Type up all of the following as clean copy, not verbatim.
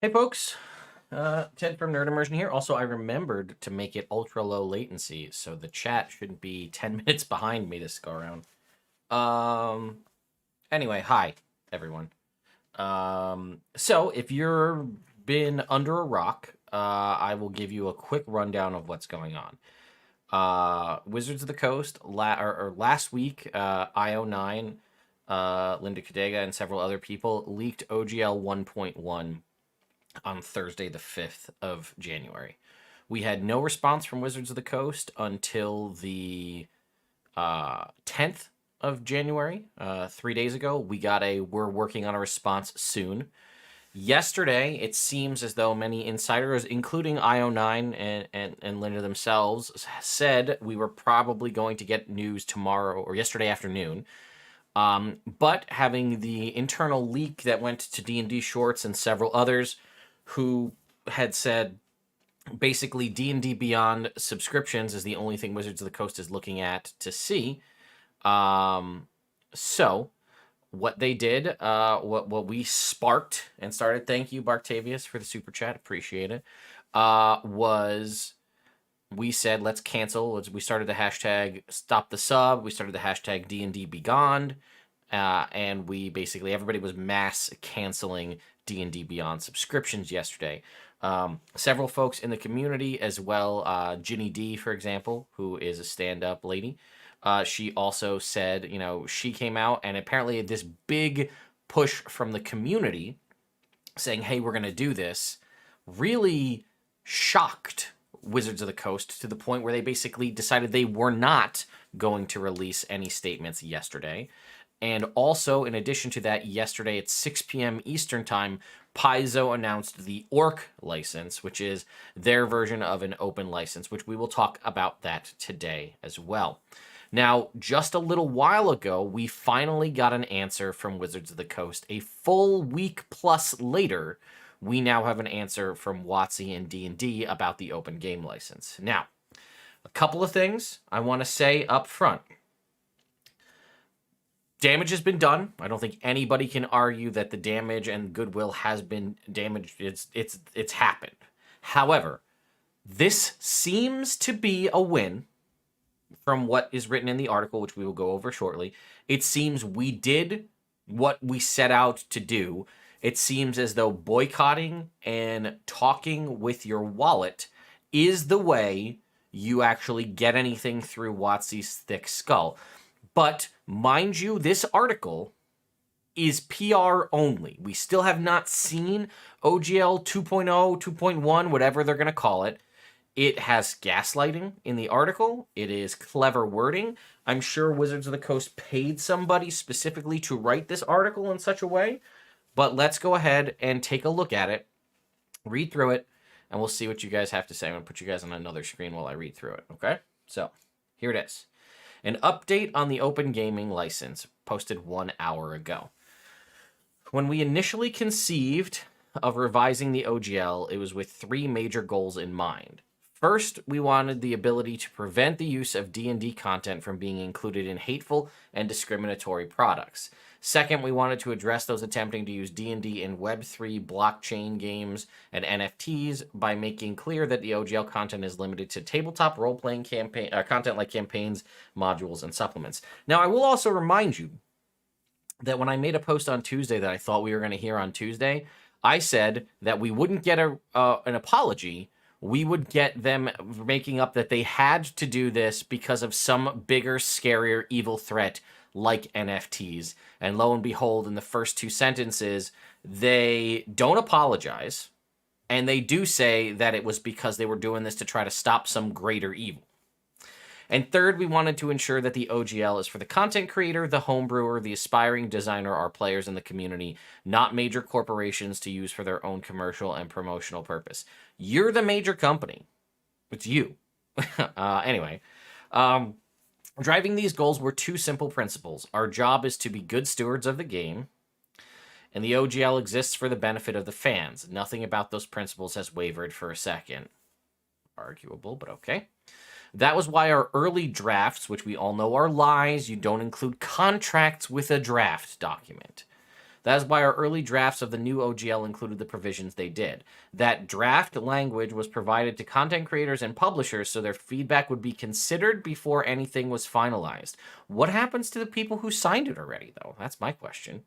Hey folks, Ted from Nerd Immersion here. Also, I remembered to make it ultra low latency, so the chat shouldn't be 10 minutes behind me this go around. Um, anyway, hi everyone. So if you're been under a rock, I will give you a quick rundown of what's going on. Wizards of the Coast last week, IO9, Linda Codega and several other people leaked OGL 1.1 on Thursday, the 5th of January. We had no response from Wizards of the Coast until the 10th of January, 3 days ago. We're working on a response soon. Yesterday, it seems as though many insiders, including IO9 and Linda themselves, said we were probably going to get news tomorrow or yesterday afternoon. But having the internal leak that went to D&D Shorts and several others who had said basically D&D Beyond subscriptions is the only thing Wizards of the Coast is looking at to see. So what they did, what we sparked and started, thank you, Barktavius, for the super chat, appreciate it, was we said, let's cancel. We started the hashtag stop the sub. We started the hashtag D&D Beyond. And we basically, everybody was mass canceling D&D Beyond subscriptions yesterday. Several folks in the community as well, Ginny D, for example, who is a stand-up lady, she also said, she came out and apparently this big push from the community saying, hey, we're going to do this, really shocked Wizards of the Coast to the point where they basically decided they were not going to release any statements yesterday. And also, in addition to that, yesterday at 6 p.m. Eastern Time, Paizo announced the Orc license, which is their version of an open license, which we will talk about that today as well. Now, just a little while ago, we finally got an answer from Wizards of the Coast. A full week plus later, we now have an answer from WotC and D&D about the open game license. Now, a couple of things I want to say up front. Damage has been done. I don't think anybody can argue that the damage and goodwill has been damaged. It's happened. However, this seems to be a win from what is written in the article, which we will go over shortly. It seems we did what we set out to do. It seems as though boycotting and talking with your wallet is the way you actually get anything through WotC's thick skull. But mind you, this article is PR only. We still have not seen OGL 2.0, 2.1, whatever they're going to call it. It has gaslighting in the article. It is clever wording. I'm sure Wizards of the Coast paid somebody specifically to write this article in such a way. But let's go ahead and take a look at it, read through it, and we'll see what you guys have to say. I'm going to put you guys on another screen while I read through it, okay? So, here it is. An update on the open gaming license posted 1 hour ago. When we initially conceived of revising the OGL, it was with three major goals in mind. First, we wanted the ability to prevent the use of D&D content from being included in hateful and discriminatory products. Second, we wanted to address those attempting to use D&D in Web3 blockchain games and NFTs by making clear that the OGL content is limited to tabletop role-playing content like campaigns, modules, and supplements. Now, I will also remind you that when I made a post on Tuesday that I thought we were going to hear on Tuesday, I said that we wouldn't get an apology. We would get them making up that they had to do this because of some bigger, scarier, evil threat like NFTs. And lo and behold, in the first two sentences, they don't apologize. And they do say that it was because they were doing this to try to stop some greater evil. And third, we wanted to ensure that the OGL is for the content creator, the homebrewer, the aspiring designer, our players in the community, not major corporations to use for their own commercial and promotional purpose. You're the major company. It's you. Anyway, driving these goals were two simple principles. Our job is to be good stewards of the game, and the OGL exists for the benefit of the fans. Nothing about those principles has wavered for a second. Arguable, but okay. That was why our early drafts, which we all know are lies, you don't include contracts with a draft document. That is why our early drafts of the new OGL included the provisions they did. That draft language was provided to content creators and publishers so their feedback would be considered before anything was finalized. What happens to the people who signed it already, though? That's my question.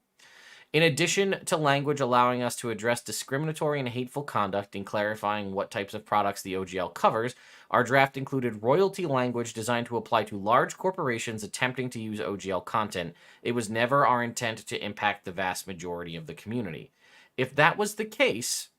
In addition to language allowing us to address discriminatory and hateful conduct and clarifying what types of products the OGL covers, our draft included royalty language designed to apply to large corporations attempting to use OGL content. It was never our intent to impact the vast majority of the community. If that was the case,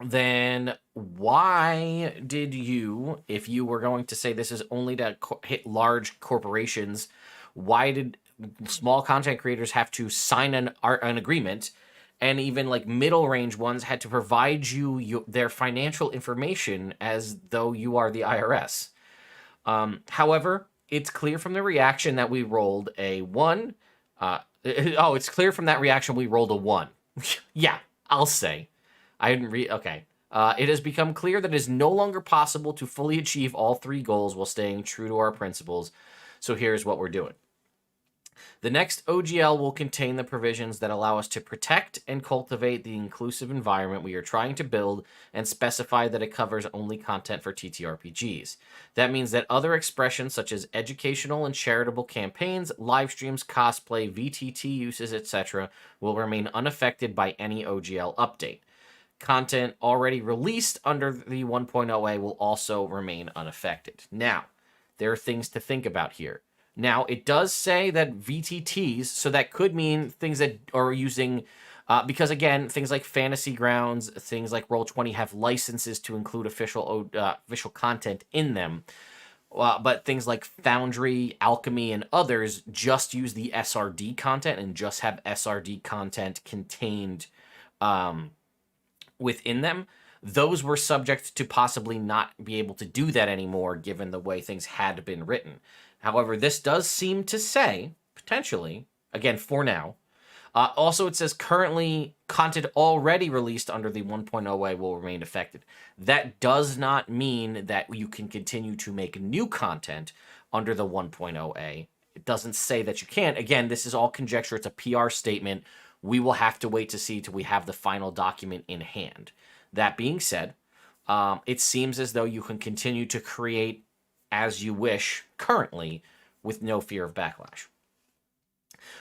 then why did you, if you were going to say this is only to hit large corporations, why did small content creators have to sign an agreement, and even like middle range ones had to provide you their financial information as though you are the IRS? However, it's clear from the reaction that we rolled a 1. It's clear from that reaction we rolled a 1. Yeah, I'll say. I didn't read. Okay. It has become clear that it is no longer possible to fully achieve all 3 goals while staying true to our principles. So here's what we're doing. The next OGL will contain the provisions that allow us to protect and cultivate the inclusive environment we are trying to build and specify that it covers only content for TTRPGs. That means that other expressions such as educational and charitable campaigns, live streams, cosplay, VTT uses, etc. will remain unaffected by any OGL update. Content already released under the 1.0A will also remain unaffected. Now, there are things to think about here. Now, it does say that VTTs, so that could mean things that are using, because again, things like Fantasy Grounds, things like Roll20 have licenses to include official content in them. But things like Foundry, Alchemy, and others just use the SRD content and just have SRD content contained within them. Those were subject to possibly not be able to do that anymore given the way things had been written. However, this does seem to say, potentially, again, for now, also it says currently content already released under the 1.0A will remain affected. That does not mean that you can continue to make new content under the 1.0A. It doesn't say that you can't. Again, this is all conjecture. It's a PR statement. We will have to wait to see till we have the final document in hand. That being said, it seems as though you can continue to create as you wish currently with no fear of backlash.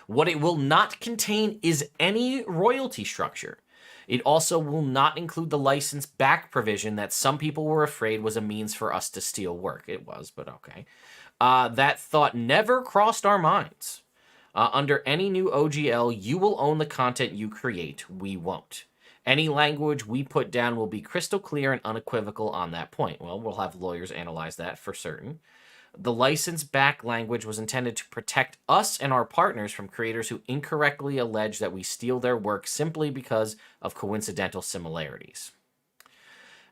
What it will not contain is any royalty structure. It also will not include the license back provision that some people were afraid was a means for us to steal work. It was, but okay. That thought never crossed our minds. Under any new OGL, you will own the content you create. We won't. Any language we put down will be crystal clear and unequivocal on that point. Well, we'll have lawyers analyze that for certain. The license back language was intended to protect us and our partners from creators who incorrectly allege that we steal their work simply because of coincidental similarities.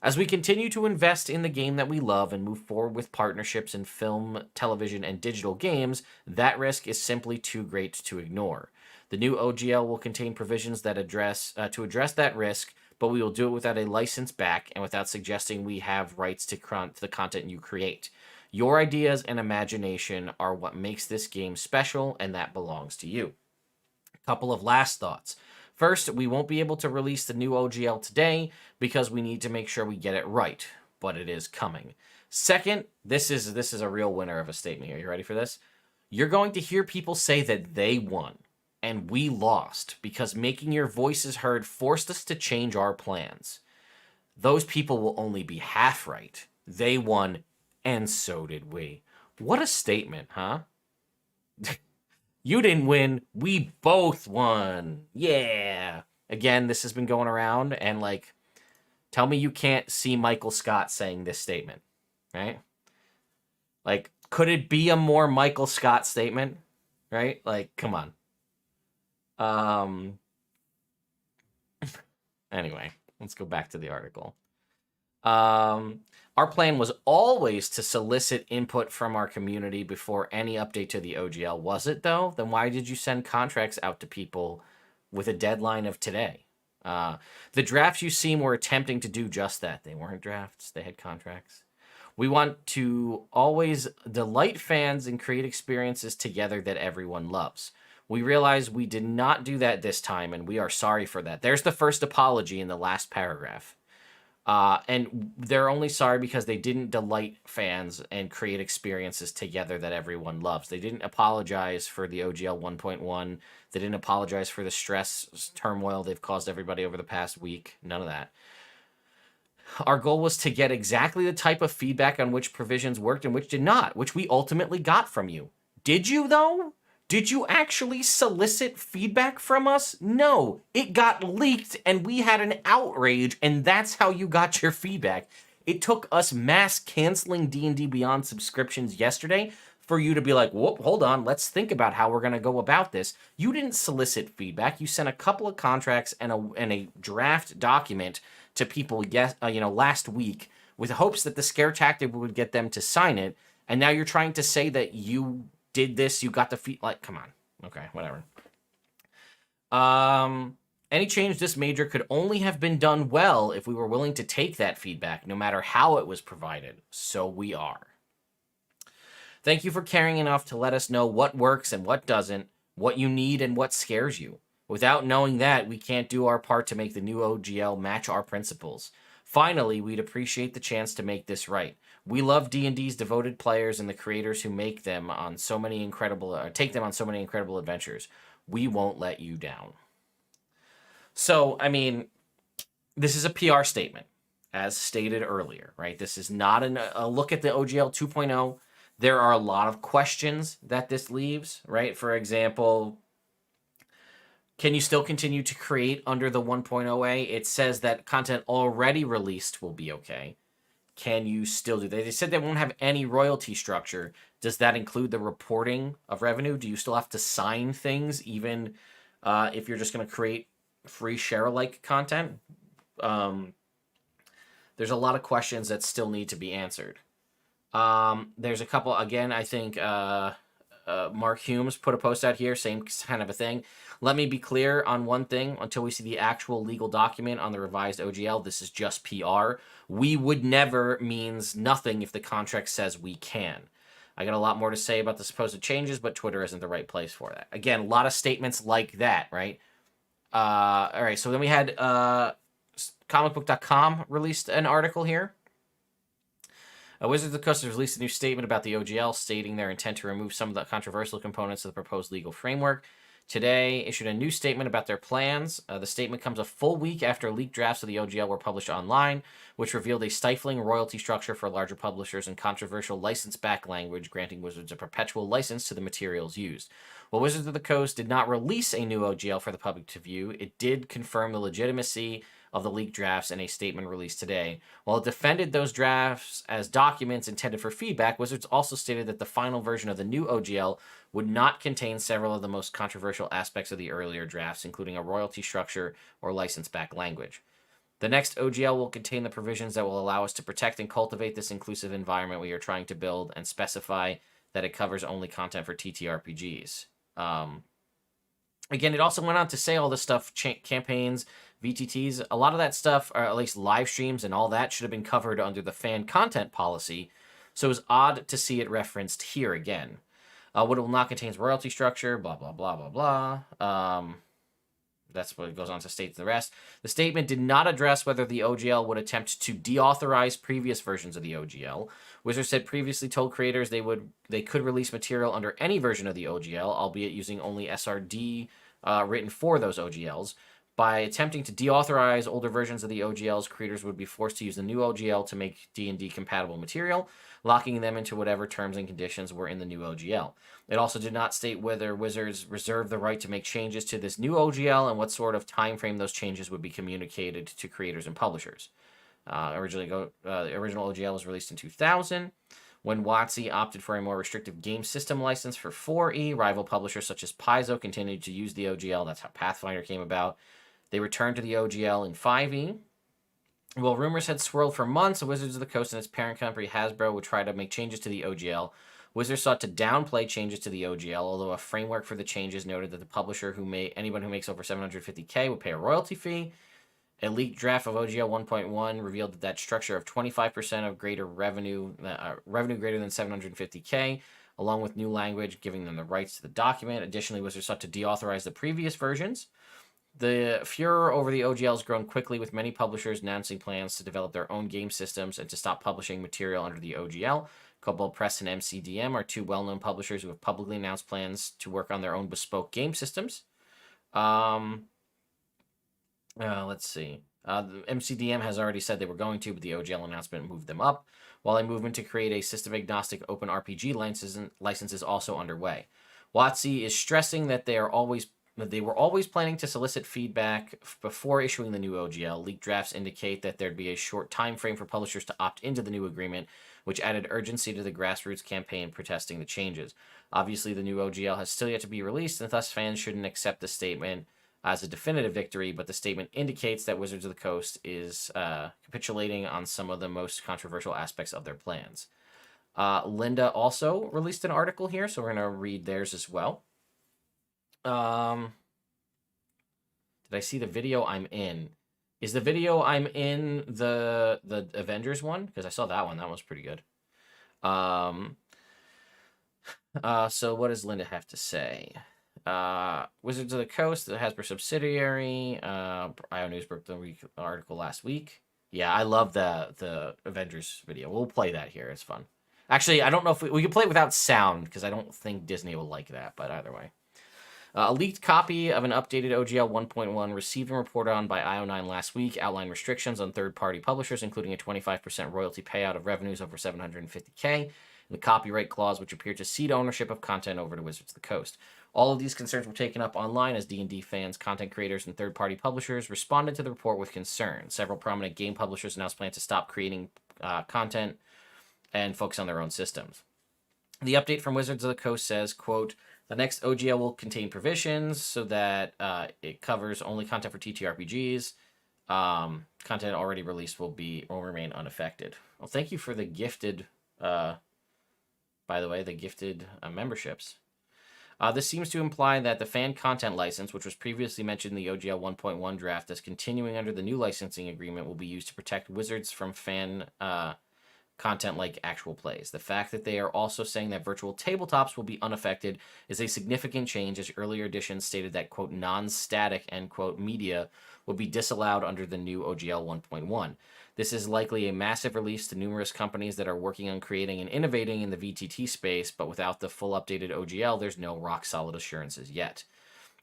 As we continue to invest in the game that we love and move forward with partnerships in film, television, and digital games, that risk is simply too great to ignore. The new OGL will contain provisions that address that risk, but we will do it without a license back and without suggesting we have rights to the content you create. Your ideas and imagination are what makes this game special, and that belongs to you. A couple of last thoughts. First, we won't be able to release the new OGL today because we need to make sure we get it right, but it is coming. Second, this is a real winner of a statement here. You ready for this? You're going to hear people say that they won and we lost because making your voices heard forced us to change our plans. Those people will only be half right. They won, and so did we. What a statement, huh? You didn't win. We both won. Yeah. Again, this has been going around, and like, tell me you can't see Michael Scott saying this statement, right? Like, could it be a more Michael Scott statement, right? Like, come on. Anyway, let's go back to the article. Our plan was always to solicit input from our community before any update to the OGL. Was it, though? Then why did you send contracts out to people with a deadline of today? The drafts you seen were attempting to do just that. They weren't drafts. They had contracts. We want to always delight fans and create experiences together that everyone loves. We realize we did not do that this time, and we are sorry for that. There's the first apology in the last paragraph. And they're only sorry because they didn't delight fans and create experiences together that everyone loves. They didn't apologize for the OGL 1.1. They didn't apologize for the stress, turmoil they've caused everybody over the past week. None of that. Our goal was to get exactly the type of feedback on which provisions worked and which did not, which we ultimately got from you. Did you, though? Did you actually solicit feedback from us? No, it got leaked and we had an outrage, and that's how you got your feedback. It took us mass canceling D&D Beyond subscriptions yesterday for you to be like, whoop, hold on, let's think about how we're going to go about this. You didn't solicit feedback. You sent a couple of contracts and a draft document to people last week with hopes that the scare tactic would get them to sign it, and now you're trying to say that you did this, you got the feed, like, come on. Okay, whatever. Any change this major could only have been done well if we were willing to take that feedback, no matter how it was provided. So we are. Thank you for caring enough to let us know what works and what doesn't, what you need and what scares you. Without knowing that, we can't do our part to make the new OGL match our principles. Finally, we'd appreciate the chance to make this right. We love D&D's devoted players and the creators who make them on so many incredible, take them on so many incredible adventures. We won't let you down. So, I mean, this is a PR statement, as stated earlier, right? This is not a look at the OGL 2.0. There are a lot of questions that this leaves, right? For example, can you still continue to create under the 1.0A? It says that content already released will be okay. Can you still do that? They said they won't have any royalty structure. Does that include the reporting of revenue? Do you still have to sign things even if you're just going to create free share-alike content? There's a lot of questions that still need to be answered. There's a couple, again, I think Mark Humes put a post out here, same kind of a thing. Let me be clear on one thing. Until we see the actual legal document on the revised OGL, this is just PR. We would never means nothing if the contract says we can. I got a lot more to say about the supposed changes, but Twitter isn't the right place for that. Again, a lot of statements like that, right? All right, so then we had comicbook.com released an article here. Wizards of the Coast has released a new statement about the OGL, stating their intent to remove some of the controversial components of the proposed legal framework. Today, issued a new statement about their plans. The statement comes a full week after leaked drafts of the OGL were published online, which revealed a stifling royalty structure for larger publishers and controversial license-backed language, granting Wizards a perpetual license to the materials used. While Wizards of the Coast did not release a new OGL for the public to view, it did confirm the legitimacy of the leaked drafts in a statement released today. While it defended those drafts as documents intended for feedback, Wizards also stated that the final version of the new OGL would not contain several of the most controversial aspects of the earlier drafts, including a royalty structure or license-backed language. The next OGL will contain the provisions that will allow us to protect and cultivate this inclusive environment we are trying to build, and specify that it covers only content for TTRPGs. Again, it also went on to say all this stuff, campaigns, VTTs, a lot of that stuff, or at least live streams and all that, should have been covered under the fan content policy, so it was odd to see it referenced here again. What it will not contain is royalty structure, blah, blah, blah, blah, blah. That's what it goes on to state the rest. The statement did not address whether the OGL would attempt to deauthorize previous versions of the OGL. Wizards had previously told creators they could release material under any version of the OGL, albeit using only SRD written for those OGLs. By attempting to deauthorize older versions of the OGLs, creators would be forced to use the new OGL to make D&D compatible material, locking them into whatever terms and conditions were in the new OGL. It also did not state whether Wizards reserved the right to make changes to this new OGL and what sort of time frame those changes would be communicated to creators and publishers. The original OGL was released in 2000. When WotC opted for a more restrictive game system license for 4E, rival publishers such as Paizo continued to use the OGL. That's how Pathfinder came about. They returned to the OGL in 5E. While rumors had swirled for months, Wizards of the Coast and its parent company Hasbro would try to make changes to the OGL. Wizards sought to downplay changes to the OGL, although a framework for the changes noted that the publisher anyone who makes over $750K would pay a royalty fee. A leaked draft of OGL 1.1 revealed that structure of 25% of greater revenue greater than $750K along with new language, giving them the rights to the document. Additionally, Wizards sought to deauthorize the previous versions. The furor over the OGL has grown quickly, with many publishers announcing plans to develop their own game systems and to stop publishing material under the OGL. Cobalt Press and MCDM are two well-known publishers who have publicly announced plans to work on their own bespoke game systems. Let's see. The MCDM has already said they were going to, but the OGL announcement moved them up, while a movement to create a system-agnostic open RPG license is also underway. WotC is stressing that they were always planning to solicit feedback before issuing the new OGL. Leaked drafts indicate that there'd be a short time frame for publishers to opt into the new agreement, which added urgency to the grassroots campaign protesting the changes. Obviously, the new OGL has still yet to be released, and thus fans shouldn't accept the statement as a definitive victory, but the statement indicates that Wizards of the Coast is capitulating on some of the most controversial aspects of their plans. Linda also released an article here, so we're going to read theirs as well. Did I see the video I'm in? Is the video I'm in the Avengers one? Because I saw that one. That was pretty good. So what does Linda have to say? Wizards of the Coast, the Hasbro subsidiary. IO News broke the article last week. Yeah, I love the Avengers video. We'll play that here. It's fun. Actually, I don't know if we can play it without sound, because I don't think Disney will like that, but either way. A leaked copy of an updated OGL 1.1 received and reported on by IO9 last week outlined restrictions on third-party publishers, including a 25% royalty payout of revenues over $750K, and the copyright clause, which appeared to cede ownership of content over to Wizards of the Coast. All of these concerns were taken up online as D&D fans, content creators, and third-party publishers responded to the report with concern. Several prominent game publishers announced plans to stop creating content and focus on their own systems. The update from Wizards of the Coast says, quote, the next OGL will contain provisions so that it covers only content for TTRPGs. Content already released will remain unaffected. Well, thank you for the gifted, by the way, the gifted memberships. This seems to imply that the fan content license, which was previously mentioned in the OGL 1.1 draft as continuing under the new licensing agreement, will be used to protect Wizards from fan content like actual plays. The fact that they are also saying that virtual tabletops will be unaffected is a significant change, as earlier editions stated that, quote, non-static, end quote, media will be disallowed under the new OGL 1.1. This is likely a massive release to numerous companies that are working on creating and innovating in the VTT space, but without the full updated OGL, there's no rock-solid assurances yet.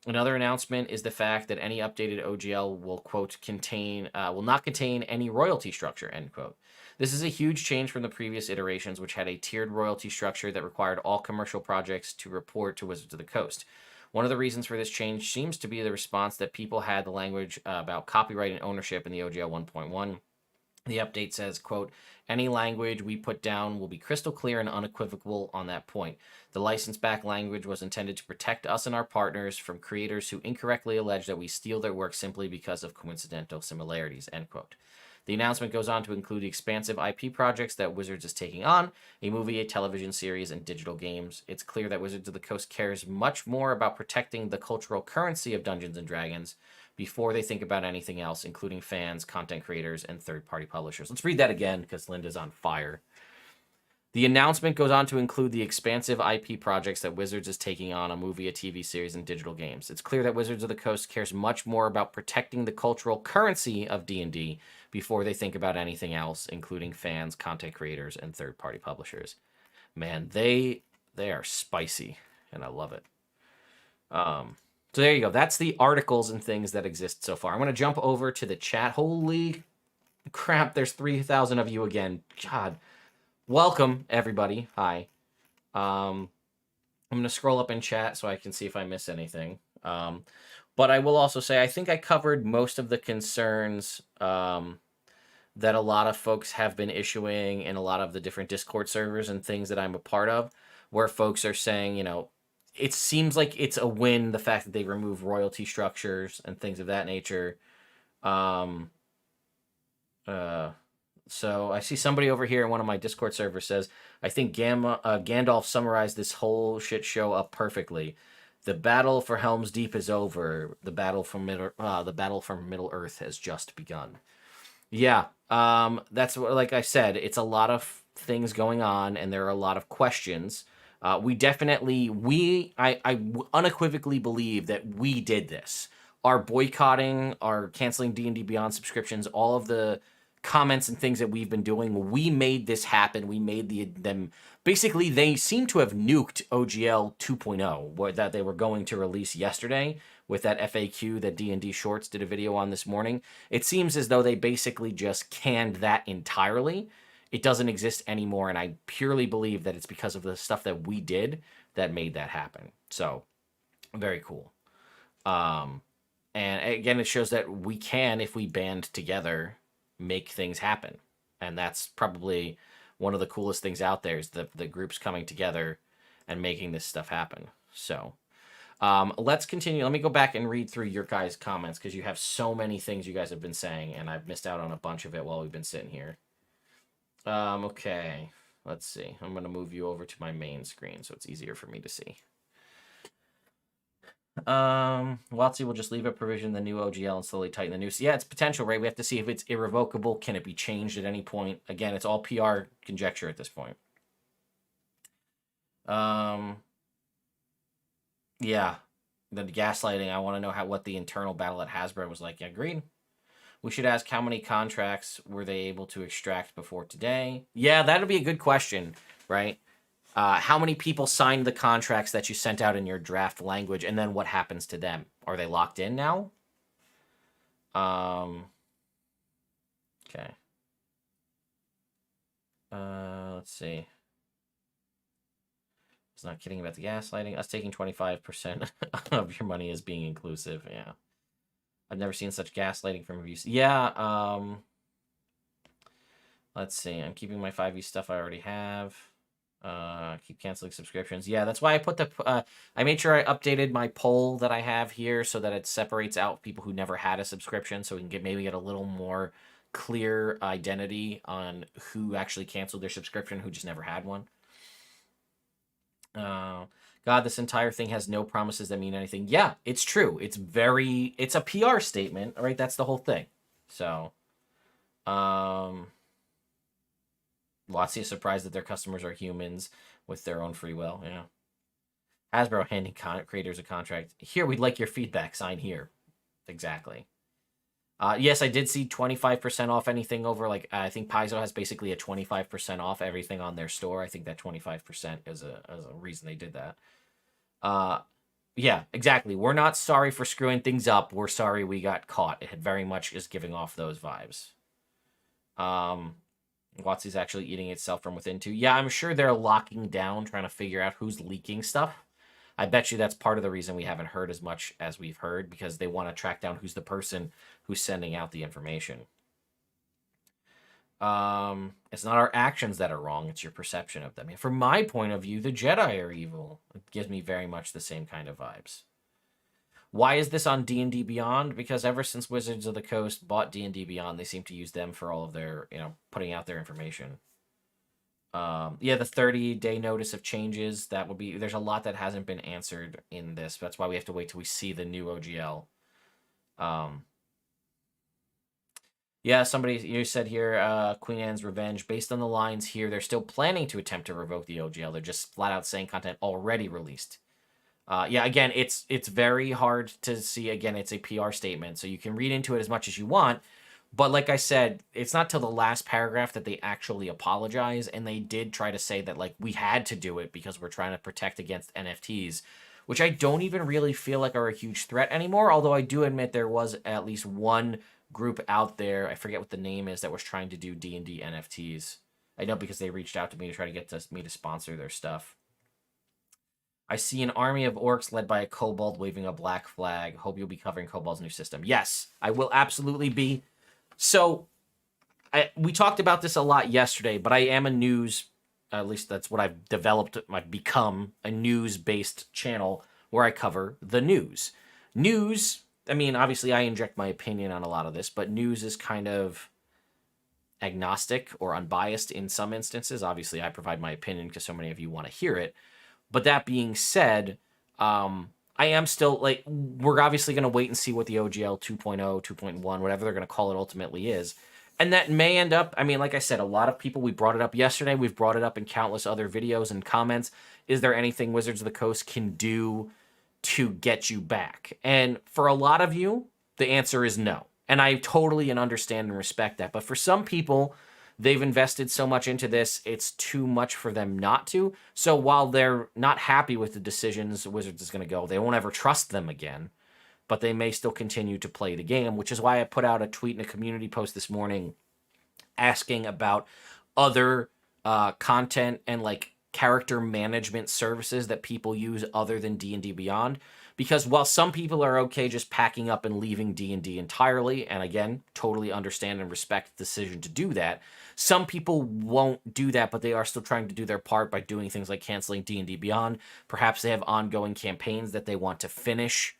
Another announcement is the fact that any updated OGL will, quote, will not contain any royalty structure, end quote. This is a huge change from the previous iterations, which had a tiered royalty structure that required all commercial projects to report to Wizards of the Coast. One of the reasons for this change seems to be the response that people had the language about copyright and ownership in the OGL 1.1. The update says, quote, any language we put down will be crystal clear and unequivocal on that point. The license-backed language was intended to protect us and our partners from creators who incorrectly allege that we steal their work simply because of coincidental similarities, end quote. The announcement goes on to include the expansive IP projects that Wizards is taking on, a movie, a television series, and digital games. It's clear that Wizards of the Coast cares much more about protecting the cultural currency of Dungeons & Dragons before they think about anything else, including fans, content creators, and third-party publishers. Let's read that again, because Linda's on fire. The announcement goes on to include the expansive IP projects that Wizards is taking on, a movie, a TV series, and digital games. It's clear that Wizards of the Coast cares much more about protecting the cultural currency of D&D before they think about anything else, including fans, content creators, and third-party publishers. Man, they are spicy, and I love it. So there you go. That's the articles and things that exist so far. I'm going to jump over to the chat. Holy crap, there's 3,000 of you again. God. Welcome, everybody. Hi. I'm going to scroll up in chat so I can see if I miss anything. But I will also say I think I covered most of the concerns that a lot of folks have been issuing in a lot of the different Discord servers and things that I'm a part of, where folks are saying, you know, it seems like it's a win, the fact that they remove royalty structures and things of that nature. So I see somebody over here in one of my Discord servers says, I think Gandalf summarized this whole shit show up perfectly. The battle for Helm's Deep is over. The battle for Middle Earth has just begun. Yeah, that's what, like I said, it's a lot of things going on, and there are a lot of questions. I unequivocally believe that we did this. Our boycotting, our canceling D&D Beyond subscriptions, all of the comments and things that we've been doing, we made this happen. We made them basically. They seem to have nuked OGL 2.0 that they were going to release yesterday with that FAQ that D&D Shorts did a video on this morning. It seems as though they basically just canned that entirely. It doesn't exist anymore, and I purely believe that it's because of the stuff that we did that made that happen. So, very cool. And again, it shows that we can, if we band together, make things happen. And that's probably one of the coolest things out there is the groups coming together and making this stuff happen. So, let's continue. Let me go back and read through your guys' comments because you have so many things you guys have been saying, and I've missed out on a bunch of it while we've been sitting here. Okay, let's see. I'm going to move you over to my main screen so it's easier for me to see. WotC will just leave a provision in the new OGL and slowly tighten the new. So yeah, it's potential, right? We have to see if it's irrevocable. Can it be changed at any point? Again, it's all PR conjecture at this point. Yeah, the gaslighting. I want to know what the internal battle at Hasbro was like. Yeah, agreed. We should ask how many contracts were they able to extract before today? Yeah, that'll be a good question, right? How many people signed the contracts that you sent out in your draft language, and then what happens to them? Are they locked in now? Okay. Let's see. It's not kidding about the gaslighting. Us taking 25% of your money as being inclusive. Yeah. I've never seen such gaslighting from reviews. Yeah, let's see. I'm keeping my 5e stuff I already have. Keep canceling subscriptions. Yeah, that's why I put I made sure I updated my poll that I have here so that it separates out people who never had a subscription so we can maybe get a little more clear identity on who actually canceled their subscription, who just never had one. God, this entire thing has no promises that mean anything. Yeah, it's true. It's a PR statement, right? That's the whole thing. So, WotC is surprised that their customers are humans with their own free will. Yeah. Hasbro handing creators a contract. Here, we'd like your feedback. Sign here. Exactly. Yes, I did see 25% off anything over, like, I think Paizo has basically a 25% off everything on their store. I think that 25% is a reason they did that. Yeah, exactly. We're not sorry for screwing things up. We're sorry we got caught. It very much is giving off those vibes. WotC's actually eating itself from within too. Yeah, I'm sure they're locking down, trying to figure out who's leaking stuff. I bet you that's part of the reason we haven't heard as much as we've heard, because they want to track down who's the person who's sending out the information. It's not our actions that are wrong, it's your perception of them. And from my point of view, the Jedi are evil. It gives me very much the same kind of vibes. Why is this on D&D Beyond? Because ever since Wizards of the Coast bought D&D Beyond, they seem to use them for all of their, putting out their information. Yeah, the 30-day notice of changes, that would be, there's a lot that hasn't been answered in this. That's why we have to wait till we see the new OGL. Yeah, you said here, Queen Anne's Revenge, based on the lines here, they're still planning to attempt to revoke the OGL. They're just flat out saying content already released. Yeah, again, it's very hard to see. Again, it's a PR statement, so you can read into it as much as you want. But like I said, it's not till the last paragraph that they actually apologize, and they did try to say that, like, we had to do it because we're trying to protect against NFTs, which I don't even really feel like are a huge threat anymore, although I do admit there was at least one group out there, I forget what the name is, that was trying to do D&D NFTs. I know because they reached out to me to try to get me to sponsor their stuff. I see an army of orcs led by a kobold waving a black flag. Hope you'll be covering Kobold's new system. Yes, I will absolutely be. So, we talked about this a lot yesterday, but I am a news, at least that's what I've developed, I've become a news-based channel where I cover the news. News, I mean, obviously I inject my opinion on a lot of this, but news is kind of agnostic or unbiased in some instances. Obviously, I provide my opinion because so many of you want to hear it. But that being said, I am still, like, we're obviously going to wait and see what the OGL 2.0, 2.1, whatever they're going to call it ultimately is. And that may end up, I mean, like I said, a lot of people, we brought it up yesterday. We've brought it up in countless other videos and comments. Is there anything Wizards of the Coast can do to get you back? And for a lot of you, the answer is no. And I totally understand and respect that. But for some people, they've invested so much into this, it's too much for them not to. So while they're not happy with the decisions Wizards is going to go, they won't ever trust them again, but they may still continue to play the game, which is why I put out a tweet and a community post this morning asking about other content and like character management services that people use other than D&D Beyond. Because while some people are okay just packing up and leaving D&D entirely, and again, totally understand and respect the decision to do that, some people won't do that, but they are still trying to do their part by doing things like canceling D&D Beyond. Perhaps they have ongoing campaigns that they want to finish,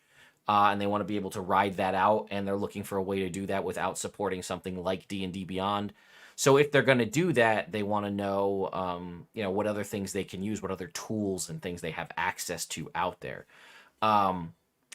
and they want to be able to ride that out, and they're looking for a way to do that without supporting something like D&D Beyond. So if they're going to do that, they want to know, what other things they can use, what other tools and things they have access to out there.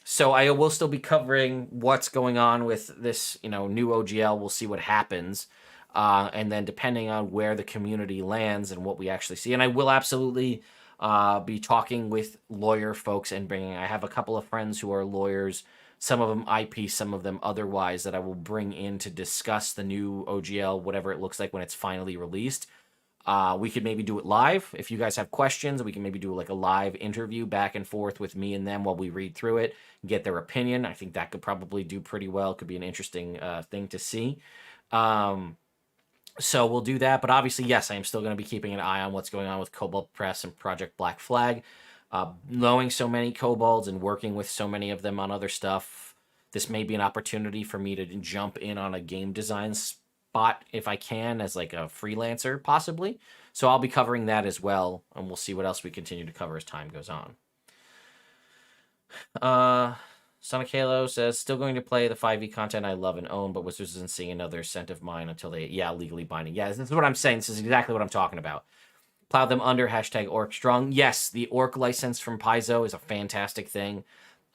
So I will still be covering what's going on with this, new OGL. We'll see what happens. And then depending on where the community lands and what we actually see. And I will absolutely be talking with lawyer folks and I have a couple of friends who are lawyers, some of them IP, some of them otherwise, that I will bring in to discuss the new OGL, whatever it looks like when it's finally released. We could maybe do it live. If you guys have questions, we can maybe do like a live interview back and forth with me and them while we read through it, get their opinion. I think that could probably do pretty well. Could be an interesting thing to see. So we'll do that. But obviously, yes, I am still going to be keeping an eye on what's going on with Cobalt Press and Project Black Flag. Knowing so many kobolds and working with so many of them on other stuff, this may be an opportunity for me to jump in on a game design spot if I can as like a freelancer, possibly. So I'll be covering that as well, and we'll see what else we continue to cover as time goes on. Sonic Halo says, still going to play the 5e content I love and own, but Wizards isn't seeing another cent of mine until they, legally binding. Yeah, this is what I'm saying. This is exactly what I'm talking about. Plow them under, #OrcStrong. Yes, the Orc license from Paizo is a fantastic thing.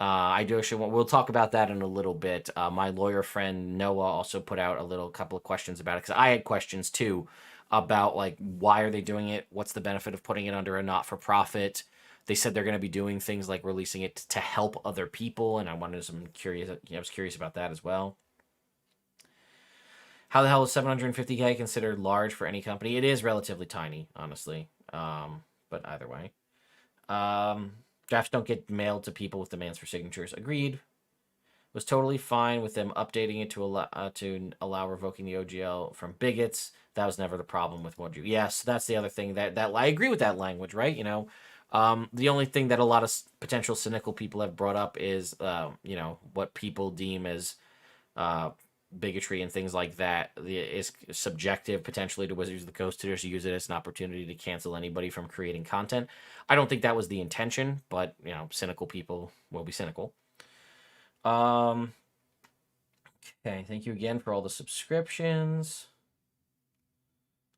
I do actually we'll talk about that in a little bit. My lawyer friend Noah also put out a couple of questions about it, because I had questions too about like, why are they doing it? What's the benefit of putting it under a not-for-profit? They said they're going to be doing things like releasing it to help other people, and I was curious about that as well. How the hell is 750K considered large for any company? It is relatively tiny, honestly. But either way. Drafts don't get mailed to people with demands for signatures. Agreed. Was totally fine with them updating it to allow revoking the OGL from bigots. That was never the problem with Moju. Yes, that's the other thing that I agree with that language, right? The only thing that a lot of potential cynical people have brought up is, what people deem as bigotry and things like that is subjective potentially to Wizards of the Coast to just use it as an opportunity to cancel anybody from creating content. I don't think that was the intention, but cynical people will be cynical. Okay, thank you again for all the subscriptions.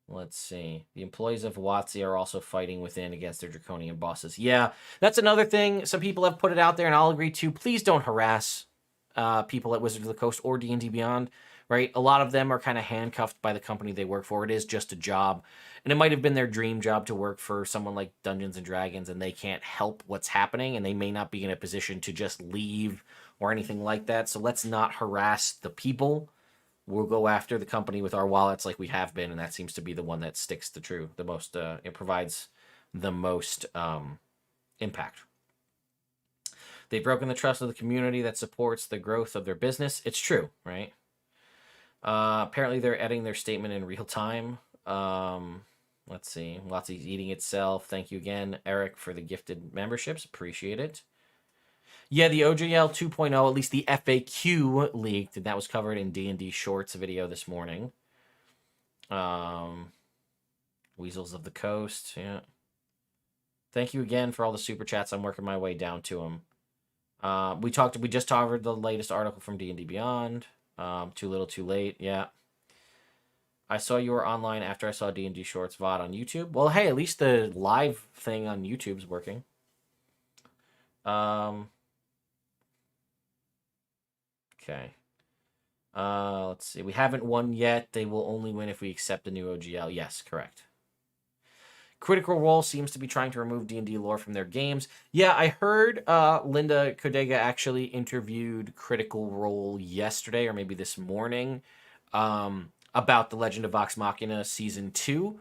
Let's see. The employees of WotC are also fighting within against their draconian bosses. Yeah, that's another thing. Some people have put it out there, and I'll agree too. Please don't harass people at Wizards of the Coast or D&D Beyond, right? A lot of them are kind of handcuffed by the company they work for. It is just a job, and it might have been their dream job to work for someone like Dungeons & Dragons, and they can't help what's happening, and they may not be in a position to just leave or anything like that. So let's not harass the people. We'll go after the company with our wallets like we have been, and that seems to be the one that sticks the most. It provides the most impact. They've broken the trust of the community that supports the growth of their business. It's true, right? Apparently, they're editing their statement in real time. Let's see. WotC's eating itself. Thank you again, Eric, for the gifted memberships. Appreciate it. Yeah, the OGL 2.0, at least the FAQ leaked, and that was covered in D&D Shorts video this morning. Weasels of the Coast, yeah. Thank you again for all the super chats. I'm working my way down to them. We just covered the latest article from D&D Beyond. Too little, too late. Yeah. I saw you were online after I saw D&D Shorts VOD on YouTube. Well, hey, at least the live thing on YouTube's working. Okay. Let's see. We haven't won yet. They will only win if we accept the new OGL. Yes, correct. Critical Role seems to be trying to remove D&D lore from their games. Yeah, I heard Linda Codega actually interviewed Critical Role yesterday or maybe this morning about The Legend of Vox Machina Season 2.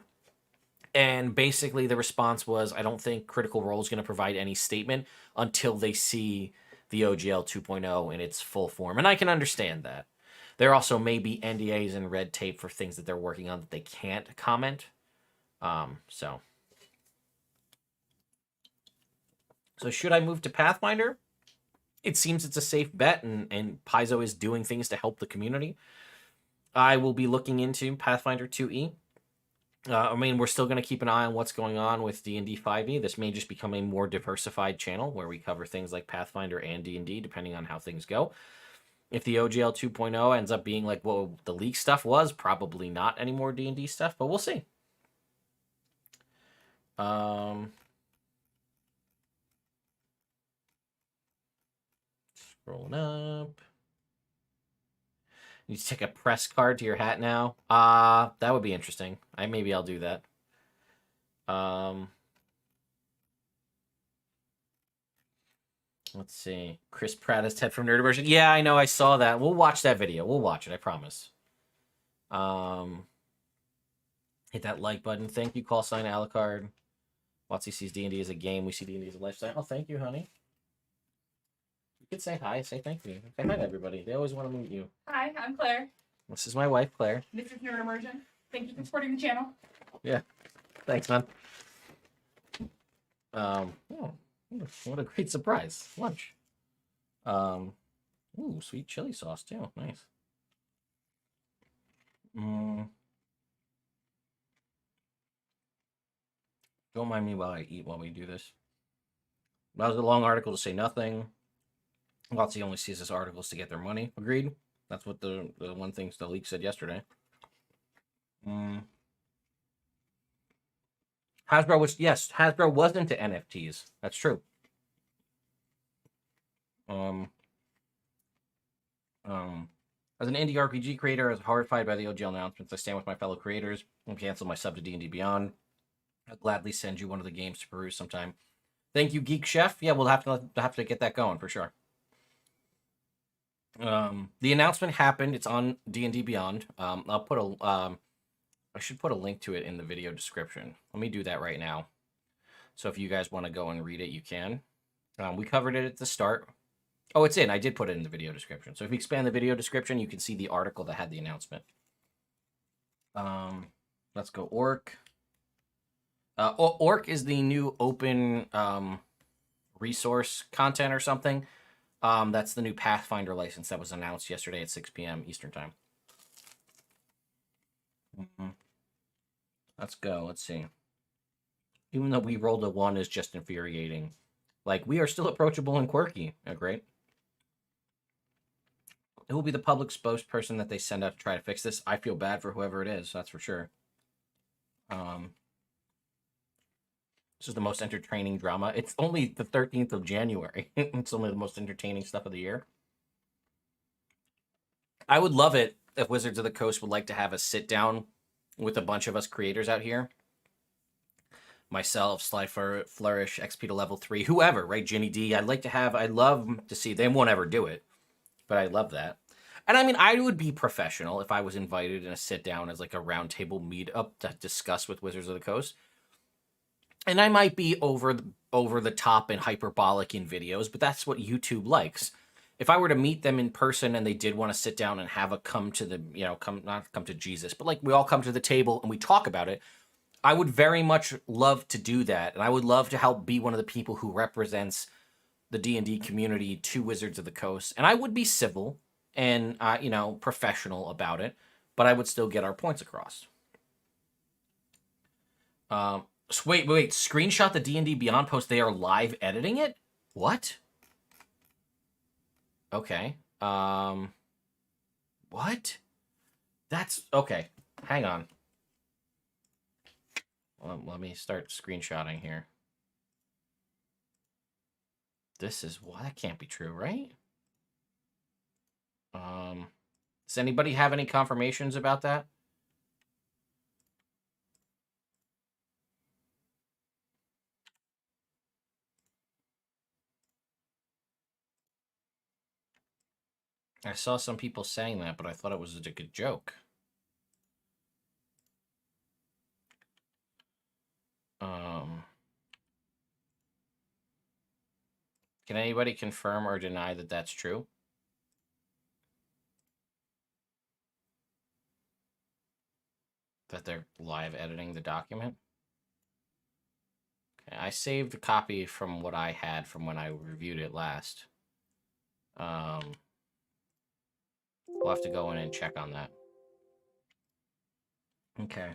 And basically the response was, I don't think Critical Role is going to provide any statement until they see the OGL 2.0 in its full form. And I can understand that. There also may be NDAs and red tape for things that they're working on that they can't comment. So should I move to Pathfinder? It seems it's a safe bet, and Paizo is doing things to help the community. I will be looking into Pathfinder 2E. I mean, we're still going to keep an eye on what's going on with D&D 5e. This may just become a more diversified channel where we cover things like Pathfinder and D&D, depending on how things go. If the OGL 2.0 ends up being like what the leak stuff was, probably not any more D&D stuff, but we'll see. Scrolling up. You take a press card to your hat now. That would be interesting. Maybe I'll do that. Let's see. Chris Pratt as Ted from Nerd Immersion. Yeah, I know. I saw that. We'll watch that video. We'll watch it. I promise. Hit that like button. Thank you, call sign Alucard. WotC sees D&D as a game. We see D&D as a lifestyle. Oh, thank you, honey. You could say hi. Say thank you. Say hi to everybody. They always want to meet you. Hi, I'm Claire. This is my wife, Claire. This is Nerd Immersion. Thank you for supporting the channel. Yeah. Thanks, man. Oh, what a great surprise. Lunch. Ooh, sweet chili sauce, too. Nice. Don't mind me while I eat while we do this. That was a long article to say nothing. WotC only sees this articles to get their money. Agreed. That's what the one thing the leak said yesterday. Hasbro was into NFTs. That's true. As an indie RPG creator, I was horrified by the OGL announcements. I stand with my fellow creators and cancel my sub to D&D Beyond. I'll gladly send you one of the games to peruse sometime. Thank you, Geek Chef. Yeah, we'll have to get that going for sure. The announcement happened. It's on D&D Beyond. I'll put I should put a link to it in the video description. Let me do that right now. So if you guys want to go and read it, you can. We covered it at the start. Oh, it's in. I did put it in the video description. So if you expand the video description, you can see the article that had the announcement. Let's go Orc. Orc is the new open resource content or something. That's the new Pathfinder license that was announced yesterday at 6 p.m. Eastern Time. Let's go. Let's see. Even though we rolled a 1 is just infuriating. Like, we are still approachable and quirky. Oh, great. It will be the public spokesperson that they send out to try to fix this. I feel bad for whoever it is, that's for sure. This is the most entertaining drama. It's only the 13th of January. It's only the most entertaining stuff of the year. I would love it if Wizards of the Coast would like to have a sit-down with a bunch of us creators out here. Myself, Sly Flourish, XP to level 3, whoever, right? Ginny D. I'd love to see, they won't ever do it, but I love that. And I mean, I would be professional if I was invited in a sit-down as like a roundtable meetup to discuss with Wizards of the Coast. And I might be over the top and hyperbolic in videos, but that's what YouTube likes. If I were to meet them in person and they did want to sit down and have a come to Jesus, but like we all come to the table and we talk about it, I would very much love to do that. And I would love to help be one of the people who represents the D&D community to Wizards of the Coast. And I would be civil and, professional about it, but I would still get our points across. So wait, screenshot the D&D Beyond post. They are live editing it? What? Okay. What? That's okay. Hang on. Let me start screenshotting here. That can't be true, right? Does anybody have any confirmations about that? I saw some people saying that, but I thought it was a good joke. Can anybody confirm or deny that that's true? That they're live editing the document? Okay, I saved a copy from what I had from when I reviewed it last. We'll have to go in and check on that. Okay.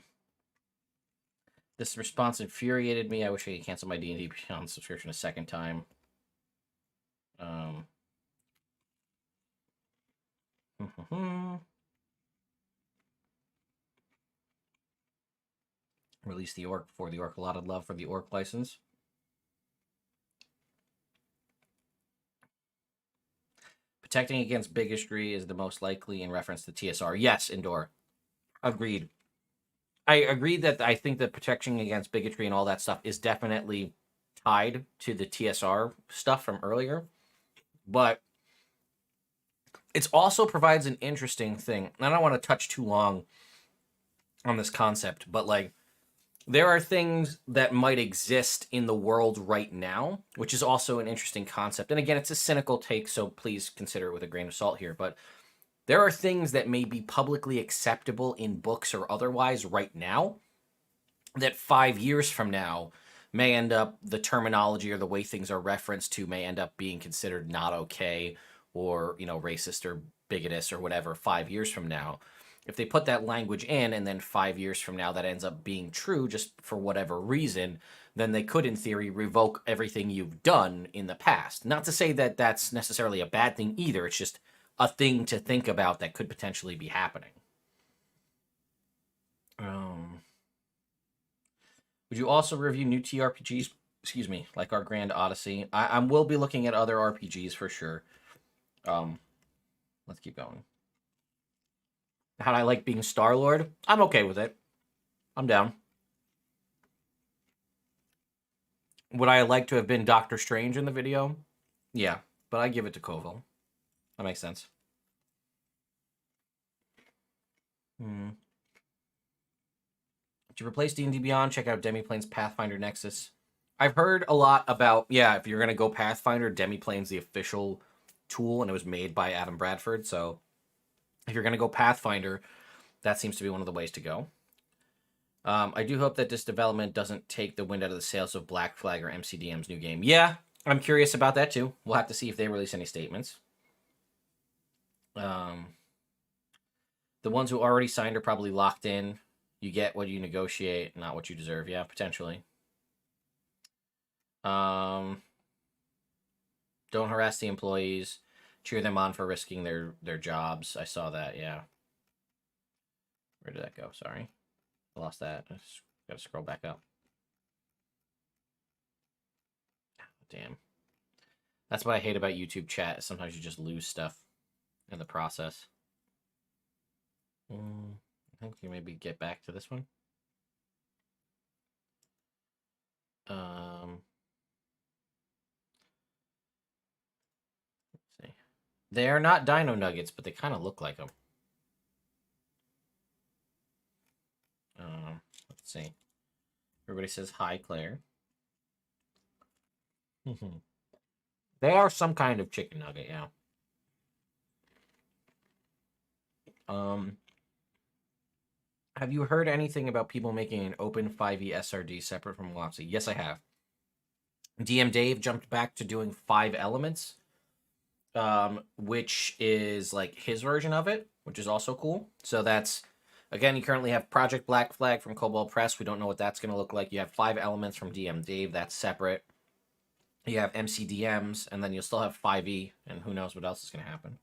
This response infuriated me. I wish I could cancel my D&D Beyond subscription a second time. Release the orc before the orc allotted love for the orc license. Protecting against bigotry is the most likely in reference to TSR. Yes, Indoor. Agreed. I agree that I think that protection against bigotry and all that stuff is definitely tied to the TSR stuff from earlier. But it also provides an interesting thing. I don't want to touch too long on this concept, but like there are things that might exist in the world right now, which is also an interesting concept. And again, it's a cynical take, so please consider it with a grain of salt here. But there are things that may be publicly acceptable in books or otherwise right now that 5 years from now may end up, the terminology or the way things are referenced to may end up being considered not okay or, you know, racist or bigotous or whatever 5 years from now. If they put that language in and then 5 years from now that ends up being true just for whatever reason, then they could, in theory, revoke everything you've done in the past. Not to say that that's necessarily a bad thing either. It's just a thing to think about that could potentially be happening. Would you also review new TRPGs? Excuse me, like our Grand Odyssey. I will be looking at other RPGs for sure. Let's keep going. How'd I like being Star-Lord? I'm okay with it. I'm down. Would I like to have been Doctor Strange in the video? Yeah, but I give it to Koval. That makes sense. Did you replace D&D Beyond? Check out Demiplane's Pathfinder Nexus. I've heard a lot about, yeah, if you're going to go Pathfinder, Demiplane's the official tool, and it was made by Adam Bradford, so if you're going to go Pathfinder, that seems to be one of the ways to go. I do hope that this development doesn't take the wind out of the sails of Black Flag or MCDM's new game. Yeah, I'm curious about that too. We'll have to see if they release any statements. The ones who already signed are probably locked in. You get what you negotiate, not what you deserve. Yeah, potentially. Don't harass the employees. Cheer them on for risking their jobs. I saw that, yeah. Where did that go? Sorry. I lost that. I just gotta scroll back up. Damn. That's what I hate about YouTube chat. Sometimes you just lose stuff in the process. I think you maybe get back to this one. Let's see. They are not dino nuggets, but they kind of look like them. Let's see. Everybody says hi, Claire. They are some kind of chicken nugget, yeah. Have you heard anything about people making an open 5e SRD separate from WotC? Yes, I have. DM Dave jumped back to doing 5 elements, which is like his version of it, which is also cool. So that's, again, you currently have Project Black Flag from Cobalt Press. We don't know what that's going to look like. You have 5 elements from DM Dave. That's separate. You have MCDMs, and then you'll still have 5e, and who knows what else is going to happen.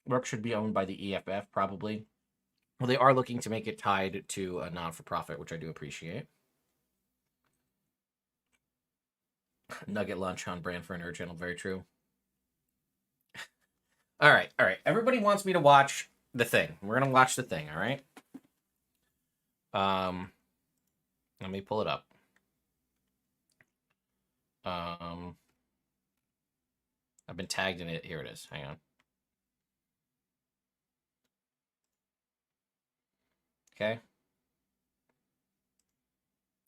Work should be owned by the EFF, probably. Well, they are looking to make it tied to a non-for-profit, which I do appreciate. Nugget lunch on brand for a nerd channel. Very true. All right. Everybody wants me to watch The Thing. We're gonna watch The Thing. All right. Let me pull it up. I've been tagged in it. Here it is. Hang on. Okay.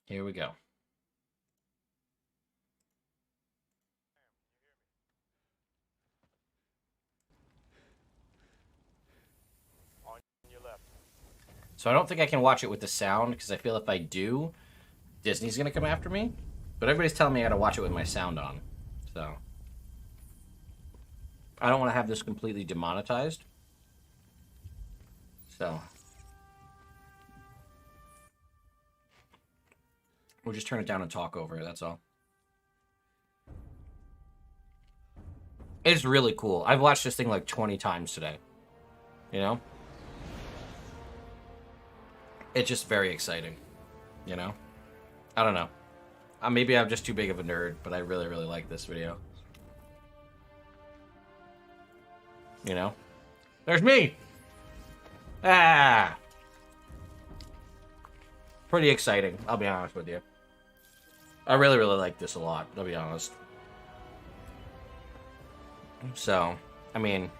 Here we go. So I don't think I can watch it with the sound because I feel if I do, Disney's gonna come after me. But everybody's telling me I gotta watch it with my sound on. So I don't want to have this completely demonetized. So we'll just turn it down and talk over it, that's all. It's really cool. I've watched this thing like 20 times today. You know? It's just very exciting. You know? I don't know. Maybe I'm just too big of a nerd, but I really, really like this video. You know? There's me! Ah! Pretty exciting, I'll be honest with you. I really, really like this a lot, I'll be honest. So, I mean,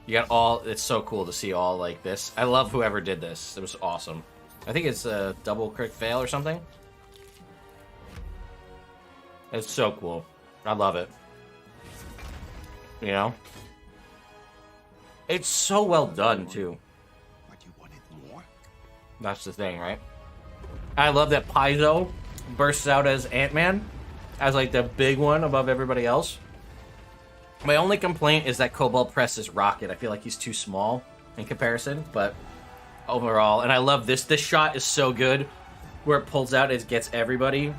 you got all, it's so cool to see all like this. I love whoever did this. It was awesome. I think it's a double crit fail or something. It's so cool. I love it. You know? It's so well done, too. But you wanted more? That's the thing, right? I love that Paizo bursts out as Ant-Man. As, like, the big one above everybody else. My only complaint is that Cobalt presses Rocket. I feel like he's too small in comparison, but overall... And I love this. This shot is so good. Where it pulls out, it gets everybody.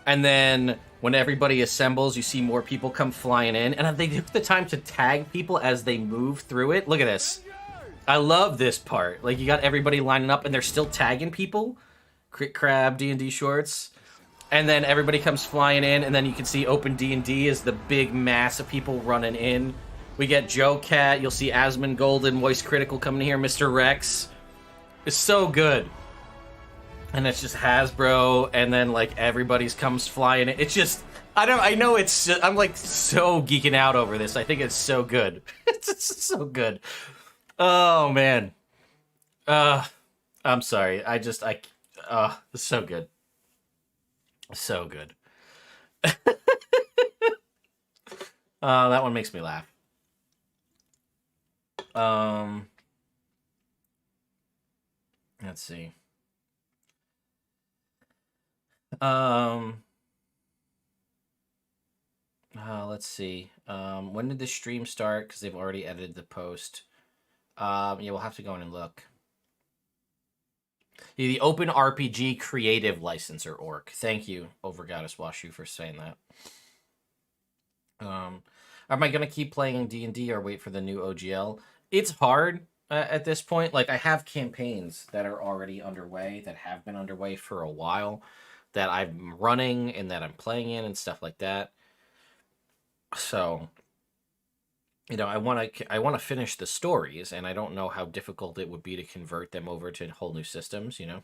And then when everybody assembles, you see more people come flying in. And they took the time to tag people as they move through it. Look at this. I love this part. Like, you got everybody lining up, and they're still tagging people. Crit Crab, D&D Shorts. And then everybody comes flying in, and then you can see Open D&D is the big mass of people running in. We get Joe Cat. You'll see Asmund Golden, Moist Critical coming here. Mr. Rex. It's so good. And it's just Hasbro, and then, like, everybody's comes flying in. It's just... I know it's... I'm, like, so geeking out over this. I think it's so good. It's so good. Oh, man. I'm sorry. It's so good. So good. That one makes me laugh. Let's see. Let's see. When did the stream start? Because they've already edited the post. Yeah, we'll have to go in and look. The Open RPG Creative Licensor Orc. Thank you, Over Goddess Washu, for saying that. Am I gonna keep playing D&D or wait for the new OGL? It's hard at this point. Like, I have campaigns that are already underway, that have been underway for a while, that I'm running and that I'm playing in and stuff like that. So, you know, I want to finish the stories, and I don't know how difficult it would be to convert them over to whole new systems, you know.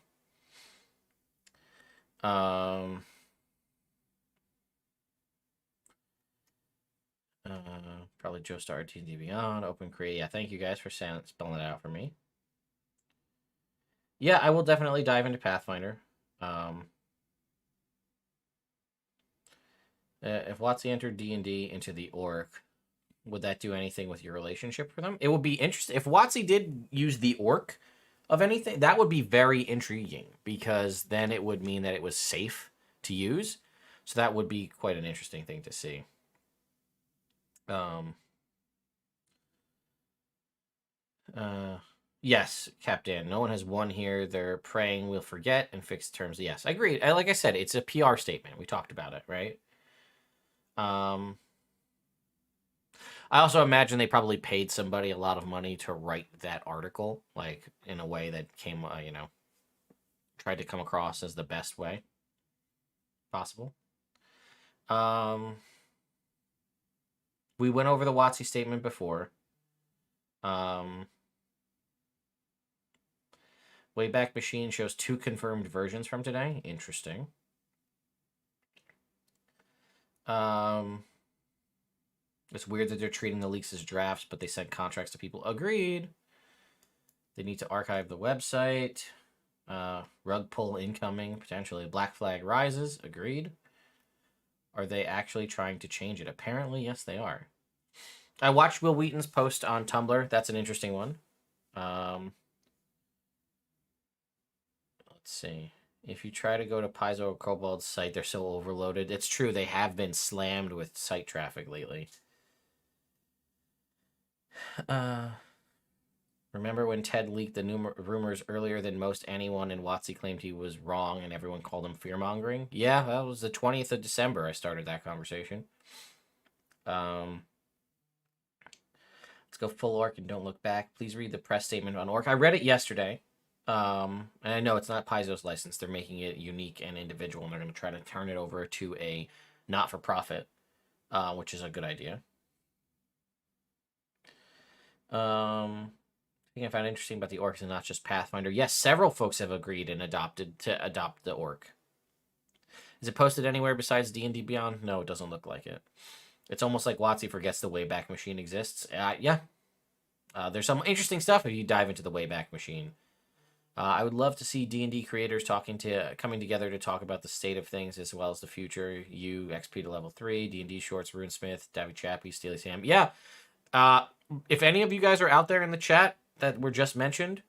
Probably Joestar D&D Beyond, Open Create. Yeah, thank you guys for spelling it out for me. Yeah, I will definitely dive into Pathfinder. If WotC entered D&D into the Orc, would that do anything with your relationship for them? It would be interesting. If WotC did use the Orc of anything, that would be very intriguing, because then it would mean that it was safe to use. So that would be quite an interesting thing to see. Yes, Captain. No one has won here. They're praying we'll forget and fix the terms. Yes, I agree. Like I said, it's a PR statement. We talked about it, right? I also imagine they probably paid somebody a lot of money to write that article, like, in a way that came, tried to come across as the best way possible. We went over the WotC statement before. Wayback Machine shows 2 confirmed versions from today. Interesting. It's weird that they're treating the leaks as drafts, but they sent contracts to people. Agreed. They need to archive the website. Rug pull incoming. Potentially Black Flag rises. Agreed. Are they actually trying to change it? Apparently, yes, they are. I watched Will Wheaton's post on Tumblr. That's an interesting one. Let's see. If you try to go to Paizo or Kobold's site, they're so overloaded. It's true, they have been slammed with site traffic lately. Remember when Ted leaked the rumors earlier than most anyone, and WotC claimed he was wrong and everyone called him fear-mongering? Yeah, that was the 20th of December I started that conversation. Let's go full orc and don't look back. Please read the press statement on orc. I read it yesterday. And I know it's not Paizo's license. They're making it unique and individual, and they're going to try to turn it over to a not-for-profit, which is a good idea. I found interesting about the orcs and not just Pathfinder. Yes, several folks have agreed and adopted to adopt the orc. Is it posted anywhere besides D&D Beyond? No, it doesn't look like it. It's almost like WotC forgets the Wayback Machine exists. Yeah. There's some interesting stuff if you dive into the Wayback Machine. I would love to see D&D creators coming together to talk about the state of things as well as the future. XP to level 3, D&D Shorts, Runesmith, Davy Chappie, Steely Sam. Yeah. If any of you guys are out there in the chat that were just mentioned,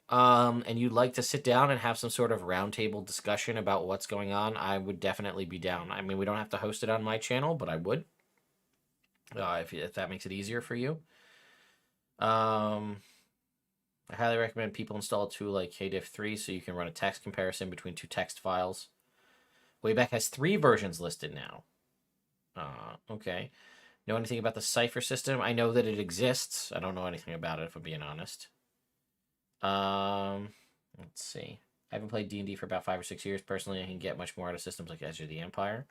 and you'd like to sit down and have some sort of roundtable discussion about what's going on, I would definitely be down. I mean, we don't have to host it on my channel, but I would. If that makes it easier for you. I highly recommend people install a tool like KDiff3 so you can run a text comparison between 2 text files. Wayback has 3 versions listed now. Okay. Know anything about the cipher system? I know that it exists. I don't know anything about it, if I'm being honest. Let's see. I haven't played D&D for about 5 or 6 years. Personally, I can get much more out of systems like Edge of the Empire.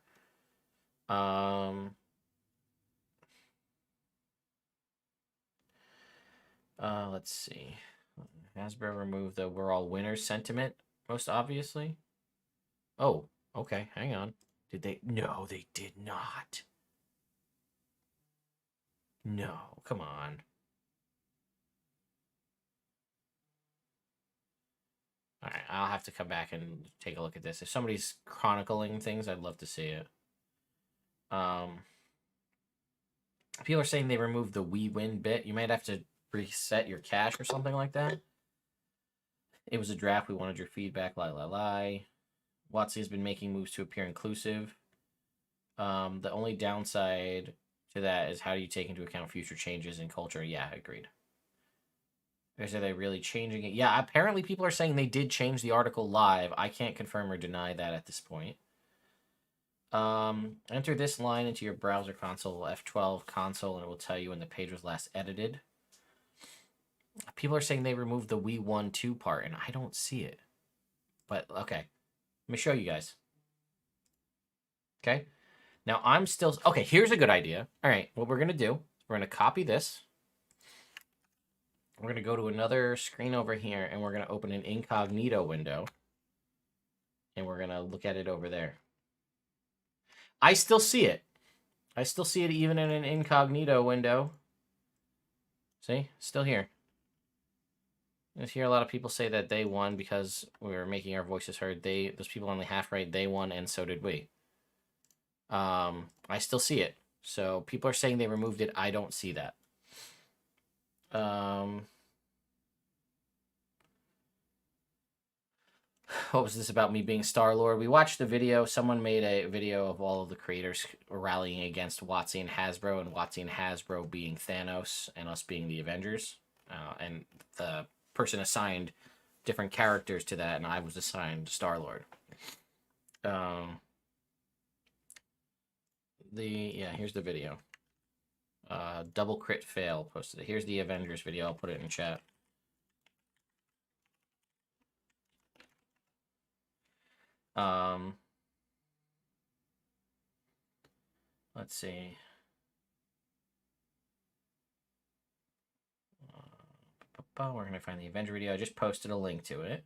Let's see. Hasbro removed the "we're all winners" sentiment, most obviously. Oh, okay. Hang on. Did they? No, they did not. No, come on. All right, I'll have to come back and take a look at this. If somebody's chronicling things, I'd love to see it. People are saying they removed the "we win" bit. You might have to reset your cache or something like that. It was a draft. We wanted your feedback. Lie. WotC has been making moves to appear inclusive. The only downside to that is how do you take into account future changes in culture? Yeah, agreed. Are they really changing it? Yeah, apparently people are saying they did change the article live. I can't confirm or deny that at this point. Enter this line into your browser console, F12 console, and it will tell you when the page was last edited. People are saying they removed the "we won 2" part, and I don't see it. But, okay. Let me show you guys. Okay? Now, I'm still... Okay, here's a good idea. All right, what we're going to do, we're going to copy this. We're going to go to another screen over here, and we're going to open an incognito window. And we're going to look at it over there. I still see it. I still see it even in an incognito window. See? Still here. I hear a lot of people say that they won because we were making our voices heard. Those people only half right. They won, and so did we. I still see it. So people are saying they removed it. I don't see that. What was this about me being Star-Lord? We watched the video. Someone made a video of all of the creators rallying against WotC and Hasbro, and WotC and Hasbro being Thanos and us being the Avengers. And the person assigned different characters to that, and I was assigned Star-Lord. Here's the video. Double crit fail posted it. Here's the Avengers video. I'll put it in chat. Let's see. Where can I find the Avenger video? I just posted a link to it.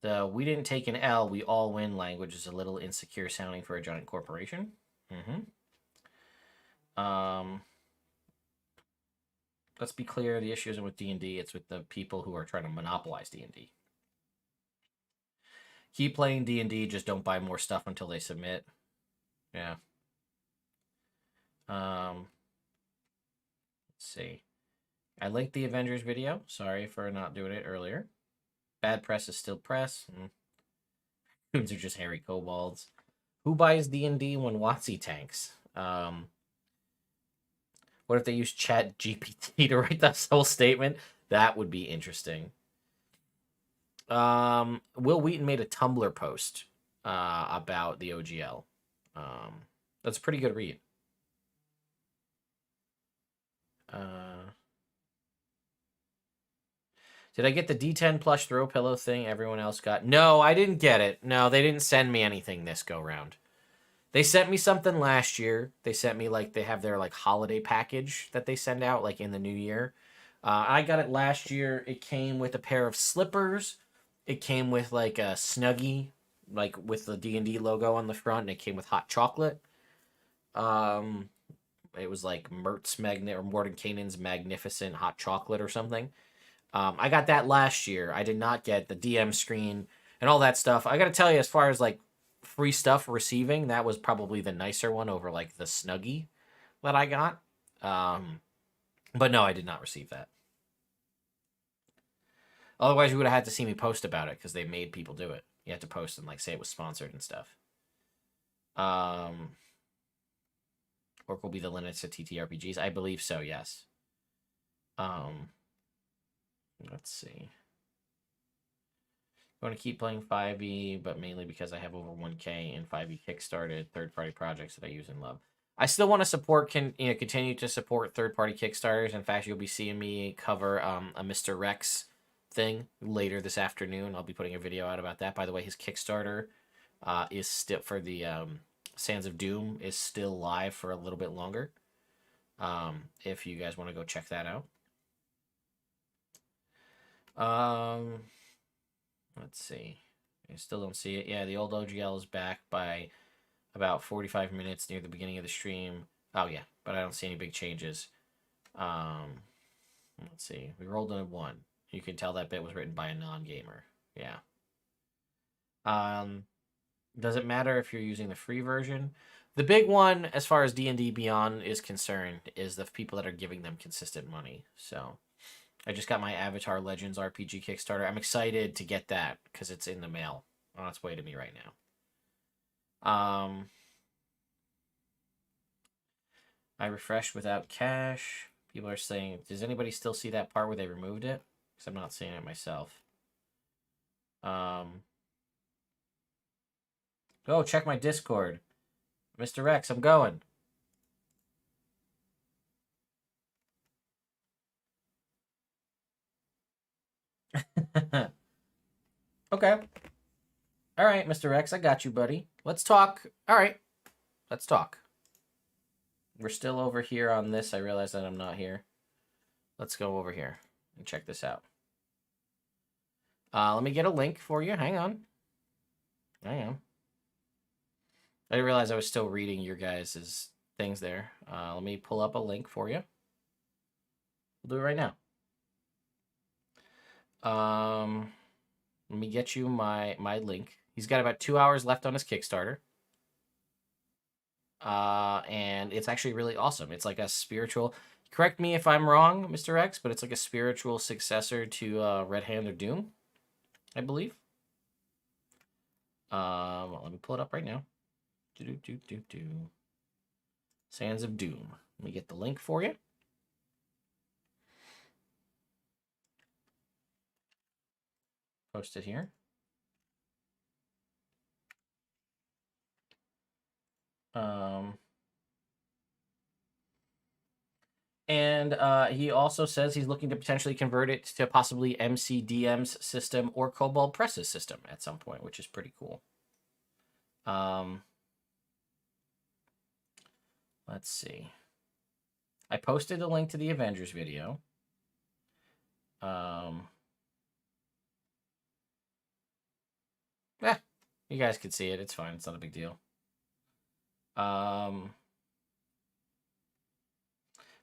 The "we didn't take an L, we all win" language is a little insecure sounding for a giant corporation. Let's be clear, the issue isn't with D&D, it's with the people who are trying to monopolize D&D. Keep playing D&D, just don't buy more stuff until they submit. Yeah. Let's see. I linked the Avengers video. Sorry for not doing it earlier. Bad press is still press. Humans are just hairy kobolds. Who buys D&D when WotC tanks? What if they use Chat GPT to write that whole statement? That would be interesting. Will Wheaton made a Tumblr post about the OGL. That's a pretty good read. Did I get the D10 plush throw pillow thing everyone else got? No, I didn't get it. No, they didn't send me anything this go round. They sent me something last year. They sent me, like, they have their, like, holiday package that they send out, like, in the new year. I got it last year. It came with a pair of slippers. It came with, like, a Snuggie, like, with the D&D logo on the front, and it came with hot chocolate. It was, like, Mordenkainen's Magnificent Hot Chocolate or something. I got that last year. I did not get the DM screen and all that stuff. I got to tell you, as far as, like, free stuff receiving, that was probably the nicer one over, like, the Snuggie that I got. But no, I did not receive that. Otherwise, you would have had to see me post about it because they made people do it. You had to post and, like, say it was sponsored and stuff. Orc will be the Linux of TTRPGs. I believe so, yes. Let's see. I want to keep playing 5e, but mainly because I have over 1K in 5e Kickstarted third-party projects that I use and love. I still want to support, continue to support third-party Kickstarters. In fact, you'll be seeing me cover a Mr. Rex thing later this afternoon. I'll be putting a video out about that. By the way, his Kickstarter is still for the Sands of Doom is still live for a little bit longer. If you guys want to go check that out. Let's see. I still don't see it. Yeah, the old OGL is back by about 45 minutes near the beginning of the stream. Oh, yeah, but I don't see any big changes. Let's see. We rolled a 1. You can tell that bit was written by a non-gamer. Yeah. Does it matter if you're using the free version? The big one, as far as D&D Beyond is concerned, is the people that are giving them consistent money. So I just got my Avatar Legends RPG Kickstarter. I'm excited to get that because it's in the mail on its way to me right now. I refreshed without cache. People are saying, does anybody still see that part where they removed it? Because I'm not seeing it myself. Oh, check my Discord. Mr. Rex, I'm going. Okay. All right, Mr. Rex, I got you, buddy. Let's talk. All right. Let's talk. We're still over here on this. I realize that I'm not here. Let's go over here and check this out. Let me get a link for you. Hang on. I am. I didn't realize I was still reading your guys' things there. Let me pull up a link for you. We'll do it right now. Let me get you my link. He's got about 2 hours left on his Kickstarter. And it's actually really awesome. It's like a spiritual... Correct me if I'm wrong, Mr. X, but it's like a spiritual successor to Red Hand of Doom, I believe. Well, let me pull it up right now. Sands of Doom. Let me get the link for you. Post it here. And he also says he's looking to potentially convert it to possibly MCDM's system or Cobalt Press's system at some point, which is pretty cool. Let's see. I posted a link to the Avengers video. Yeah, you guys can see it. It's fine. It's not a big deal.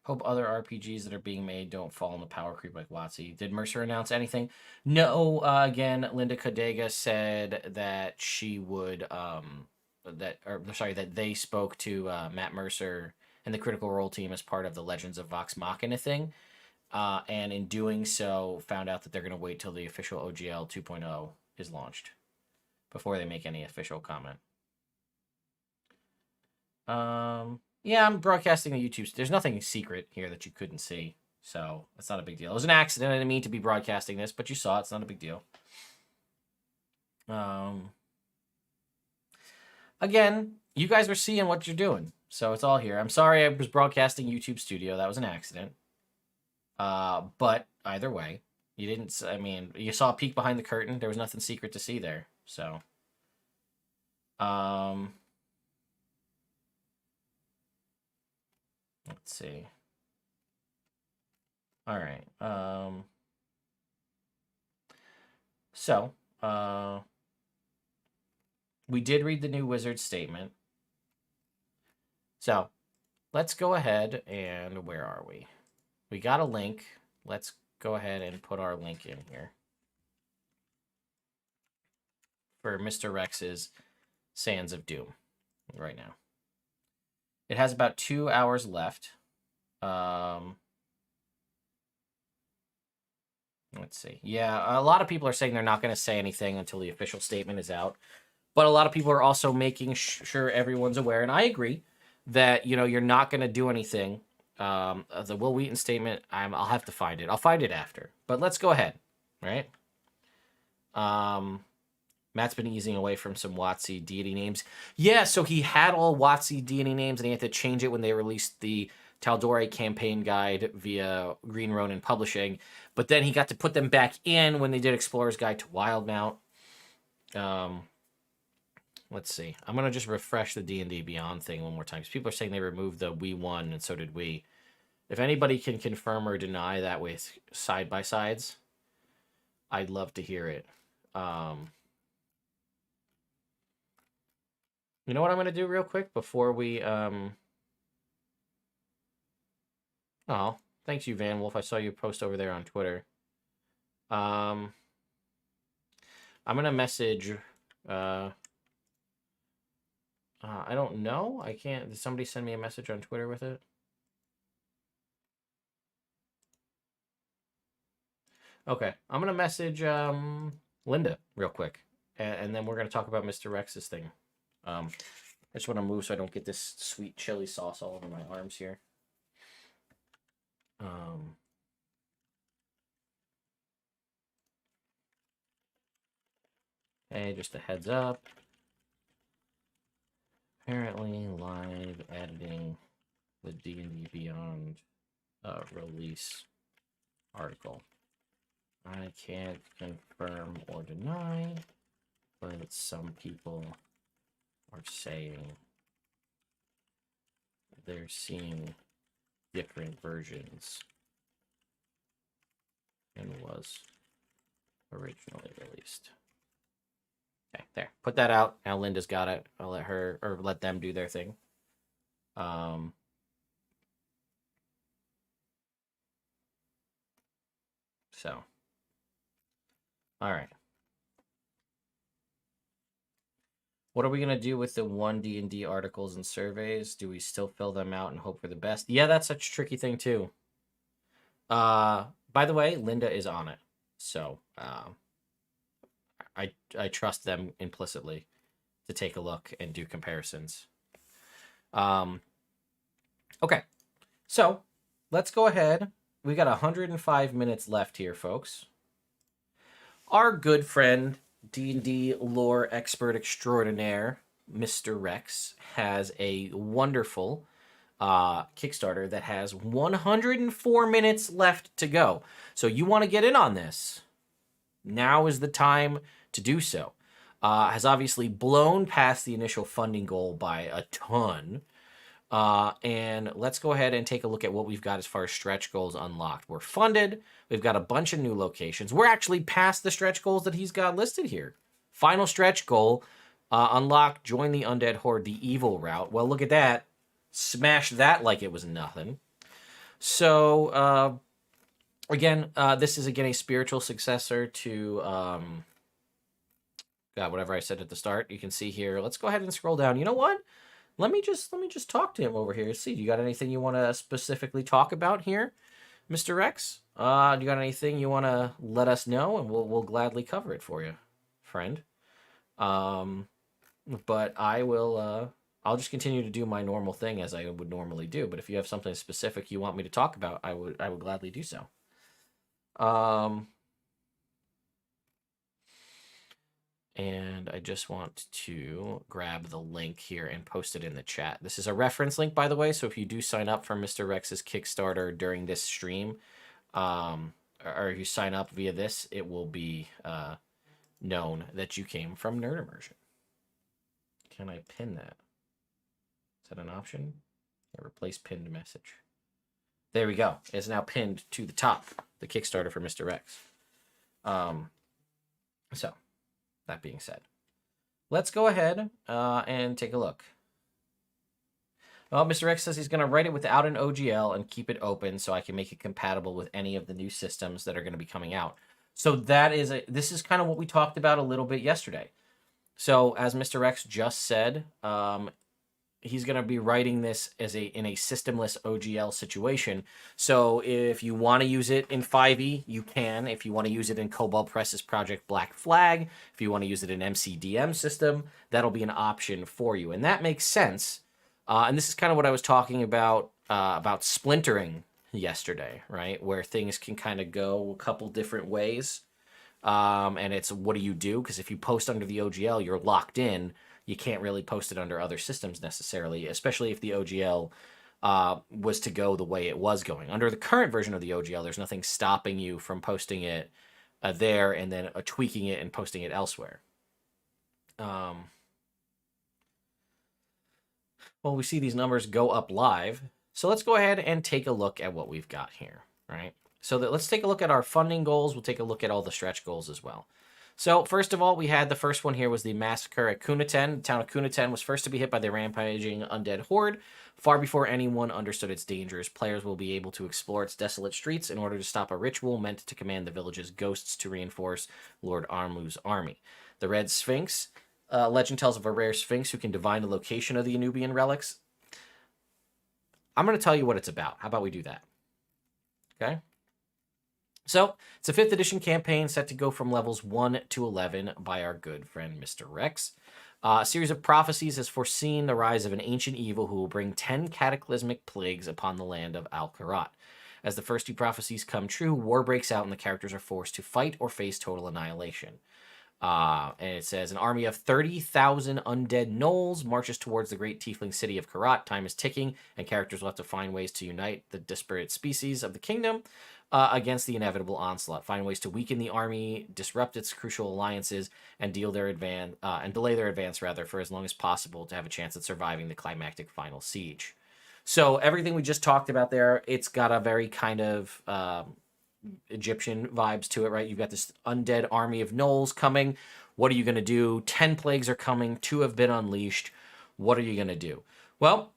Hope other RPGs that are being made don't fall into power creep like WotC. Did Mercer announce anything? No. Again, Linda Codega said that she would that they spoke to Matt Mercer and the Critical Role team as part of the Legends of Vox Machina thing, and in doing so, found out that they're going to wait till the official OGL 2.0 is launched before they make any official comment. Yeah, I'm broadcasting the YouTube. There's nothing secret here that you couldn't see, so it's not a big deal. It was an accident. I didn't mean to be broadcasting this, but you saw it. It's not a big deal. Again, you guys were seeing what you're doing, so it's all here. I'm sorry I was broadcasting YouTube Studio. That was an accident. But either way, you didn't. I mean, you saw a peek behind the curtain. There was nothing secret to see there. So, let's see. All right. So, we did read the new wizard statement. So, let's go ahead and where are we? We got a link. Let's go ahead and put our link in here for Mr. Rex's Sands of Doom right now. It has about 2 hours left. Let's see. Yeah, a lot of people are saying they're not going to say anything until the official statement is out. But a lot of people are also making sure everyone's aware, and I agree that, you know, you're not going to do anything. The Will Wheaton statement, I'll have to find it. I'll find it after. But let's go ahead, right? Matt's been easing away from some WotC deity names. Yeah, so he had all WotC deity names, and he had to change it when they released the Tal'Dorei campaign guide via Green Ronin Publishing. But then he got to put them back in when they did Explorer's Guide to Wildmount. Let's see. I'm going to just refresh the D&D Beyond thing one more time, because people are saying they removed the We Won, and so did we. If anybody can confirm or deny that with side-by-sides, I'd love to hear it. You know what I'm going to do real quick before we... Oh, thanks you, Van Wolf. I saw you post over there on Twitter. I'm going to message... I don't know. I can't... Did somebody send me a message on Twitter with it? Okay. I'm going to message Linda real quick. And then we're going to talk about Mr. Rex's thing. I just want to move so I don't get this sweet chili sauce all over my arms here. Hey, just a heads up. Apparently, live editing the D&D Beyond release article. I can't confirm or deny, but some people are saying they're seeing different versions than was originally released. Okay, there. Put that out. Now Linda's got it. I'll let her, or let them do their thing. So. All right. What are we going to do with the 1D&D articles and surveys? Do we still fill them out and hope for the best? Yeah, that's such a tricky thing, too. By the way, Linda is on it. So, I trust them implicitly to take a look and do comparisons. Okay. So, let's go ahead. We got 105 minutes left here, folks. Our good friend, D&D lore expert extraordinaire, Mr. Rex, has a wonderful Kickstarter that has 104 minutes left to go. So you want to get in on this? Now is the time to do so. Has obviously blown past the initial funding goal by a ton. And let's go ahead and take a look at what we've got as far as stretch goals unlocked. We're funded. We've got a bunch of new locations. We're actually past the stretch goals that he's got listed here. Final stretch goal, unlock, join the undead horde, the evil route. Well, look at that. Smash that like it was nothing. So, again, this is, again, a spiritual successor to, God, whatever I said at the start. You can see here. Let's go ahead and scroll down. You know what? Let me just talk to him over here. See, do you got anything you want to specifically talk about here, Mr. Rex? Do you got anything you want to let us know, and we'll gladly cover it for you, friend. But I will. I'll just continue to do my normal thing as I would normally do. But if you have something specific you want me to talk about, I would gladly do so. And I just want to grab the link here and post it in the chat. This is a reference link, by the way, so if you do sign up for Mr. Rex's Kickstarter during this stream, or if you sign up via this, it will be known that you came from Nerd Immersion. Can I pin that? Is that an option? Yeah, replace pinned message. There we go. It's now pinned to the top, the Kickstarter for Mr. Rex. So, that being said, let's go ahead and take a look. Well, Mr. X says he's going to write it without an OGL and keep it open so I can make it compatible with any of the new systems that are going to be coming out. So this is kind of what we talked about a little bit yesterday. So as Mr. X just said, he's going to be writing this in a systemless OGL situation. So if you want to use it in 5e, you can. If you want to use it in Cobalt Press's Project Black Flag, if you want to use it in MCDM system, that'll be an option for you. And that makes sense. And this is kind of what I was talking about splintering yesterday, right? Where things can kind of go a couple different ways. And it's, what do you do? Because if you post under the OGL, you're locked in. You can't really post it under other systems necessarily, especially if the OGL was to go the way it was going. Under the current version of the OGL, there's nothing stopping you from posting it there and then tweaking it and posting it elsewhere. Well, we see these numbers go up live. So let's go ahead and take a look at what we've got here, right? So let's take a look at our funding goals. We'll take a look at all the stretch goals as well. So first of all, we had the first one here was the massacre at Kuniten. The town of Kuniten was first to be hit by the rampaging undead horde. Far before anyone understood its dangers, players will be able to explore its desolate streets in order to stop a ritual meant to command the village's ghosts to reinforce Lord Armu's army. The Red Sphinx. Legend tells of a rare sphinx who can divine the location of the Anubian relics. I'm going to tell you what it's about. How about we do that? Okay. So, it's a 5th edition campaign set to go from levels 1 to 11 by our good friend Mr. Rex. A series of prophecies has foreseen the rise of an ancient evil who will bring 10 cataclysmic plagues upon the land of Al-Karat. As the first 2 prophecies come true, war breaks out and the characters are forced to fight or face total annihilation. And it says, an army of 30,000 undead gnolls marches towards the great tiefling city of Karat. Time is ticking, and characters will have to find ways to unite the disparate species of the kingdom against the inevitable onslaught. Find ways to weaken the army, disrupt its crucial alliances, and delay their advance for as long as possible to have a chance at surviving the climactic final siege. So everything we just talked about there, it's got a very kind of Egyptian vibes to it, right? You've got this undead army of gnolls coming. What are you going to do? 10 plagues are coming. 2 have been unleashed. What are you going to do? Well,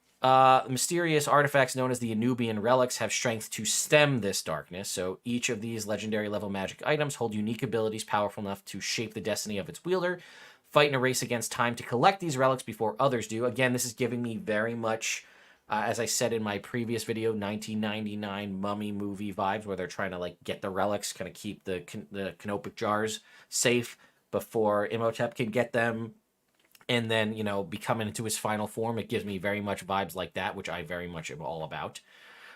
mysterious artifacts known as the Anubian relics have strength to stem this darkness. So each of these legendary level magic items hold unique abilities powerful enough to shape the destiny of its wielder. Fight in a race against time to collect these relics before others do. Again, this is giving me very much, as I said in my previous video, 1999 mummy movie vibes, where they're trying to like get the relics, kind of keep the canopic jars safe before Imhotep can get them, and then, you know, be coming into his final form. It gives me very much vibes like that, which I very much am all about.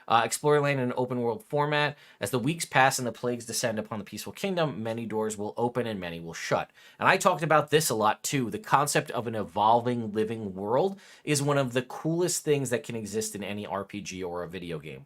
Explore land in an open world format. As the weeks pass and the plagues descend upon the peaceful kingdom, many doors will open and many will shut. And I talked about this a lot too. The concept of an evolving living world is one of the coolest things that can exist in any RPG or a video game.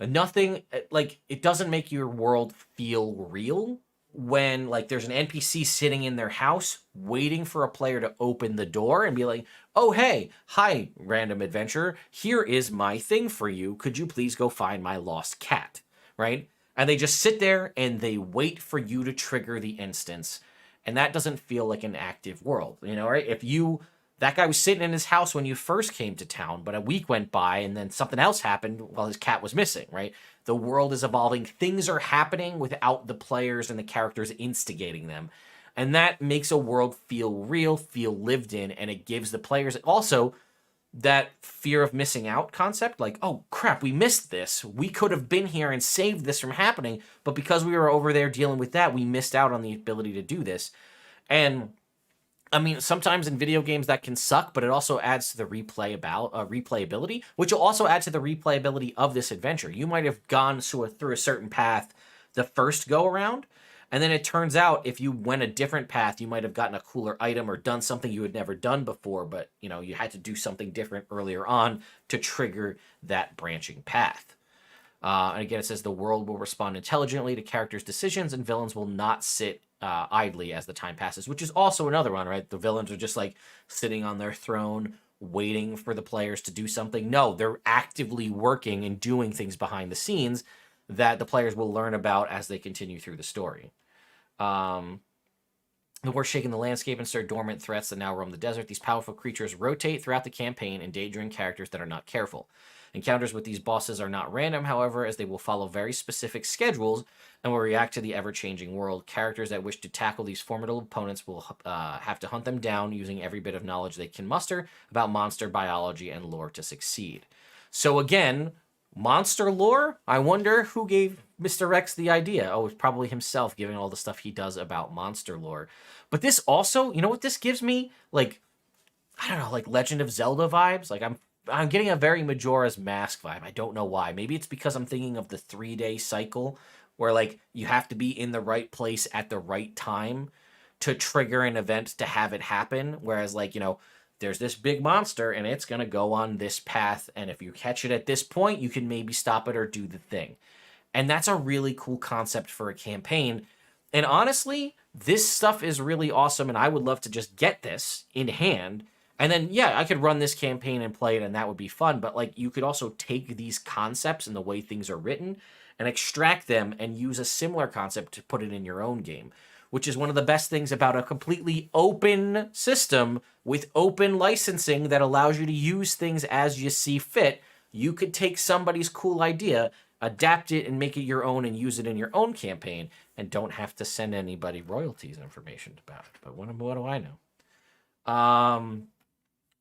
Nothing, like, it doesn't make your world feel real when like there's an NPC sitting in their house waiting for a player to open the door and be like, oh, hey, hi, random adventurer. Here is my thing for you. Could you please go find my lost cat? Right? And they just sit there and they wait for you to trigger the instance. And that doesn't feel like an active world, you know, right? That guy was sitting in his house when you first came to town, but a week went by and then something else happened while his cat was missing, right? The world is evolving. Things are happening without the players and the characters instigating them. And that makes a world feel real, feel lived in, and it gives the players also that fear of missing out concept. Like, oh crap, we missed this. We could have been here and saved this from happening, but because we were over there dealing with that, we missed out on the ability to do this. And I mean, sometimes in video games that can suck, but it also adds to the replayability, which will also add to the replayability of this adventure. You might have gone through a certain path the first go around, and then it turns out if you went a different path, you might have gotten a cooler item or done something you had never done before, but you know, you had to do something different earlier on to trigger that branching path. And again, it says the world will respond intelligently to characters' decisions, and villains will not sit idly as the time passes, which is also another one, right? The villains are just like sitting on their throne, waiting for the players to do something. No, they're actively working and doing things behind the scenes that the players will learn about as they continue through the story. The war shaking the landscape and stir dormant threats that now roam the desert. These powerful creatures rotate throughout the campaign, endangering characters that are not careful. Encounters with these bosses are not random, however, as they will follow very specific schedules and will react to the ever-changing world. Characters that wish to tackle these formidable opponents will have to hunt them down using every bit of knowledge they can muster about monster biology and lore to succeed. So again, monster lore? I wonder who gave Mr. Rex the idea. Oh, it's probably himself, given all the stuff he does about monster lore. But this also, you know what this gives me? Like, I don't know, like Legend of Zelda vibes. Like I'm getting a very Majora's Mask vibe. I don't know why. Maybe it's because I'm thinking of the 3-day cycle where like you have to be in the right place at the right time to trigger an event to have it happen. Whereas like, you know, there's this big monster and it's going to go on this path. And if you catch it at this point, you can maybe stop it or do the thing. And that's a really cool concept for a campaign. And honestly, this stuff is really awesome. And I would love to just get this in hand. And then, yeah, I could run this campaign and play it, and that would be fun. But, like, you could also take these concepts and the way things are written and extract them and use a similar concept to put it in your own game, which is one of the best things about a completely open system with open licensing that allows you to use things as you see fit. You could take somebody's cool idea, adapt it, and make it your own and use it in your own campaign and don't have to send anybody royalties information about it. But what do I know?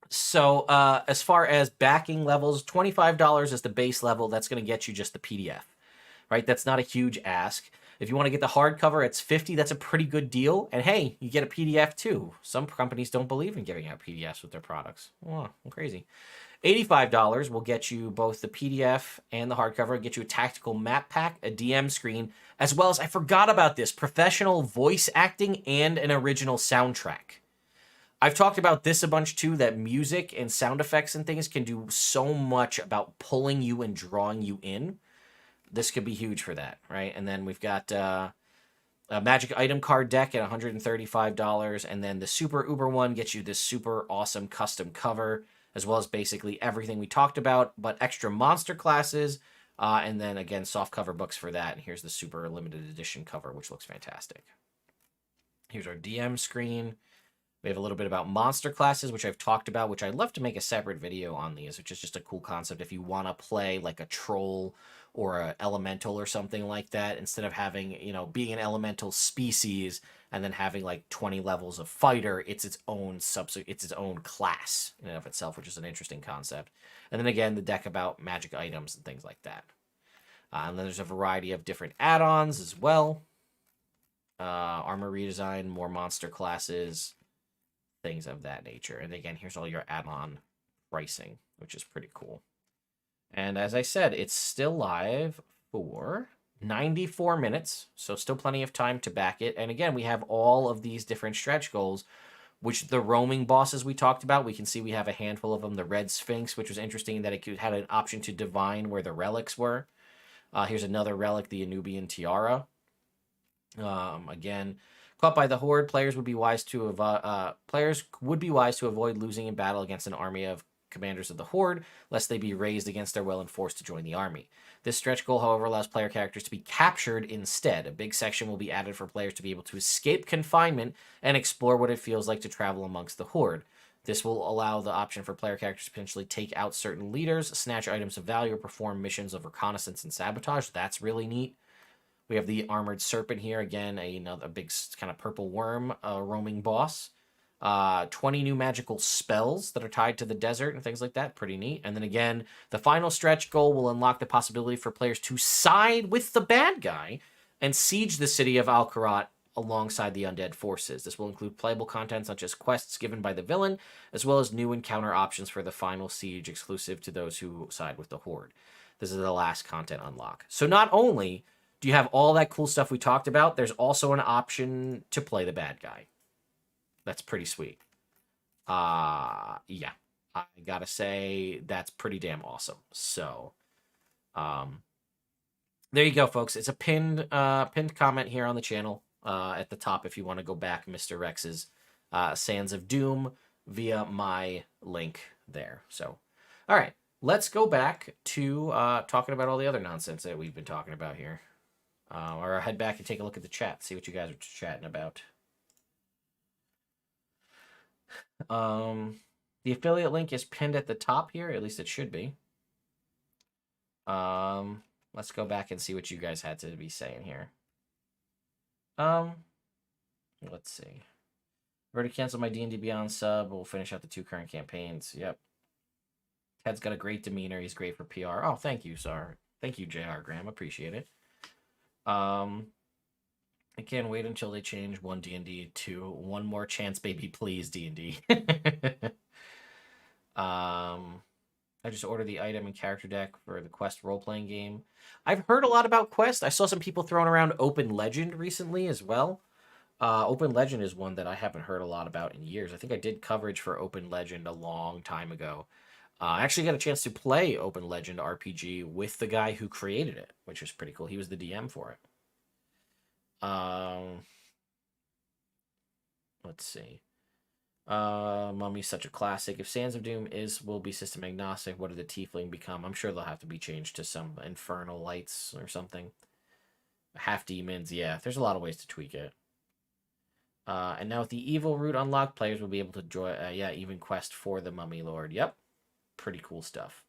So as far as backing levels, $25 is the base level. That's going to get you just the PDF, right? That's not a huge ask. If you want to get the hardcover, it's $50. That's a pretty good deal. And hey, you get a PDF too. Some companies don't believe in giving out PDFs with their products. Oh, I'm crazy. $85 will get you both the PDF and the hardcover. It'll get you a tactical map pack, a DM screen, as well as, I forgot about this, professional voice acting and an original soundtrack. I've talked about this a bunch too, that music and sound effects and things can do so much about pulling you and drawing you in. This could be huge for that, right? And then we've got a magic item card deck at $135, and then the super uber one gets you this super awesome custom cover, as well as basically everything we talked about, but extra monster classes, and then again, soft cover books for that. And here's the super limited edition cover, which looks fantastic. Here's our DM screen. We have a little bit about monster classes, which I've talked about, which I'd love to make a separate video on these, which is just a cool concept. If you want to play like a troll or an elemental or something like that, instead of having, you know, being an elemental species and then having like 20 levels of fighter, it's its own class in and of itself, which is an interesting concept. And then again, the deck about magic items and things like that. And then there's a variety of different add-ons as well. Armor redesign, more monster classes, things of that nature. And again, here's all your add-on pricing, which is pretty cool. And as I said, it's still live for 94 minutes, so still plenty of time to back it. And again, we have all of these different stretch goals, which the roaming bosses we talked about, we can see we have a handful of them. The Red Sphinx, which was interesting that it had an option to divine where the relics were. Here's another relic, the Anubian Tiara. Again, caught by the horde, players would be wise to avoid losing in battle against an army of commanders of the horde, lest they be raised against their will and forced to join the army. This stretch goal, however, allows player characters to be captured instead. A big section will be added for players to be able to escape confinement and explore what it feels like to travel amongst the horde. This will allow the option for player characters to potentially take out certain leaders, snatch items of value, or perform missions of reconnaissance and sabotage. That's really neat. We have the Armored Serpent here. Again, another big kind of purple worm roaming boss. 20 new magical spells that are tied to the desert and things like that. Pretty neat. And then again, the final stretch goal will unlock the possibility for players to side with the bad guy and siege the city of Al-Karat alongside the undead forces. This will include playable content such as quests given by the villain, as well as new encounter options for the final siege exclusive to those who side with the horde. This is the last content unlock. So not only do you have all that cool stuff we talked about, there's also an option to play the bad guy. That's pretty sweet. Yeah. I gotta say, that's pretty damn awesome. So, there you go, folks. It's a pinned comment here on the channel at the top if you want to go back Mr. Rex's Sands of Doom via my link there. So, all right. Let's go back to talking about all the other nonsense that we've been talking about here. Or head back and take a look at the chat, see what you guys are chatting about. The affiliate link is pinned at the top here, at least it should be. Let's go back and see what you guys had to be saying here. Let's see. I've already canceled my D&D Beyond sub. We'll finish out the 2 current campaigns. Yep. Ted's got a great demeanor. He's great for PR. Oh, thank you, sir. Thank you, J.R. Graham. Appreciate it. I can't wait until they change 1 D&D to one more chance, baby, please, D&D. I just ordered the item and character deck for the Quest role-playing game. I've heard a lot about Quest. I saw some people throwing around Open Legend recently as well. Open Legend is one that I haven't heard a lot about in years. I think I did coverage for Open Legend a long time ago. I actually got a chance to play Open Legend RPG with the guy who created it, which was pretty cool. He was the DM for it. Let's see. Mummy's such a classic. If Sands of Doom will be system agnostic, what did the Tiefling become? I'm sure they'll have to be changed to some Infernal Lights or something. Half demons, yeah. There's a lot of ways to tweak it. And now with the evil route unlocked, players will be able to join, even quest for the Mummy Lord. Yep. Pretty cool stuff.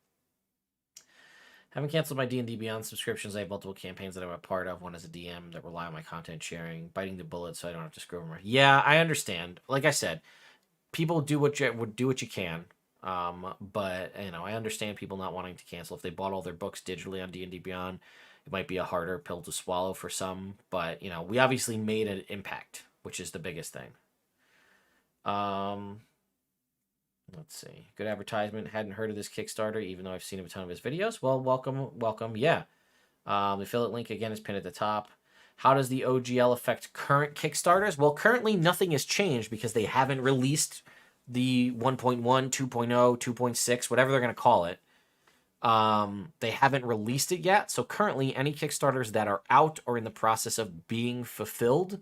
Haven't canceled my D&D Beyond subscriptions. I have multiple campaigns that I'm a part of. One is a DM that rely on my content sharing, biting the bullet so I don't have to screw them. Yeah, I understand. Like I said, people do what you can. But I understand people not wanting to cancel. If they bought all their books digitally on D&D Beyond, it might be a harder pill to swallow for some. But we obviously made an impact, which is the biggest thing. Let's see. Good advertisement. Hadn't heard of this Kickstarter, even though I've seen a ton of his videos. Well, welcome. Yeah. The affiliate link, again, is pinned at the top. How does the OGL affect current Kickstarters? Well, currently nothing has changed because they haven't released the 1.1, 2.0, 2.6, whatever they're going to call it. They haven't released it yet. So currently, any Kickstarters that are out or in the process of being fulfilled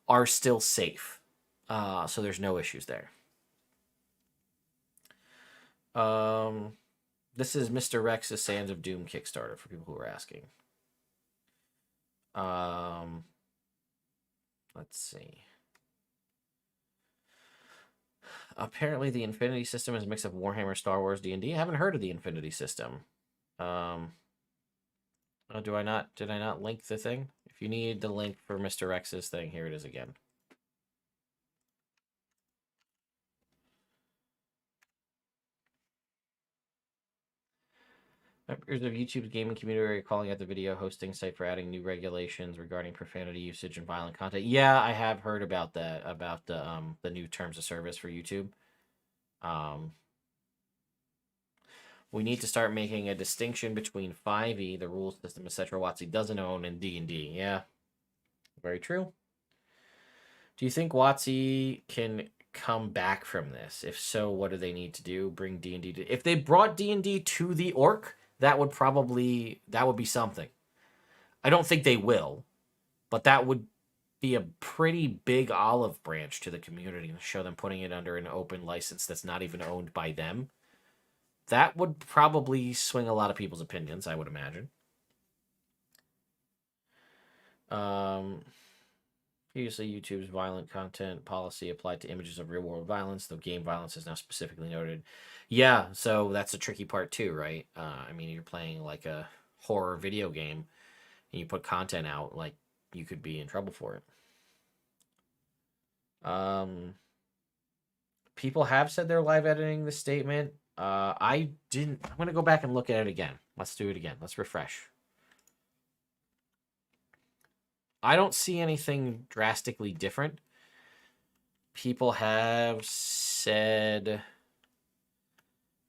are still safe. So there's no issues there. This is Mr. Rex's Sands of Doom Kickstarter for people who are asking. Let's see. Apparently the Infinity system is a mix of Warhammer, Star Wars, D&D. I haven't heard of the Infinity system. Did I not link the thing? If you need the link for Mr. Rex's thing, here it is again. Members of YouTube's gaming community are calling out the video hosting site for adding new regulations regarding profanity usage and violent content. Yeah, I have heard about that, about the new terms of service for YouTube. We need to start making a distinction between 5e, the rule system, etc. WotC doesn't own, and D&D. Yeah, very true. Do you think WotC can come back from this? If so, what do they need to do? Bring D&D to... If they brought D&D to the Orc, that would be something. I don't think they will, but that would be a pretty big olive branch to the community and show them putting it under an open license that's not even owned by them. That would probably swing a lot of people's opinions, I would imagine. Previously, YouTube's violent content policy applied to images of real-world violence, though game violence is now specifically noted. Yeah, so that's a tricky part too, right? I mean, you're playing like a horror video game, and you put content out, like, you could be in trouble for it. People have said they're live editing the statement. I didn't. I'm gonna go back and look at it again. Let's do it again. Let's refresh. I don't see anything drastically different. People have said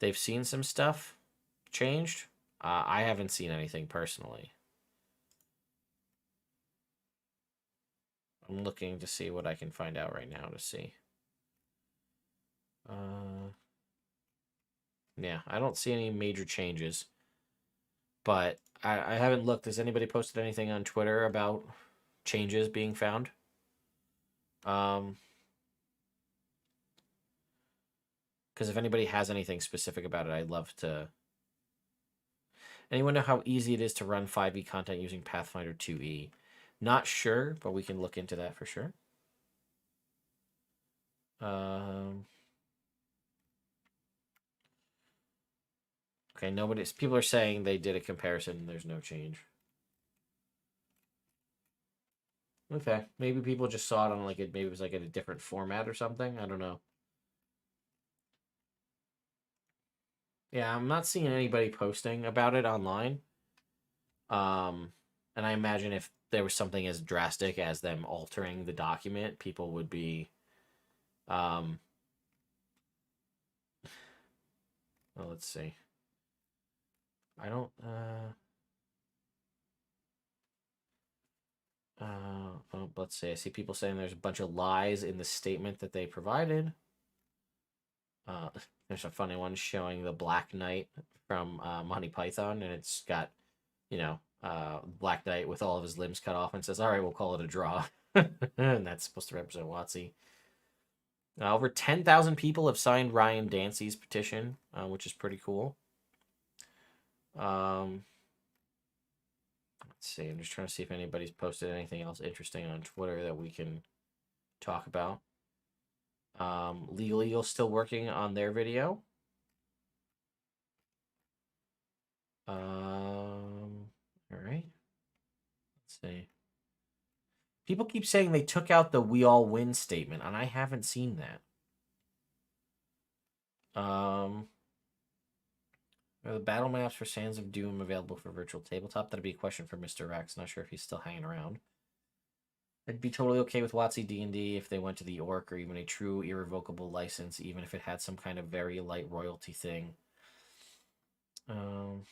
they've seen some stuff changed. I haven't seen anything personally. I'm looking to see what I can find out right now to see. Yeah, I don't see any major changes. But I haven't looked. Has anybody posted anything on Twitter about changes being found? Because if anybody has anything specific about it, I'd love to. Anyone know how easy it is to run 5e content using Pathfinder 2e? Not sure, but we can look into that for sure. Okay, nobody's. People are saying they did a comparison. There's no change. Okay, maybe people just saw it on like maybe it was like in a different format or something. I don't know. Yeah, I'm not seeing anybody posting about it online. And I imagine if there was something as drastic as them altering the document, people would be, well, let's see. I don't, let's see. I see people saying there's a bunch of lies in the statement that they provided. There's a funny one showing the Black Knight from Monty Python, and it's got, Black Knight with all of his limbs cut off, and says, "All right, we'll call it a draw," and that's supposed to represent WotC. Over 10,000 people have signed Ryan Dancy's petition, which is pretty cool. Let's see. I'm just trying to see if anybody's posted anything else interesting on Twitter that we can talk about. Legal Eagle still working on their video. All right. Let's see. People keep saying they took out the "we all win" statement, and I haven't seen that. Are the battle maps for Sands of Doom available for virtual tabletop? That'd be a question for Mr. Rex. Not sure if he's still hanging around. I'd be totally okay with WotC D&D if they went to the orc or even a true irrevocable license, even if it had some kind of very light royalty thing. Let's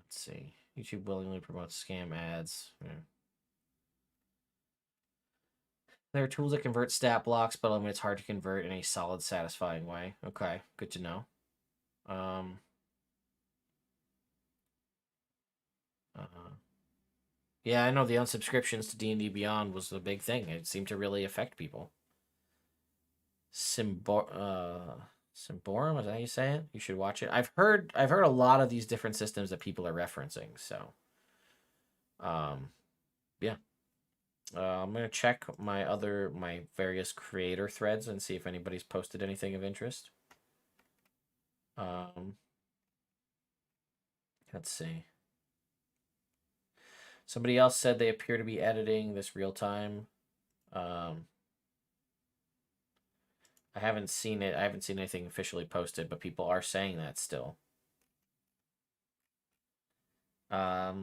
see. YouTube willingly promotes scam ads. Yeah. There are tools that convert stat blocks, but I mean, it's hard to convert in a solid, satisfying way. Okay, good to know. Yeah, I know the unsubscriptions to D&D Beyond was the big thing. It seemed to really affect people. Symborum, is that how you say it? You should watch it. I've heard a lot of these different systems that people are referencing, so yeah. I'm gonna check my various creator threads and see if anybody's posted anything of interest. Let's see. Somebody else said they appear to be editing this real time. I haven't seen it. I haven't seen anything officially posted, but people are saying that still. Yeah,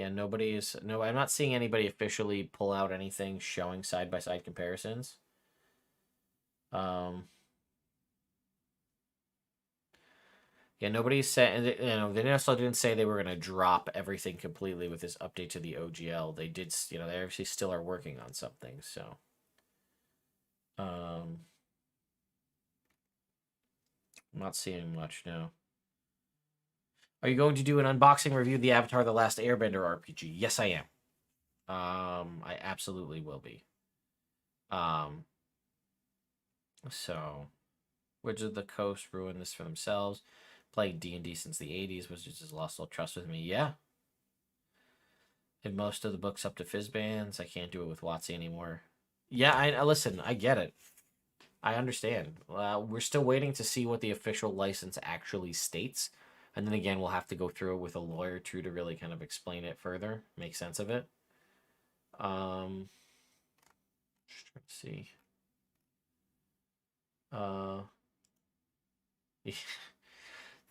I'm not seeing anybody officially pull out anything showing side-by-side comparisons. Yeah, nobody's said, they also didn't say they were going to drop everything completely with this update to the OGL. They did, they actually still are working on something, so. I'm not seeing much, no. Are you going to do an unboxing review of the Avatar: The Last Airbender RPG? Yes, I am. I absolutely will be. So, Wizards of the Coast ruined this for themselves. Playing D&D since the 80s. Wizards has lost all trust with me. Yeah. In most of the books up to Fizzbands. I can't do it with WotC anymore. Yeah, I listen, I get it. I understand. We're still waiting to see what the official license actually states. And then again, we'll have to go through it with a lawyer too to really kind of explain it further, make sense of it. Just trying to see.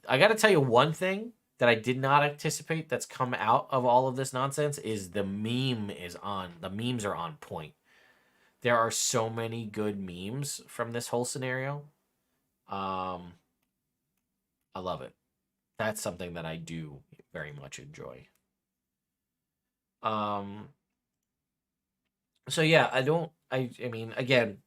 I got to tell you one thing that I did not anticipate that's come out of all of this nonsense is the memes are on point. There are so many good memes from this whole scenario. I love it. That's something that I do very much enjoy. So yeah, I mean, again,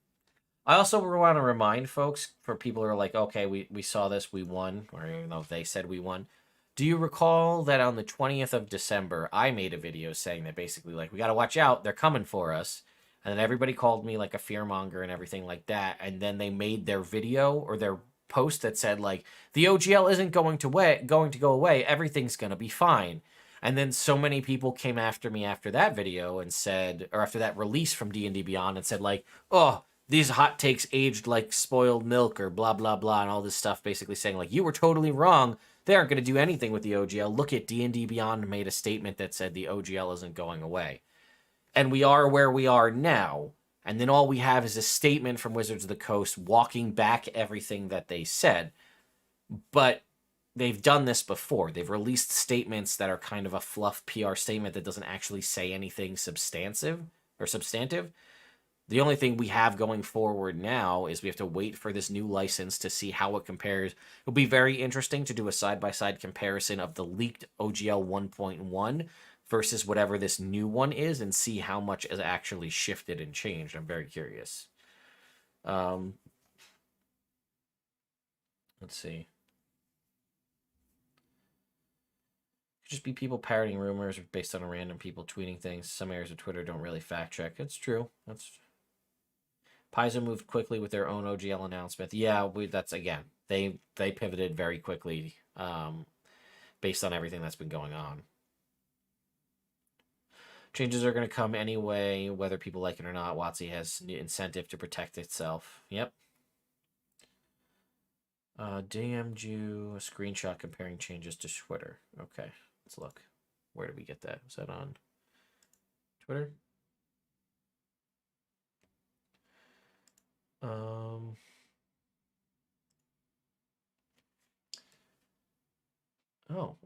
I also want to remind folks, for people who are like, okay, we saw this, we won, or even though they said we won. Do you recall that on the 20th of December, I made a video saying that basically, like, we got to watch out, they're coming for us. And then everybody called me like a fearmonger and everything like that. And then they made their video or their post that said, like, the OGL isn't going to go away, everything's going to be fine. And then so many people came after me after that video and said, or after that release from D&D Beyond, and said, like, oh, these hot takes aged like spoiled milk or blah, blah, blah, and all this stuff, basically saying, like, you were totally wrong. They aren't going to do anything with the OGL. Look at D&D Beyond made a statement that said the OGL isn't going away. And we are where we are now. And then all we have is a statement from Wizards of the Coast walking back everything that they said. But they've done this before. They've released statements that are kind of a fluff PR statement that doesn't actually say anything substantive. The only thing we have going forward now is we have to wait for this new license to see how it compares. It'll be very interesting to do a side-by-side comparison of the leaked OGL 1.1 versus whatever this new one is and see how much has actually shifted and changed. I'm very curious. Let's see. Could just be people parroting rumors based on random people tweeting things. Some areas of Twitter don't really fact check. It's true. Paizo moved quickly with their own OGL announcement. Yeah, that's again. They pivoted very quickly based on everything that's been going on. Changes are going to come anyway, whether people like it or not. WotC has incentive to protect itself. Yep. DM'd you a screenshot comparing changes to Twitter. Okay, let's look. Where did we get that? Was that on Twitter? Oh,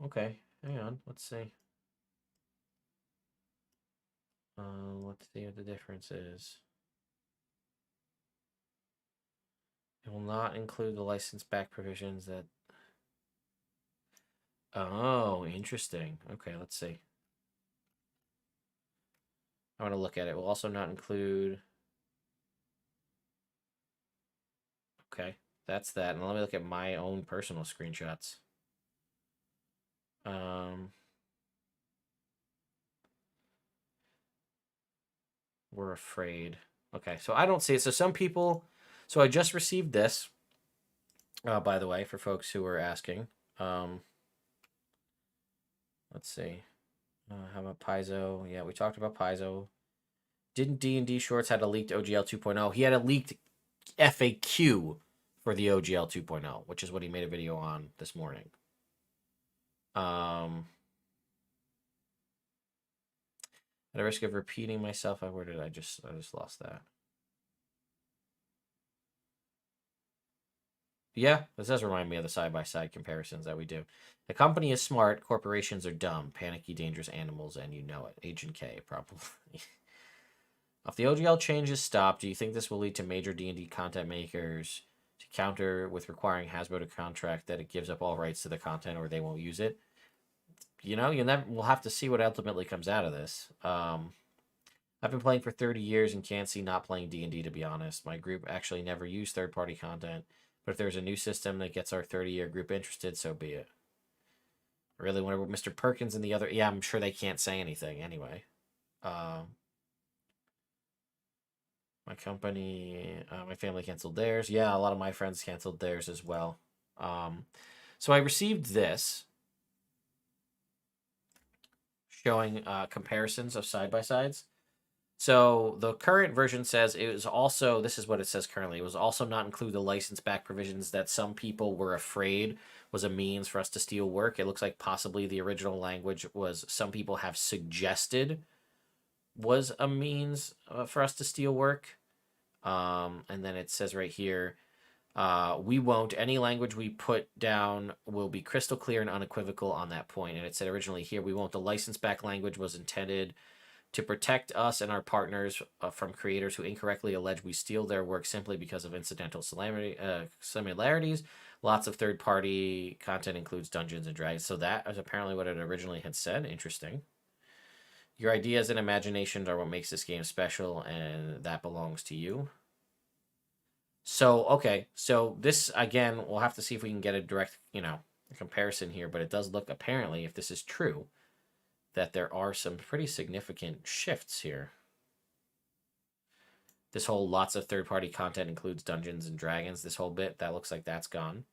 okay. Hang on. Let's see. Let's see what the difference is. It will not include the license back provisions that... Oh, interesting. Okay, let's see. I want to look at it. It will also not include... Okay, that's that. And let me look at my own personal screenshots. We're afraid. Okay, so I don't see it. So some people... So I just received this, by the way, for folks who are asking. Let's see. How about Paizo? Yeah, we talked about Paizo. Didn't D&D Shorts had a leaked OGL 2.0? He had a leaked FAQ for the OGL 2.0, which is what he made a video on this morning. At a risk of repeating myself, where did I just lost that. Yeah, this does remind me of the side-by-side comparisons that we do. The company is smart, corporations are dumb, panicky, dangerous animals, and you know it. Agent K, probably. If the OGL changes stop, do you think this will lead to major D&D content makers to counter with requiring Hasbro to contract that it gives up all rights to the content or they won't use it? You know, we'll have to see what ultimately comes out of this. I've been playing for 30 years and can't see not playing D&D, to be honest. My group actually never used third-party content, but if there's a new system that gets our 30-year group interested, so be it. I really wonder what Mr. Perkins and the other. Yeah, I'm sure they can't say anything anyway. My company, my family canceled theirs. Yeah, a lot of my friends canceled theirs as well. So I received this showing comparisons of side-by-sides. So the current version says it was also, this is what it says currently, it was also not include the license back provisions that some people were afraid was a means for us to steal work. It looks like possibly the original language was some people have suggested was a means for us to steal work. And then it says right here, we won't. Any language we put down will be crystal clear and unequivocal on that point. And it said originally here, we won't. The license back language was intended to protect us and our partners from creators who incorrectly allege we steal their work simply because of incidental similarities. Lots of third-party content includes Dungeons and Dragons. So that is apparently what it originally had said. Interesting. Your ideas and imaginations are what makes this game special, and that belongs to you. So, okay. So this, again, we'll have to see if we can get a direct, comparison here. But it does look, apparently, if this is true, that there are some pretty significant shifts here. This whole lots of third-party content includes Dungeons and Dragons. This whole bit, that looks like that's gone.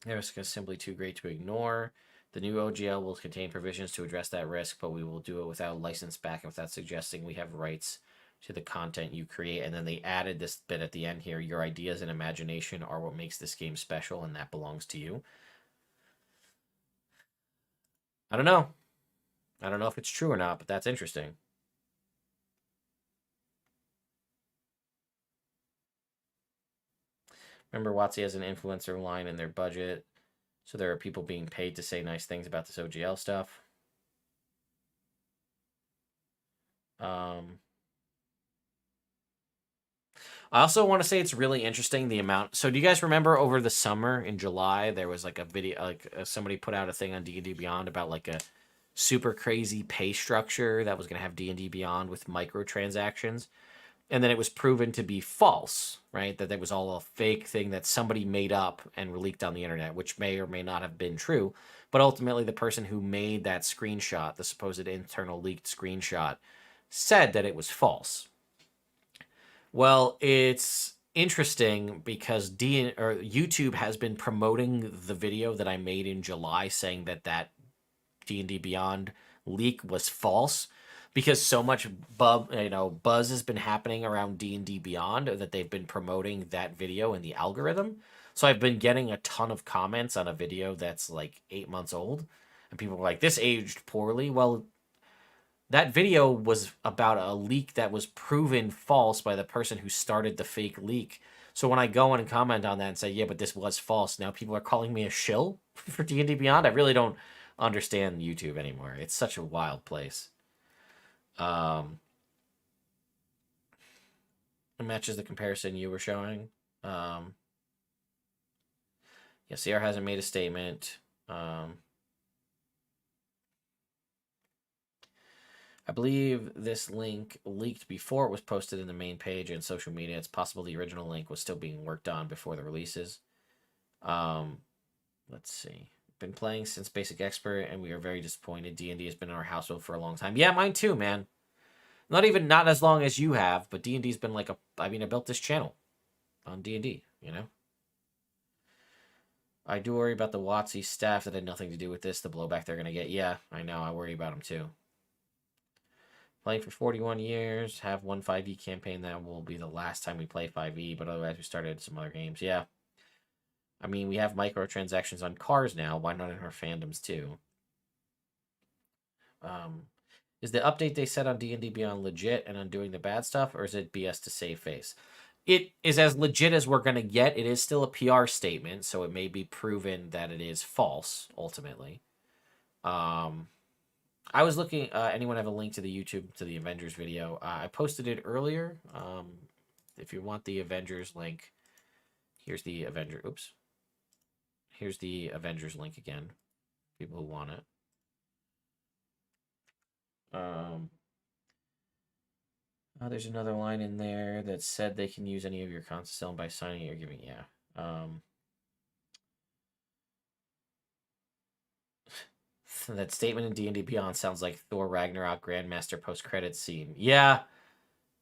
It's simply too great to ignore. The new OGL will contain provisions to address that risk, but we will do it without license back and without suggesting we have rights to the content you create. And then they added this bit at the end here. Your ideas and imagination are what makes this game special, and that belongs to you. I don't know. I don't know if it's true or not, but that's interesting. Remember, WotC has an influencer line in their budget, so there are people being paid to say nice things about this OGL stuff. I also want to say it's really interesting the amount. So do you guys remember over the summer in July, there was like a video, like somebody put out a thing on D&D Beyond about like a super crazy pay structure that was going to have D&D Beyond with microtransactions. And then it was proven to be false, right? That it was all a fake thing that somebody made up and leaked on the internet, which may or may not have been true. But ultimately, the person who made that screenshot, the supposed internal leaked screenshot, said that it was false. Well, it's interesting because YouTube has been promoting the video that I made in July saying that D&D Beyond leak was false because so much buzz has been happening around D&D Beyond that they've been promoting that video in the algorithm. So I've been getting a ton of comments on a video that's like 8 months old, and people are like, this aged poorly. Well, that video was about a leak that was proven false by the person who started the fake leak. So when I go in and comment on that and say, yeah, but this was false, now people are calling me a shill for D&D Beyond. I really don't understand YouTube anymore. It's such a wild place. It matches the comparison you were showing. Yeah, CR hasn't made a statement. I believe this link leaked before it was posted in the main page and social media. It's possible the original link was still being worked on before the releases. Let's see. Been playing since Basic Expert, and we are very disappointed. D&D has been in our household for a long time. Yeah, mine too, man. Not as long as you have, but D&D's been like I built this channel on D&D, I do worry about the WotC staff that had nothing to do with this, the blowback they're going to get. Yeah, I know. I worry about them too. Playing for 41 years, have one 5e campaign. That will be the last time we play 5e, but otherwise we started some other games. Yeah. I mean, we have microtransactions on cars now. Why not in our fandoms too? Is the update they said on D&D Beyond legit and undoing the bad stuff, or is it BS to save face? It is as legit as we're going to get. It is still a PR statement, so it may be proven that it is false, ultimately. I was looking, anyone have a link to the YouTube, to the Avengers video? I posted it earlier. If you want the Avengers link, here's the Here's the Avengers link again. People who want it. There's another line in there that said they can use any of your console by signing or giving, yeah. That statement in D&D Beyond sounds like Thor Ragnarok Grandmaster post-credits scene. Yeah,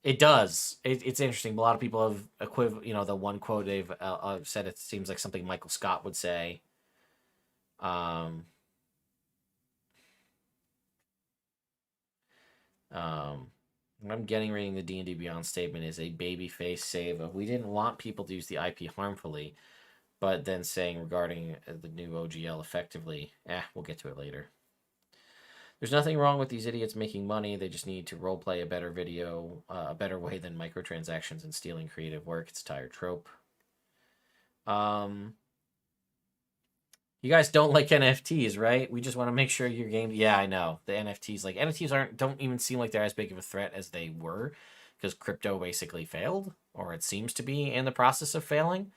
it does. It's interesting. A lot of people have the one quote they've said it seems like something Michael Scott would say. What I'm getting reading the D&D Beyond statement is a babyface save of we didn't want people to use the IP harmfully, but then saying regarding the new OGL effectively, we'll get to it later. There's nothing wrong with these idiots making money. They just need to roleplay a better video, a better way than microtransactions and stealing creative work. It's a tired trope. You guys don't like NFTs, right? We just want to make sure your game. Yeah, I know the NFTs don't even seem like they're as big of a threat as they were, because crypto basically failed, or it seems to be in the process of failing,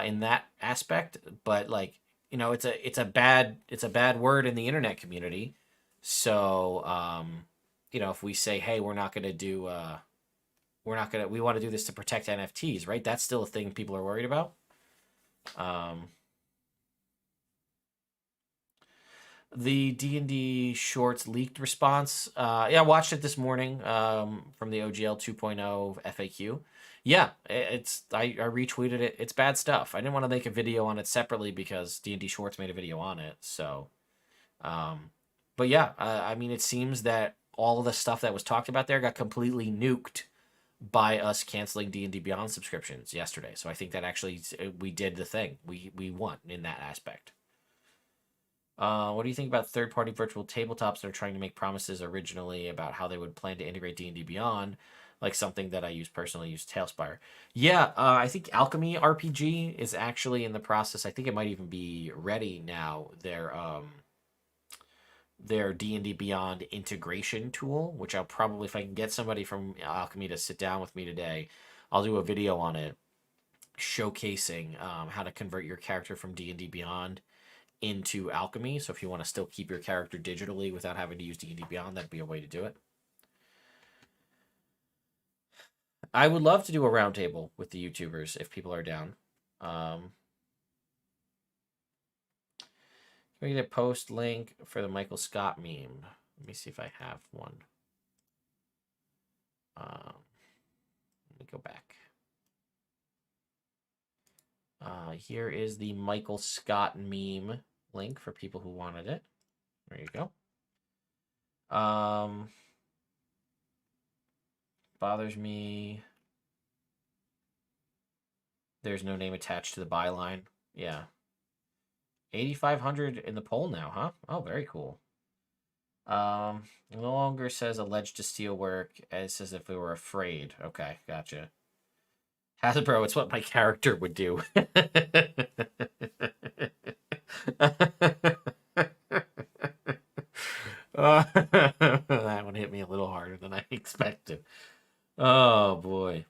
in that aspect. But it's a bad word in the internet community. So if we say, hey, we want to do this to protect NFTs, right? That's still a thing people are worried about. The D&D Shorts leaked response. I watched it this morning from the OGL 2.0 FAQ. Yeah, I retweeted it. It's bad stuff. I didn't want to make a video on it separately because D&D Shorts made a video on it. So, but yeah, it seems that all of the stuff that was talked about there got completely nuked by us canceling D&D Beyond subscriptions yesterday. So I think that actually we did the thing. We won in that aspect. What do you think about third-party virtual tabletops that are trying to make promises originally about how they would plan to integrate D&D Beyond, like something that I personally use Tailspire? Yeah, I think Alchemy RPG is actually in the process. I think it might even be ready now. Their D&D Beyond integration tool, which I'll probably, if I can get somebody from Alchemy to sit down with me today, I'll do a video on it showcasing how to convert your character from D&D Beyond into Alchemy. So if you want to still keep your character digitally without having to use D&D Beyond, that'd be a way to do it. I would love to do a roundtable with the YouTubers if people are down. Can we get a post link for the Michael Scott meme? Let me see if I have one. Let me go back. Here is the Michael Scott meme link for people who wanted it. There you go. Bothers me. There's no name attached to the byline. Yeah. 8,500 in the poll now, huh? Oh, very cool. No longer says alleged to steal work. It says if we were afraid. Okay, gotcha. Hasbro, it's what my character would do. That one hit me a little harder than I expected. Oh, boy.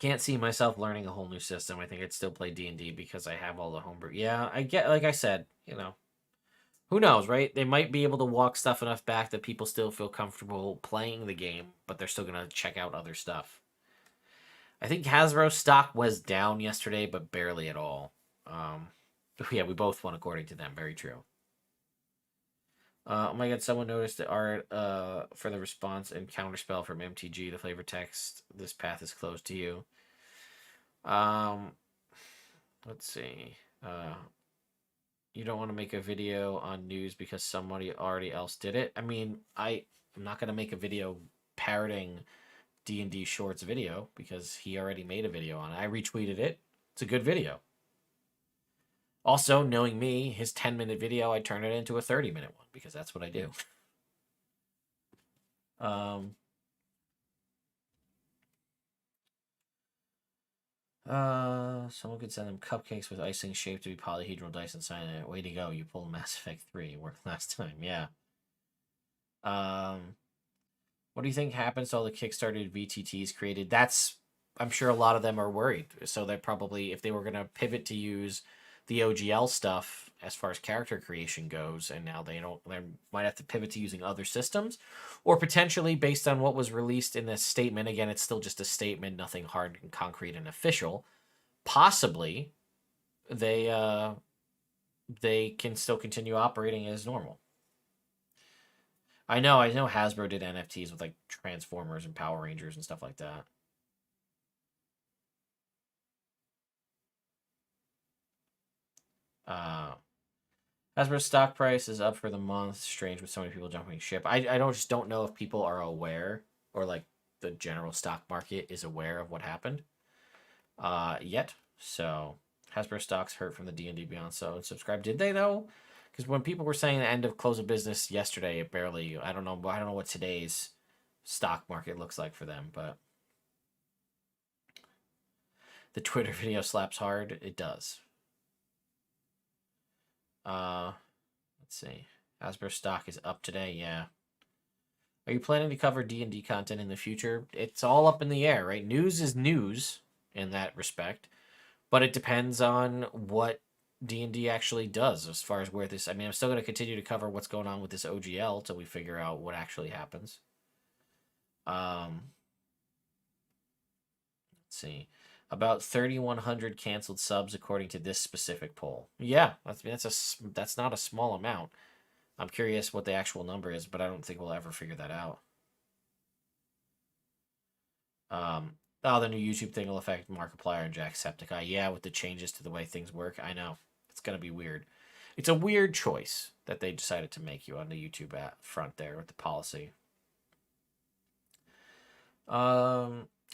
Can't see myself learning a whole new system. I think I'd still play D&D because I have all the homebrew. Yeah, I get, like I said, who knows, right? They might be able to walk stuff enough back that people still feel comfortable playing the game, but they're still going to check out other stuff. I think Hasbro stock was down yesterday, but barely at all. Yeah, we both won according to them. Very true. Oh my god, someone noticed the art for the response and counterspell from MTG, the flavor text. This path is closed to you. Let's see. You don't want to make a video on news because somebody already else did it. I'm not going to make a video parroting D&D Shorts video because he already made a video on it. I retweeted it. It's a good video. Also, knowing me, his 10-minute video, I turn it into a 30-minute one because that's what I do. Someone could send them cupcakes with icing shaped to be polyhedral dice and sign it. Way to go, you pulled Mass Effect 3. Worked last time, yeah. What do you think happens to all the Kickstarted VTTs created? I'm sure a lot of them are worried. So they're probably, if they were going to pivot to use the OGL stuff as far as character creation goes, and now they might have to pivot to using other systems, or potentially based on what was released in this statement. Again, it's still just a statement, nothing hard and concrete and official. Possibly they can still continue operating as normal. I know Hasbro did NFTs with like Transformers and Power Rangers and stuff like that. Hasbro's stock price is up for the month. Strange with so many people jumping ship. I don't know if people are aware, or like the general stock market is aware of what happened yet. So Hasbro stocks hurt from the D&D Beyond so subscribe. Did they though? Because when people were saying the end of close of business yesterday, it barely. I don't know what today's stock market looks like for them, but the Twitter video slaps hard. It does. Let's see. Hasbro stock is up today. Yeah. Are you planning to cover D&D content in the future? It's all up in the air, right? News is news in that respect, but it depends on what D&D actually does as far as where this. I mean, I'm still going to continue to cover what's going on with this OGL till we figure out what actually happens. Let's see. About 3,100 canceled subs according to this specific poll. Yeah, that's not a small amount. I'm curious what the actual number is, but I don't think we'll ever figure that out. The new YouTube thing will affect Markiplier and Jacksepticeye. Yeah, with the changes to the way things work, I know. It's going to be weird. It's a weird choice that they decided to make you on the YouTube front there with the policy.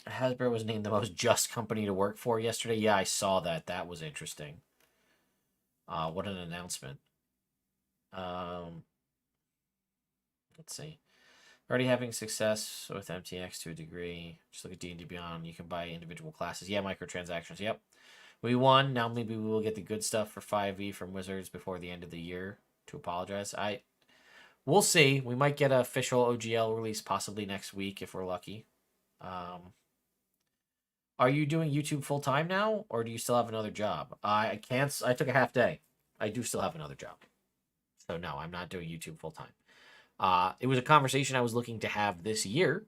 Hasbro was named the most just company to work for yesterday. Yeah, I saw that. That was interesting. What an announcement. Let's see. Already having success with MTX to a degree. Just look at D&D Beyond. You can buy individual classes. Yeah, microtransactions. Yep. We won. Now maybe we will get the good stuff for 5e from Wizards before the end of the year to apologize. We'll see. We might get an official OGL release possibly next week if we're lucky. Are you doing YouTube full time now, or do you still have another job? I took a half day. I do still have another job. So no, I'm not doing YouTube full time. It was a conversation I was looking to have this year.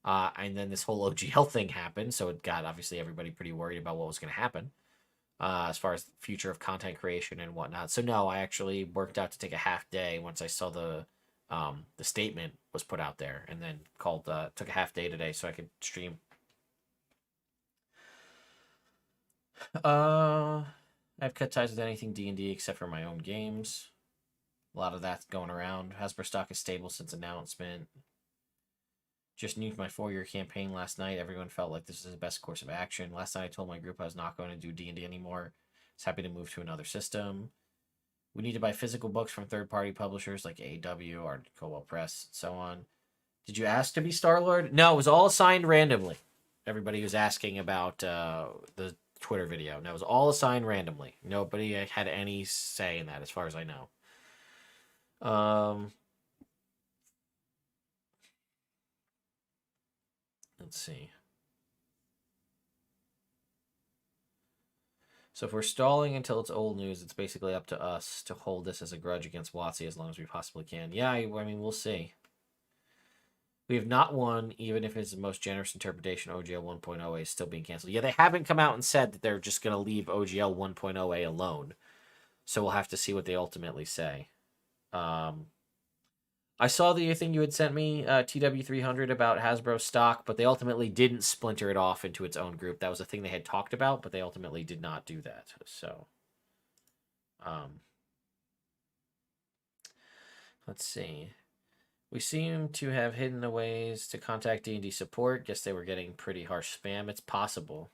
And then this whole OGL thing happened. So it got obviously everybody pretty worried about what was going to happen as far as the future of content creation and whatnot. So no, I actually worked out to take a half day once I saw the statement was put out there, and then took a half day today so I could stream. I've cut ties with anything D&D except for my own games. A lot of that's going around. Hasbro stock is stable since announcement. Just nuked my 4-year campaign last night. Everyone felt like this is the best course of action. Last night I told my group I was not going to do D&D anymore. I was happy to move to another system. We need to buy physical books from third-party publishers like AEW, Art Cobalt Press, and so on. Did you ask to be Star-Lord? No, it was all assigned randomly. Everybody was asking about the Twitter video. And that was all assigned randomly. Nobody had any say in that as far as I know. Let's see. So if we're stalling until it's old news, it's basically up to us to hold this as a grudge against WotC as long as we possibly can. Yeah, I mean, we'll see. We have not won, even if it's the most generous interpretation. OGL 1.0A is still being canceled. Yeah, they haven't come out and said that they're just going to leave OGL 1.0A alone. So we'll have to see what they ultimately say. I saw the thing you had sent me, TW300, about Hasbro stock, but they ultimately didn't splinter it off into its own group. That was a thing they had talked about, but they ultimately did not do that. So, let's see. We seem to have hidden the ways to contact D&D support. Guess they were getting pretty harsh spam. It's possible.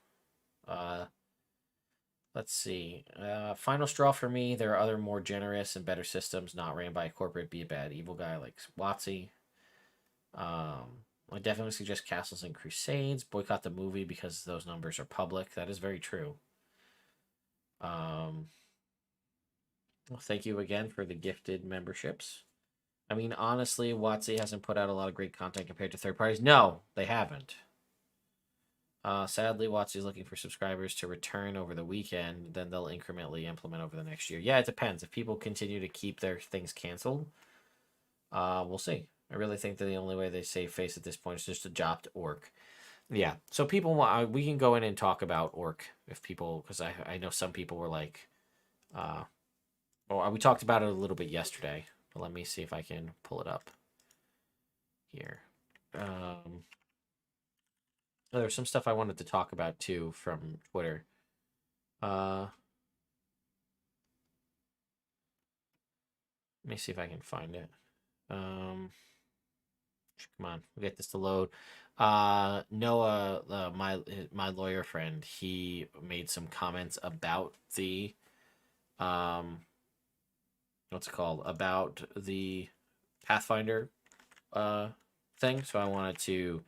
Let's see. Final straw for me. There are other more generous and better systems not ran by a corporate be a bad evil guy like WotC. I definitely suggest Castles and Crusades. Boycott the movie because those numbers are public. That is very true. Well, thank you again for the gifted memberships. I mean, honestly, WotC hasn't put out a lot of great content compared to third parties. No, they haven't. Sadly, WotC is looking for subscribers to return over the weekend. Then they'll incrementally implement over the next year. Yeah, it depends. If people continue to keep their things canceled, we'll see. I really think that the only way they save face at this point is just to adopt Orc. Yeah, so people want. We can go in and talk about Orc if people, because I know some people were like, Well, we talked about it a little bit yesterday, but let me see if I can pull it up here. There's some stuff I wanted to talk about too from Twitter. Let me see if I can find it. Come on, we'll get this to load. Noah, my lawyer friend, he made some comments about the what's it called, about the Pathfinder thing. So I wanted to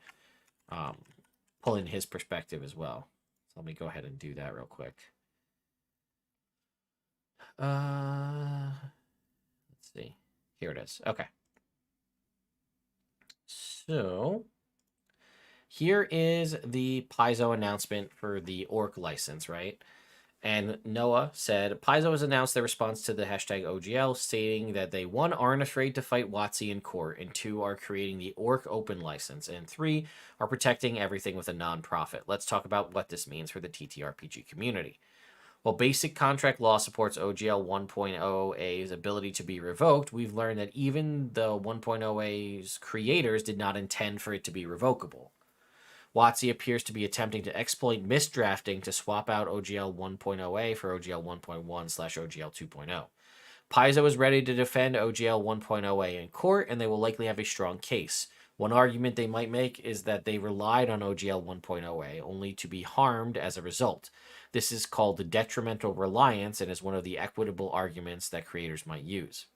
pull in his perspective as well. So let me go ahead and do that real quick. Let's see. Here it is. Okay. So here is the Paizo announcement for the Orc license, right? And Noah said, Paizo has announced their response to the hashtag OGL, stating that they, 1, aren't afraid to fight WotC in court, and 2, are creating the Orc open license, and 3, are protecting everything with a non-profit. Let's talk about what this means for the TTRPG community. While basic contract law supports OGL 1.0A's ability to be revoked, we've learned that even the 1.0A's creators did not intend for it to be revocable. WotC appears to be attempting to exploit misdrafting to swap out OGL 1.0A for OGL 1.1/OGL 2.0. Paizo is ready to defend OGL 1.0A in court, and they will likely have a strong case. One argument they might make is that they relied on OGL 1.0A only to be harmed as a result. This is called the detrimental reliance and is one of the equitable arguments that creators might use.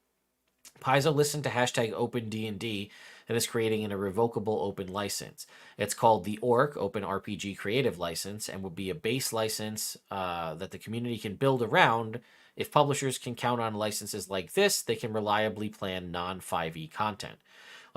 Paizo listened to hashtag OpenD&D and is creating an irrevocable open license. It's called the ORC, Open RPG Creative License, and will be a base license that the community can build around. If publishers can count on licenses like this, they can reliably plan non-5e content.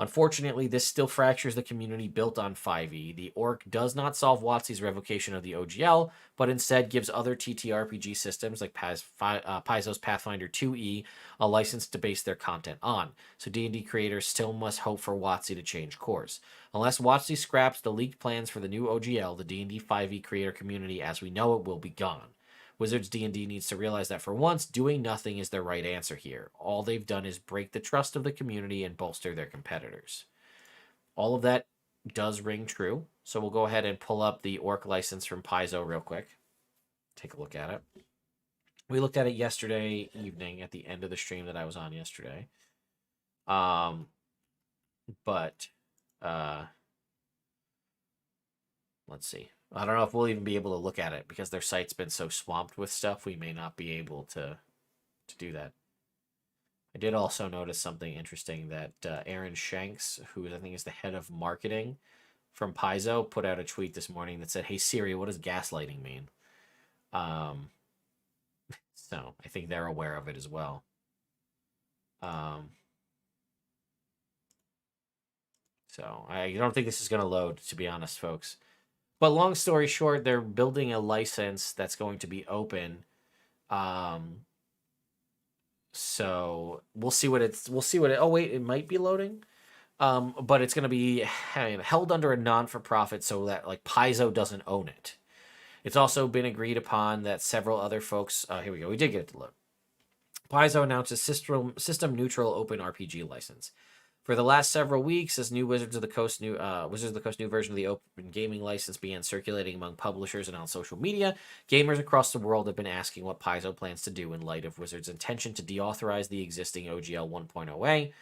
Unfortunately, this still fractures the community built on 5e. The ORC does not solve WotC's revocation of the OGL, but instead gives other TTRPG systems like Paizo's Pathfinder 2e a license to base their content on. So D&D creators still must hope for WotC to change course. Unless WotC scraps the leaked plans for the new OGL, the D&D 5e creator community as we know it will be gone. Wizards D&D needs to realize that for once, doing nothing is the right answer here. All they've done is break the trust of the community and bolster their competitors. All of that does ring true. So we'll go ahead and pull up the Orc license from Paizo real quick. Take a look at it. We looked at it yesterday evening at the end of the stream that I was on yesterday. Let's see. I don't know if we'll even be able to look at it because their site's been so swamped with stuff. We may not be able to do that. I did also notice something interesting that Aaron Shanks, who I think is the head of marketing from Paizo, put out a tweet this morning that said, "Hey Siri, what does gaslighting mean?" So I think they're aware of it as well. So I don't think this is going to load, to be honest, folks. But long story short, they're building a license that's going to be open. So we'll see what it. Oh wait, it might be loading. But it's going to be held under a non-for-profit so that like Paizo doesn't own it. It's also been agreed upon that several other folks. Here we go. We did get it to load. Paizo announced a system-neutral open RPG license. For the last several weeks, as new Wizards of the Coast new version of the Open Gaming License began circulating among publishers and on social media, gamers across the world have been asking what Paizo plans to do in light of Wizards' intention to deauthorize the existing OGL 1.0A.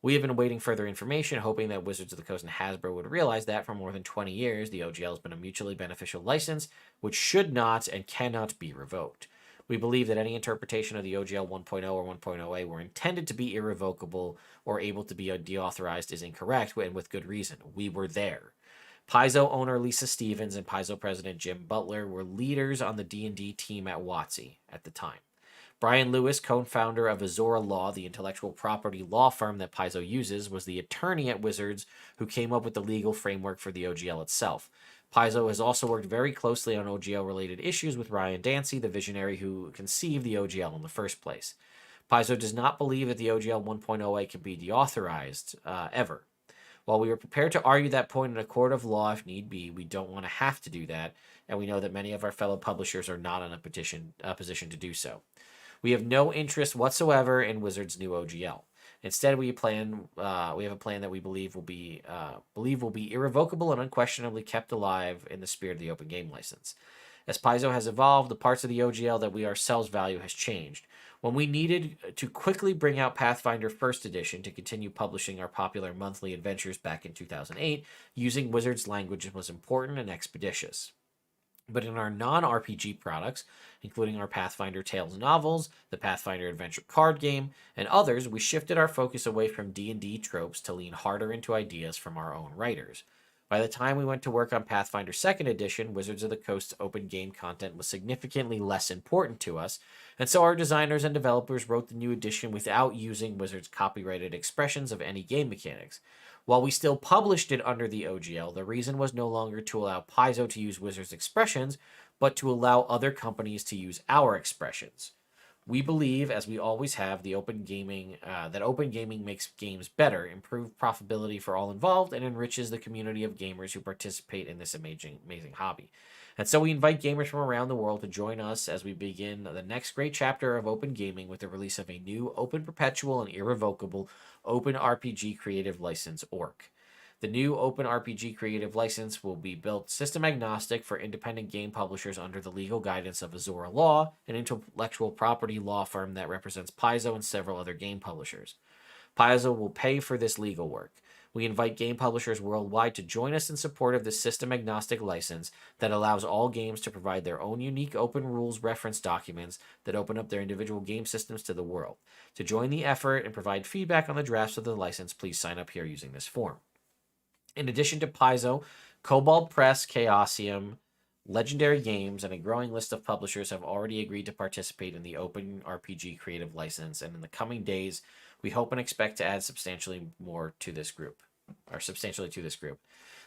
We have been awaiting further information, hoping that Wizards of the Coast and Hasbro would realize that for more than 20 years, the OGL has been a mutually beneficial license, which should not and cannot be revoked. We believe that any interpretation of the OGL 1.0 or 1.0A were intended to be irrevocable or able to be deauthorized is incorrect, and with good reason. We were there. Paizo owner Lisa Stevens and Paizo president Jim Butler were leaders on the D&D team at WotC at the time. Brian Lewis, co-founder of Azora Law, the intellectual property law firm that Paizo uses, was the attorney at Wizards who came up with the legal framework for the OGL itself. Paizo has also worked very closely on OGL-related issues with Ryan Dancy, the visionary who conceived the OGL in the first place. Paizo does not believe that the OGL 1.0A can be deauthorized, ever. While we are prepared to argue that point in a court of law if need be, we don't want to have to do that, and we know that many of our fellow publishers are not in a position to do so. We have no interest whatsoever in Wizards' new OGL. Instead, we have a plan that we believe will be irrevocable and unquestionably kept alive in the spirit of the open game license. As Paizo has evolved, the parts of the OGL that we ourselves value has changed. When we needed to quickly bring out Pathfinder First Edition to continue publishing our popular monthly adventures back in 2008, using Wizards language was important and expeditious. But in our non-RPG products, including our Pathfinder Tales novels, the Pathfinder Adventure card game, and others, we shifted our focus away from D&D tropes to lean harder into ideas from our own writers. By the time we went to work on Pathfinder 2nd Edition, Wizards of the Coast's open game content was significantly less important to us, and so our designers and developers wrote the new edition without using Wizards' copyrighted expressions of any game mechanics. While we still published it under the OGL, the reason was no longer to allow Paizo to use Wizards' expressions, but to allow other companies to use our expressions. We believe, as we always have, that open gaming makes games better, improves profitability for all involved, and enriches the community of gamers who participate in this amazing hobby. And so we invite gamers from around the world to join us as we begin the next great chapter of open gaming with the release of a new open perpetual and irrevocable open RPG creative license ORC. The new Open RPG Creative License will be built system agnostic for independent game publishers under the legal guidance of Azora Law, an intellectual property law firm that represents Paizo and several other game publishers. Paizo will pay for this legal work. We invite game publishers worldwide to join us in support of this system agnostic license that allows all games to provide their own unique open rules reference documents that open up their individual game systems to the world. To join the effort and provide feedback on the drafts of the license, please sign up here using this form. In addition to Paizo, Cobalt Press, Chaosium, Legendary Games, and a growing list of publishers have already agreed to participate in the Open RPG Creative License, and in the coming days, we hope and expect to add substantially to this group.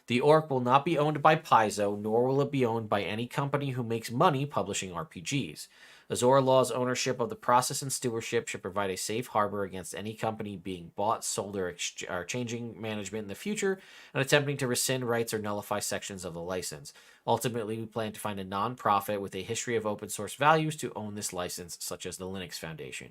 The ORC will not be owned by Paizo, nor will it be owned by any company who makes money publishing RPGs. Azora Law's ownership of the process and stewardship should provide a safe harbor against any company being bought, sold, or changing management in the future and attempting to rescind rights or nullify sections of the license. Ultimately, we plan to find a non-profit with a history of open source values to own this license, such as the Linux Foundation.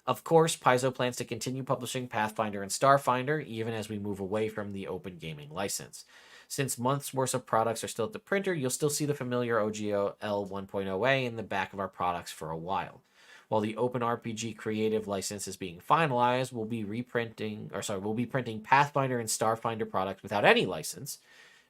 Of course, Paizo plans to continue publishing Pathfinder and Starfinder, even as we move away from the open gaming license. Since months' worth of products are still at the printer, you'll still see the familiar OGL 1.0a in the back of our products for a while. While the Open RPG Creative License is being finalized, we'll be printing Pathfinder and Starfinder products without any license,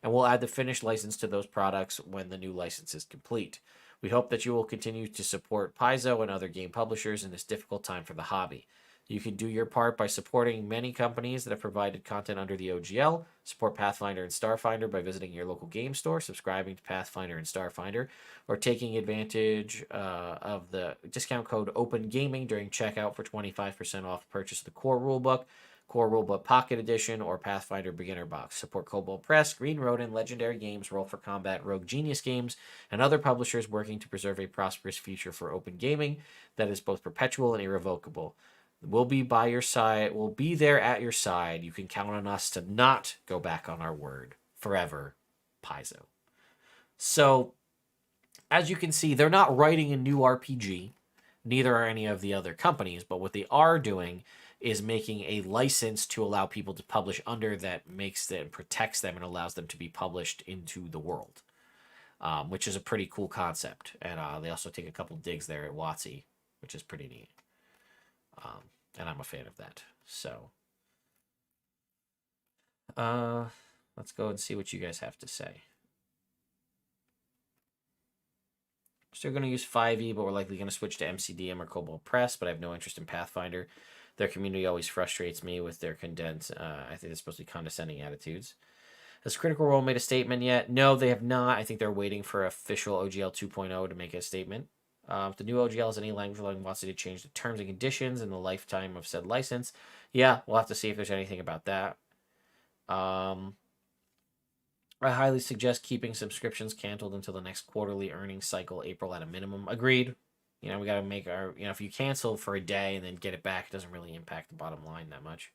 and we'll add the finished license to those products when the new license is complete. We hope that you will continue to support Paizo and other game publishers in this difficult time for the hobby. You can do your part by supporting many companies that have provided content under the OGL. Support Pathfinder and Starfinder by visiting your local game store, subscribing to Pathfinder and Starfinder, or taking advantage of the discount code OpenGaming during checkout for 25% off purchase of the Core Rulebook Pocket Edition, or Pathfinder Beginner Box. Support Cobalt Press, Green Rodent, Legendary Games, Roll for Combat, Rogue Genius Games, and other publishers working to preserve a prosperous future for open gaming that is both perpetual and irrevocable. We'll be by your side. We'll be there at your side. You can count on us to not go back on our word. Forever, Paizo. So, as you can see, they're not writing a new RPG. Neither are any of the other companies. But what they are doing is making a license to allow people to publish under that makes them, protects them, and allows them to be published into the world, which is a pretty cool concept. And they also take a couple digs there at WotC, which is pretty neat. And I'm a fan of that. So, let's go and see what you guys have to say. Still going to use 5e, but we're likely going to switch to MCDM or Cobalt Press, but I have no interest in Pathfinder. Their community always frustrates me with their condensed, I think they're supposed to be condescending attitudes. Has Critical Role made a statement yet? No, they have not. I think they're waiting for official OGL 2.0 to make a statement. If the new OGL has any language allowing WotC to change the terms and conditions in the lifetime of said license, yeah, we'll have to see if there's anything about that. I highly suggest keeping subscriptions canceled until the next quarterly earnings cycle, April at a minimum. Agreed. You know, we got to make our, if you cancel for a day and then get it back, it doesn't really impact the bottom line that much.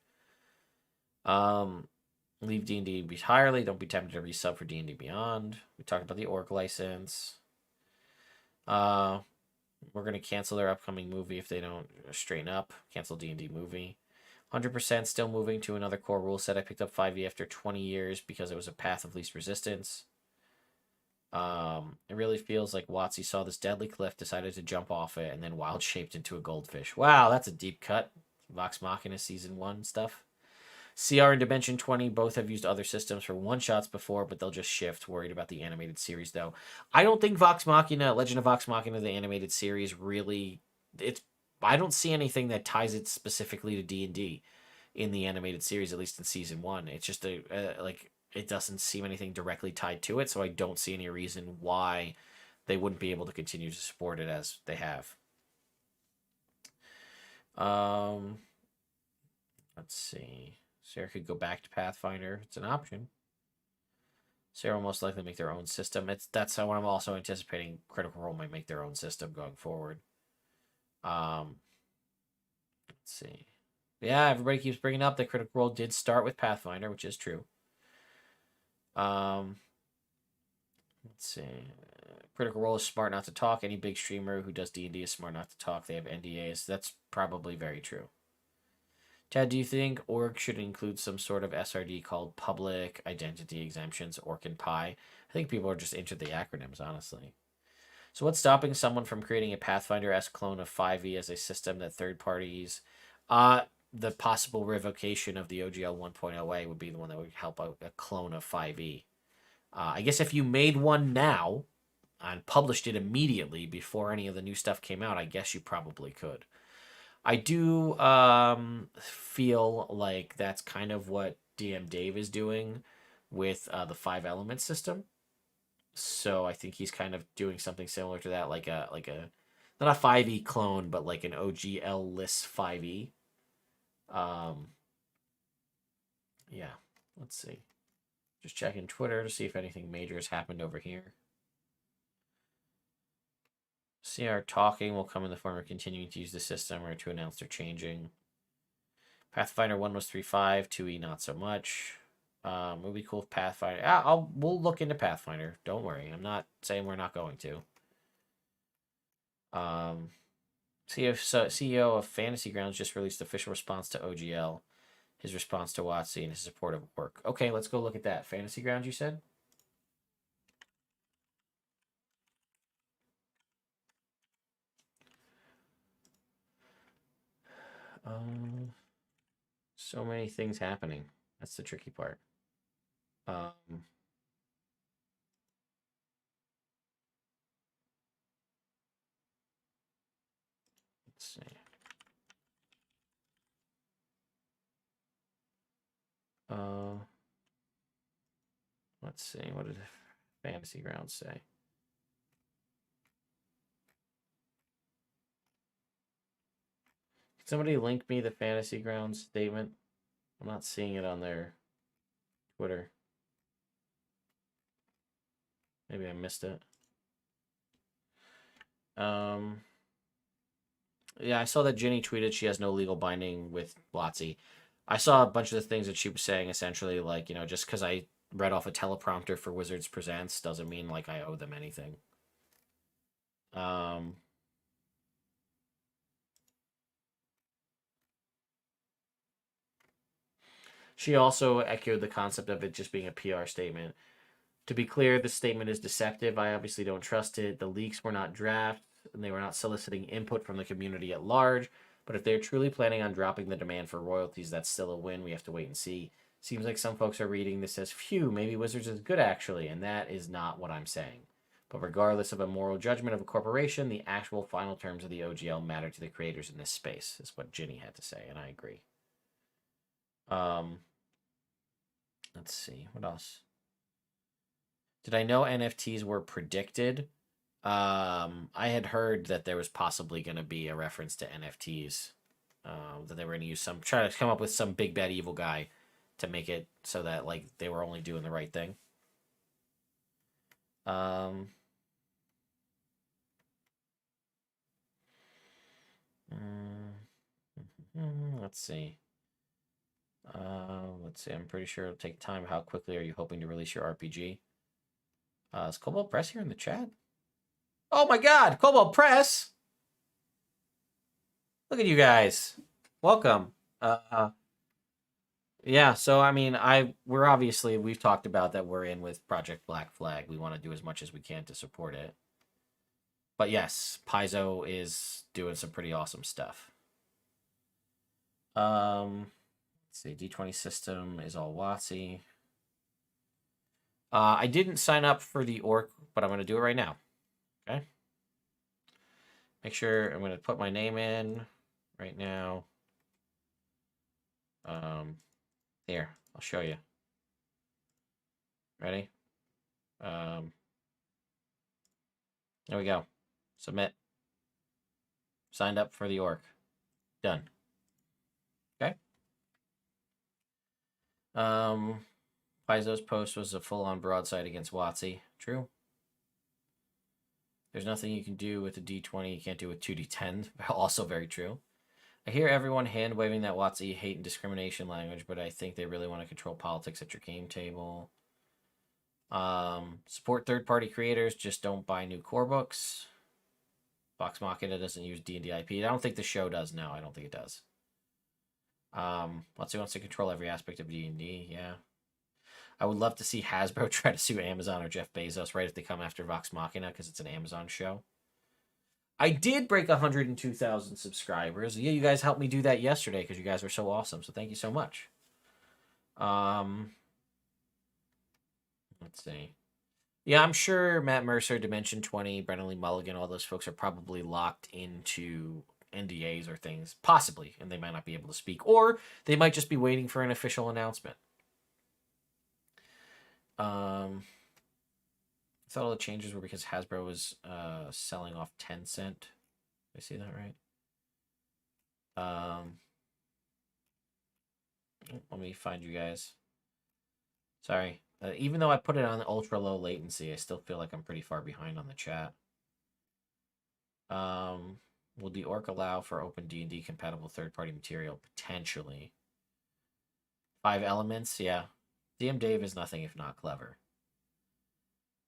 Leave D&D entirely. Don't be tempted to resub for D&D Beyond. We talked about the orc license. We're going to cancel their upcoming movie if they don't straighten up. Cancel D&D movie. 100% still moving to another core rule set. I picked up 5e after 20 years because it was a path of least resistance. It really feels like WotC saw this deadly cliff, decided to jump off it, and then wild shaped into a goldfish. Wow, that's a deep cut. Vox Machina Season 1 stuff. CR and Dimension 20 both have used other systems for one-shots before, but they'll just shift. Worried about the animated series, though. I don't think Vox Machina, Legend of Vox Machina, the animated series, really... I don't see anything that ties it specifically to D&D in the animated series, at least in Season 1. It's just it doesn't seem anything directly tied to it, so I don't see any reason why they wouldn't be able to continue to support it as they have. Let's see. Sarah could go back to Pathfinder. It's an option. Sarah will most likely make their own system. That's what I'm also anticipating. Critical Role might make their own system going forward. Let's see. Yeah, everybody keeps bringing up that Critical Role did start with Pathfinder, which is true. Let's see. Critical Role is smart not to talk. Any big streamer who does D&D is smart not to talk. They have NDAs. That's probably very true. Ted, do you think org should include some sort of SRD called Public Identity Exemptions, ORC and PI? I think people are just into the acronyms, honestly. So what's stopping someone from creating a Pathfinder-esque clone of 5e as a system that third parties... the possible revocation of the OGL 1.0A would be the one that would help out a clone of 5e. I guess if you made one now and published it immediately before any of the new stuff came out, I guess you probably could. I do feel like that's kind of what DM Dave is doing with the 5 element system. So I think he's kind of doing something similar to that, like a not a 5e clone, but like an OGL list 5e. Yeah, let's see. Just checking Twitter to see if anything major has happened over here. CR talking will come in the form of continuing to use the system or to announce they're changing. Pathfinder 1 was 3.5, 2e not so much. It would be cool if Pathfinder... we'll look into Pathfinder. Don't worry. I'm not saying we're not going to. CEO of Fantasy Grounds just released official response to OGL. His response to WotC and his support of work. Okay, let's go look at that. Fantasy Grounds, you said? So many things happening. That's the tricky part. Let's see. Let's see. What did Fantasy Grounds say? Can somebody link me the Fantasy Grounds statement? I'm not seeing it on their Twitter. Maybe I missed it. Yeah, I saw that Ginny tweeted she has no legal binding with WotC. I saw a bunch of the things that she was saying, essentially, like, you know, just because I read off a teleprompter for Wizards Presents doesn't mean, like, I owe them anything. She also echoed the concept of it just being a PR statement. To be clear, this statement is deceptive. I obviously don't trust it. The leaks were not drafts, and they were not soliciting input from the community at large. But if they're truly planning on dropping the demand for royalties, that's still a win. We have to wait and see. Seems like some folks are reading this as, phew, maybe Wizards is good, actually, and that is not what I'm saying. But regardless of a moral judgment of a corporation, the actual final terms of the OGL matter to the creators in this space, is what Ginny had to say, and I agree. Let's see, what else? Did I know NFTs were predicted? I had heard that there was possibly going to be a reference to NFTs. That they were going to use try to come up with some big bad evil guy to make it so that, like, they were only doing the right thing. Let's see. Let's see. I'm pretty sure it'll take time. How quickly are you hoping to release your RPG? Is Cobalt Press here in the chat? Oh my God, Cobalt Press! Look at you guys. Welcome. Yeah, so I mean, we're obviously we've talked about that we're in with Project Black Flag. We want to do as much as we can to support it. But yes, Paizo is doing some pretty awesome stuff. Let's see, D20 system is all WotC. I didn't sign up for the orc, but I'm going to do it right now. Okay. Make sure I'm going to put my name in right now. Here, I'll show you. Ready? There we go. Submit. Signed up for the orc. Done. Okay. Paizo's post was a full-on broadside against WotC. True. There's nothing you can do with a D20 you can't do with 2D10. Also very true. I hear everyone hand-waving that WotC hate and discrimination language, but I think they really want to control politics at your game table. Support third-party creators, just don't buy new core books. Vox Machina doesn't use D&D IP. I don't think the show does, no. I don't think it does. WotC wants to control every aspect of D&D, yeah. I would love to see Hasbro try to sue Amazon or Jeff Bezos right if they come after Vox Machina because it's an Amazon show. I did break 102,000 subscribers. Yeah, you guys helped me do that yesterday because you guys were so awesome. So thank you so much. Let's see. Yeah, I'm sure Matt Mercer, Dimension 20, Brennan Lee Mulligan, all those folks are probably locked into NDAs or things, possibly, and they might not be able to speak, or they might just be waiting for an official announcement. I thought all the changes were because Hasbro was selling off Tencent. Did I see that right? Let me find you guys. Sorry. Even though I put it on ultra low latency, I still feel like I'm pretty far behind on the chat. Will the orc allow for open D&D compatible third-party material? Potentially. 5 elements? Yeah. DM Dave is nothing if not clever.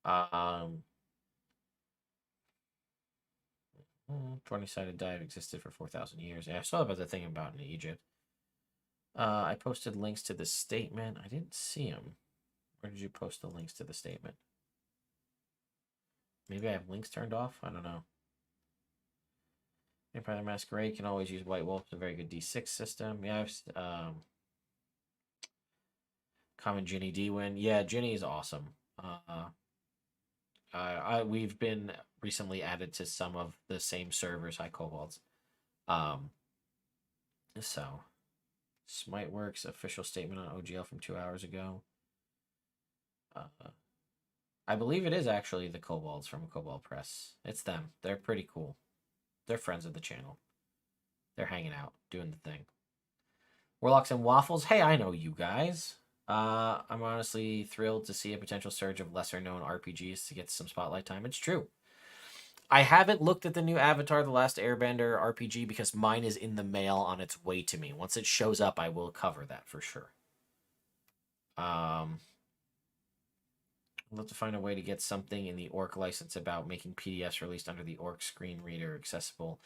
20-sided dive existed for 4,000 years. Yeah, I saw about the thing about in Egypt. I posted links to the statement. I didn't see them. Where did you post the links to the statement? Maybe I have links turned off? I don't know. Vampire the Masquerade can always use White Wolf. It's a very good D6 system. Yeah, I've common Ginny D win. Yeah, Ginny is awesome. We've been recently added to some of the same servers, High Kobolds. So Smiteworks official statement on OGL from 2 hours ago. I believe it is actually the Kobolds from Kobold Press. It's them. They're pretty cool. They're friends of the channel. They're hanging out, doing the thing. Warlocks and Waffles. Hey, I know you guys. I'm honestly thrilled to see a potential surge of lesser-known RPGs to get some spotlight time. It's true. I haven't looked at the new Avatar: The Last Airbender RPG because mine is in the mail on its way to me. Once it shows up, I will cover that for sure. I'd love to find a way to get something in the Orc license about making PDFs released under the Orc screen reader accessible.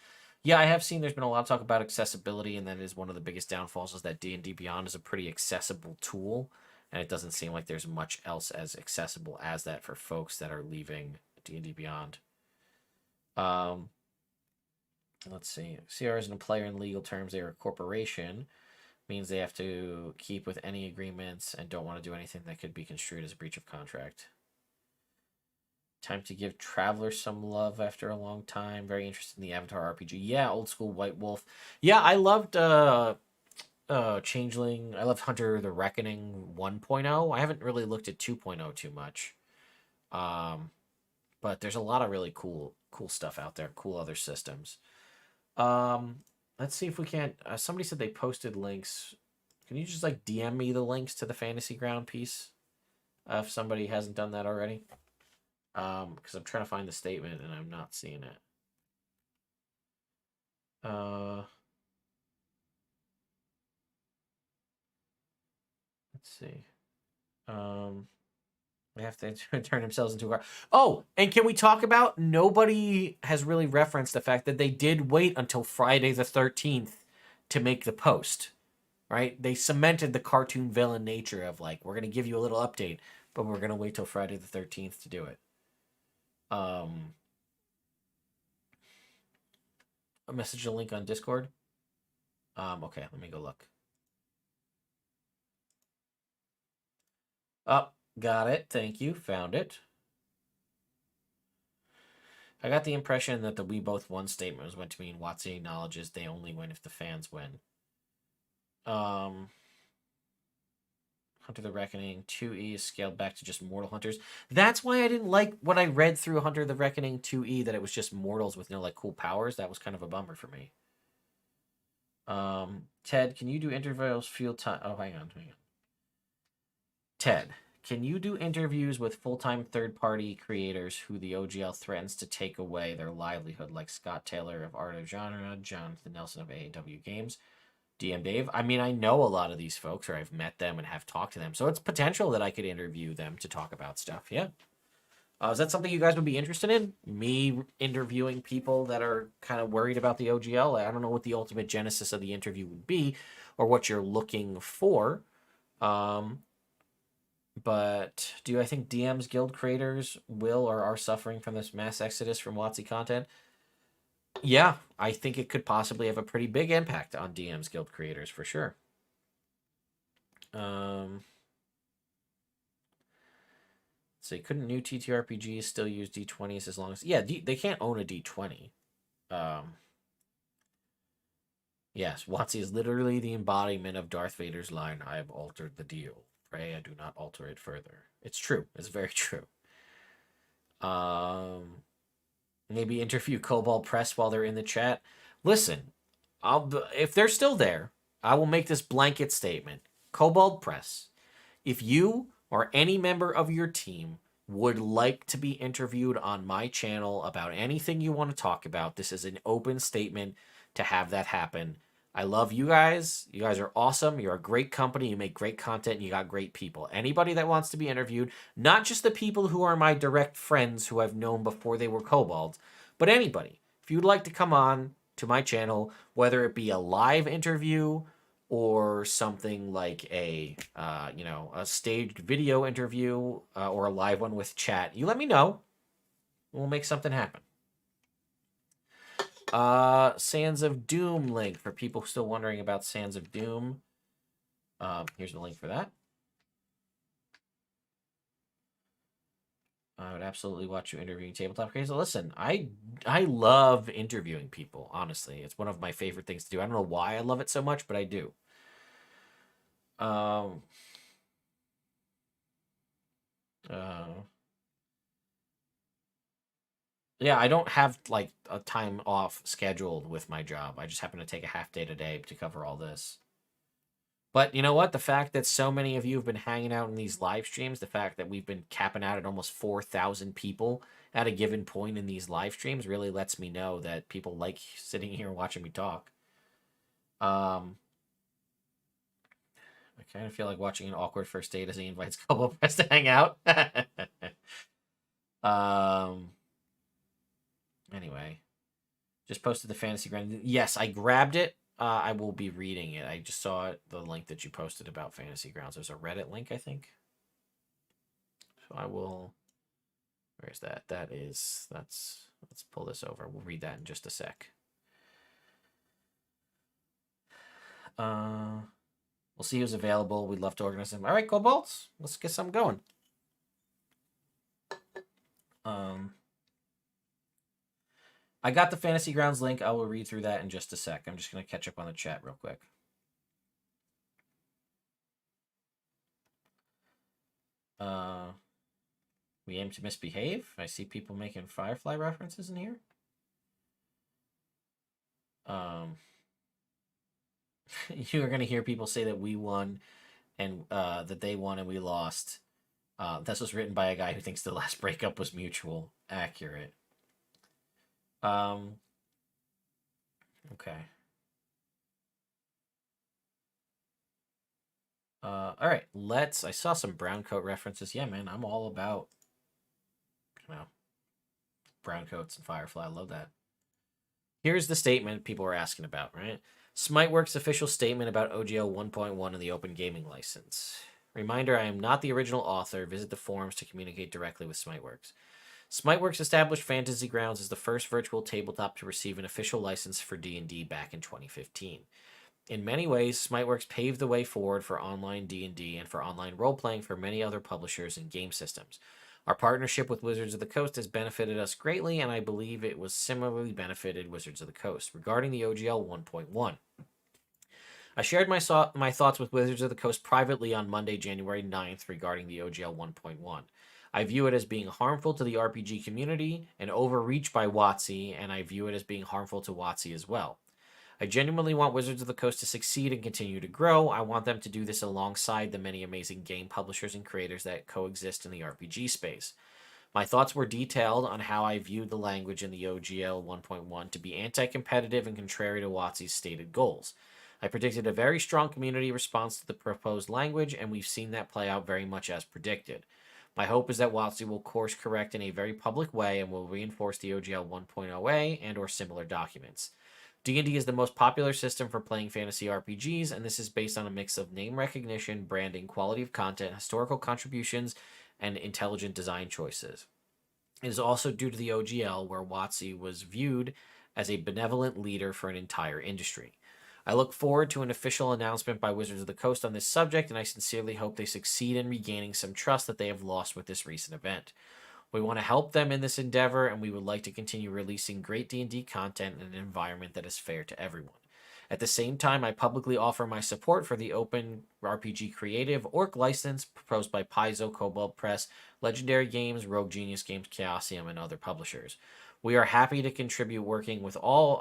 Yeah, I have seen there's been a lot of talk about accessibility, and that is one of the biggest downfalls is that D&D Beyond is a pretty accessible tool, and it doesn't seem like there's much else as accessible as that for folks that are leaving D&D Beyond. Let's see. CR isn't a player in legal terms. They are a corporation. Means they have to keep with any agreements and don't want to do anything that could be construed as a breach of contract. Time to give Traveler some love after a long time. Very interested in the Avatar RPG. Yeah, old school White Wolf. Yeah, I loved Changeling. I loved Hunter the Reckoning 1.0. I haven't really looked at 2.0 too much. But there's a lot of really cool stuff out there. Cool other systems. Let's see if we can't. Somebody said they posted links. Can you just like DM me the links to the Fantasy Ground piece? If somebody hasn't done that already. Because I'm trying to find the statement and I'm not seeing it. Let's see. They have to turn themselves into a car. Oh, and can we talk about, nobody has really referenced the fact that they did wait until Friday the 13th to make the post, right? They cemented the cartoon villain nature of like, we're going to give you a little update, but we're going to wait till Friday the 13th to do it. A message, a link on Discord. Okay, let me go look. Oh, got it. Thank you. Found it. I got the impression that the "we both won" statement was meant to mean WotC acknowledges they only win if the fans win. Hunter the Reckoning 2E is scaled back to just mortal hunters. That's why I didn't like when I read through Hunter the Reckoning 2E that it was just mortals with no like cool powers. That was kind of a bummer for me. Ted, can you do interviews field time? Oh, hang on. Ted, can you do interviews with full-time third-party creators who the OGL threatens to take away their livelihood, like Scott Taylor of Art of Genre, Jonathan Nelson of AAW Games, DM Dave? I mean, I know a lot of these folks, or I've met them and have talked to them, so it's potential that I could interview them to talk about stuff. Yeah. Is that something you guys would be interested in? Me interviewing people that are kind of worried about the OGL? I don't know what the ultimate genesis of the interview would be or what you're looking for. But do I think DM's guild creators will or are suffering from this mass exodus from WotC content? Yeah, I think it could possibly have a pretty big impact on DM's guild creators for sure. So couldn't new TTRPGs still use D20s as long as... Yeah, they can't own a D20. Yes, WotC is literally the embodiment of Darth Vader's line, "I have altered the deal. Pray I do not alter it further." It's true. It's very true. Maybe interview Cobalt Press while they're in the chat. Listen, if they're still there, I will make this blanket statement. Cobalt Press, if you or any member of your team would like to be interviewed on my channel about anything you want to talk about, this is an open statement to have that happen. I love you guys. You guys are awesome. You're a great company. You make great content and you got great people. Anybody that wants to be interviewed, not just the people who are my direct friends who I've known before they were Cobalt, but anybody. If you'd like to come on to my channel, whether it be a live interview or something like a staged video interview or a live one with chat, you let me know. We'll make something happen. Sands of Doom link for people still wondering about Sands of Doom. Here's the link for that. I would absolutely watch you interviewing tabletop creators. Listen, I love interviewing people, honestly. It's one of my favorite things to do. I don't know why I love it so much, but I do. Yeah, I don't have like a time off scheduled with my job. I just happen to take a half day today to cover all this. But you know what? The fact that so many of you have been hanging out in these live streams, the fact that we've been capping out at almost 4,000 people at a given point in these live streams really lets me know that people like sitting here and watching me talk. I kind of feel like watching an awkward first date as he invites Cobalt Press to hang out. Anyway, just posted the Fantasy Ground. Yes, I grabbed it. I will be reading it. I just saw it, the link that you posted about Fantasy Grounds. There's a Reddit link, I think. So I will... Where's that? Let's pull this over. We'll read that in just a sec. We'll see who's available. We'd love to organize them. All right, Cobalts. Let's get something going. I got the Fantasy Grounds link. I will read through that in just a sec. I'm just going to catch up on the chat real quick. We aim to misbehave. I see people making Firefly references in here. You're going to hear people say that we won and that they won and we lost. This was written by a guy who thinks the last breakup was mutual. Accurate. Okay. All right, I saw some brown coat references. Yeah, man, I'm all about, brown coats and Firefly. I love that. Here's the statement people are asking about, right? Smiteworks' official statement about OGL 1.1 and the Open Gaming License. Reminder, I am not the original author. Visit the forums to communicate directly with Smiteworks. Smiteworks established Fantasy Grounds as the first virtual tabletop to receive an official license for D&D back in 2015. In many ways, Smiteworks paved the way forward for online D&D and for online role-playing for many other publishers and game systems. Our partnership with Wizards of the Coast has benefited us greatly, and I believe it was similarly benefited Wizards of the Coast. Regarding the OGL 1.1, I shared my thoughts with Wizards of the Coast privately on Monday, January 9th regarding the OGL 1.1. I view it as being harmful to the RPG community, an overreach by WotC, and I view it as being harmful to WotC as well. I genuinely want Wizards of the Coast to succeed and continue to grow. I want them to do this alongside the many amazing game publishers and creators that coexist in the RPG space. My thoughts were detailed on how I viewed the language in the OGL 1.1 to be anti-competitive and contrary to WotC's stated goals. I predicted a very strong community response to the proposed language, and we've seen that play out very much as predicted. My hope is that WotC will course correct in a very public way and will reinforce the OGL 1.0a and or similar documents. D&D is the most popular system for playing fantasy RPGs, and this is based on a mix of name recognition, branding, quality of content, historical contributions, and intelligent design choices. It is also due to the OGL, where WotC was viewed as a benevolent leader for an entire industry. I look forward to an official announcement by Wizards of the Coast on this subject, and I sincerely hope they succeed in regaining some trust that they have lost with this recent event. We want to help them in this endeavor, and we would like to continue releasing great D&D content in an environment that is fair to everyone. At the same time, I publicly offer my support for the Open RPG Creative Orc license proposed by Paizo, Kobold Press, Legendary Games, Rogue Genius Games, Chaosium, and other publishers. We are happy to continue working with all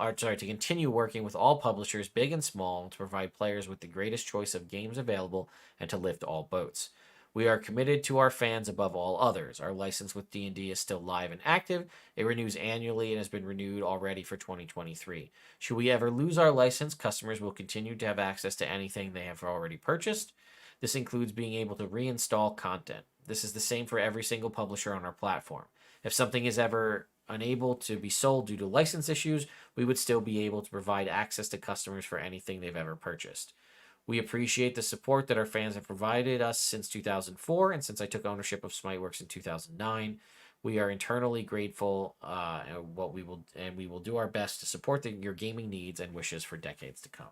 publishers, big and small, to provide players with the greatest choice of games available and to lift all boats. We are committed to our fans above all others. Our license with D&D is still live and active. It renews annually and has been renewed already for 2023. Should we ever lose our license, customers will continue to have access to anything they have already purchased. This includes being able to reinstall content. This is the same for every single publisher on our platform. If something is ever unable to be sold due to license issues, we would still be able to provide access to customers for anything they've ever purchased. We appreciate the support that our fans have provided us since 2004 and since I took ownership of Smiteworks in 2009. We are internally grateful, and we will do our best to support your gaming needs and wishes for decades to come.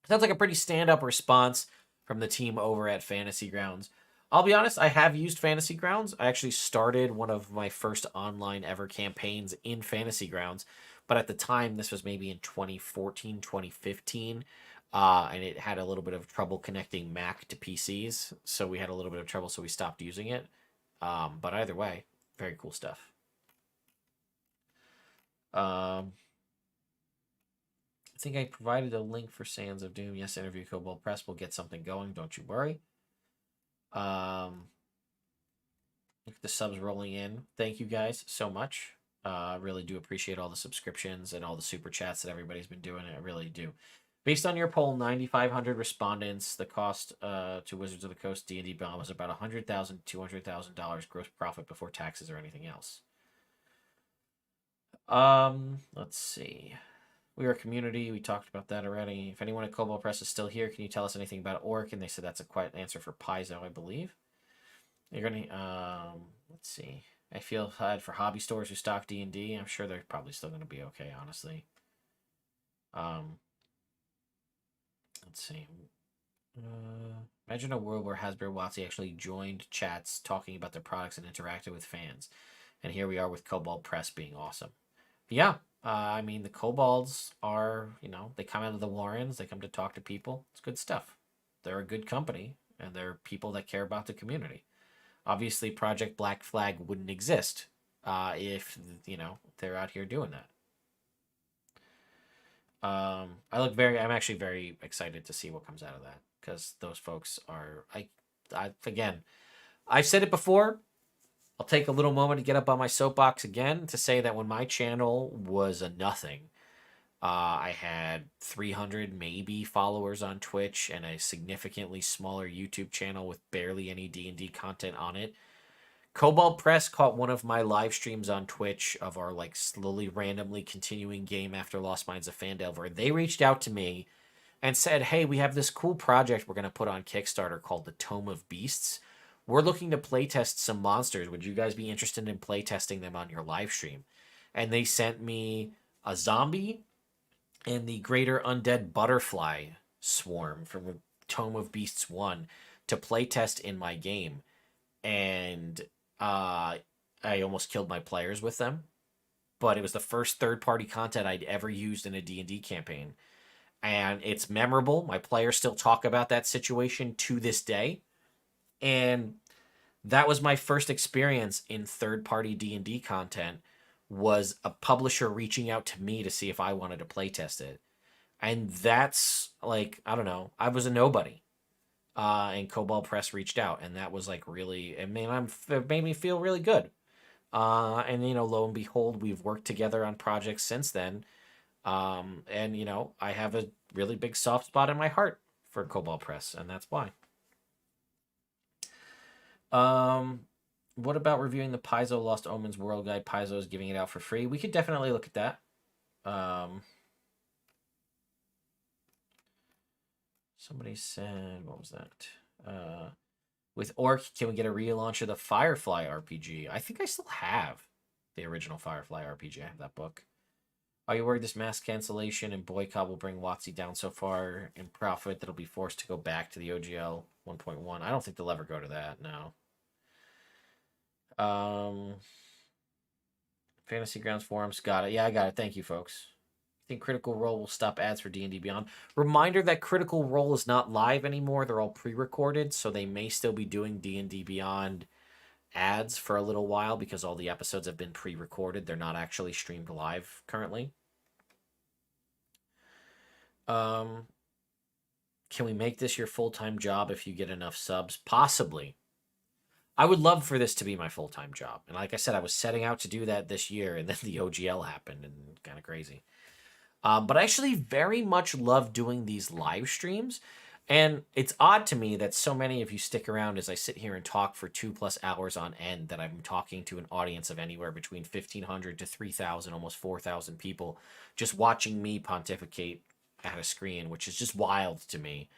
Sounds like a pretty stand-up response from the team over at Fantasy Grounds. I'll be honest, I have used Fantasy Grounds. I actually started one of my first online ever campaigns in Fantasy Grounds, but at the time, this was maybe in 2014, 2015. And it had a little bit of trouble connecting Mac to PCs, so we had a little bit of trouble, so we stopped using it. But either way, very cool stuff. I think I provided a link for Sands of Doom. Yes, interview Kobold Press. We'll get something going. Don't you worry. Look at the subs rolling in. Thank you guys so much. Really do appreciate all the subscriptions and all the super chats that everybody's been doing. I really do. Based on your poll, 9,500 respondents, the cost to Wizards of the Coast D&D Beyond was about $100,000 to $200,000 gross profit before taxes or anything else. Let's see. We are a community. We talked about that already. If anyone at Kobold Press is still here, can you tell us anything about Orc? And they said that's a quiet answer for Paizo, I believe. You're gonna let's see. I feel bad for hobby stores who stock D&D. I'm sure they're probably still gonna be okay, honestly. Let's see. Imagine a world where Hasbro WotC actually joined chats talking about their products and interacted with fans. And here we are with Kobold Press being awesome. Yeah, I mean, the Kobolds are, they come out of the Warrens. They come to talk to people. It's good stuff. They're a good company, and they're people that care about the community. Obviously, Project Black Flag wouldn't exist if, they're out here doing that. I'm actually very excited to see what comes out of that, because those folks are, again, I've said it before. I'll take a little moment to get up on my soapbox again to say that when my channel was a nothing, I had 300 maybe followers on Twitch and a significantly smaller YouTube channel with barely any D&D content on it. Cobalt Press caught one of my live streams on Twitch of our like slowly randomly continuing game after Lost Minds of Phandelver. They reached out to me and said, hey, we have this cool project we're going to put on Kickstarter called the Tome of Beasts. We're looking to playtest some monsters. Would you guys be interested in playtesting them on your live stream? And they sent me a zombie and the Greater Undead Butterfly Swarm from Tome of Beasts 1 to playtest in my game. And I almost killed my players with them. But it was the first third-party content I'd ever used in a D&D campaign. And it's memorable. My players still talk about that situation to this day. And that was my first experience in third-party D&D content, was a publisher reaching out to me to see if I wanted to playtest it. And that's like, I don't know, I was a nobody. And Cobalt Press reached out, and that was like really, it made me feel really good. And, you know, lo and behold, we've worked together on projects since then. And, you know, I have a really big soft spot in my heart for Cobalt Press, and that's why. What about reviewing the Paizo Lost Omens World Guide? Paizo is giving it out for free. We could definitely look at that. Somebody said, what was that? With Orc, can we get a relaunch of the Firefly RPG? I think I still have the original Firefly RPG. I have that book. Are you worried this mass cancellation and boycott will bring WotC down so far in profit that it'll be forced to go back to the OGL 1.1? I don't think they'll ever go to that, no. Fantasy Grounds forums, got it. Yeah, I got it. Thank you, folks. I think Critical Role will stop ads for D&D Beyond. Reminder that Critical Role is not live anymore. They're all pre-recorded, so they may still be doing D&D Beyond ads for a little while because all the episodes have been pre-recorded. They're not actually streamed live currently. Can we make this your full-time job if you get enough subs? Possibly. I would love for this to be my full-time job. And like I said, I was setting out to do that this year, and then the OGL happened, and kind of crazy. But I actually very much love doing these live streams. And it's odd to me that so many of you stick around as I sit here and talk for 2+ hours on end, that I'm talking to an audience of anywhere between 1,500 to 3,000, almost 4,000 people, just watching me pontificate at a screen, which is just wild to me.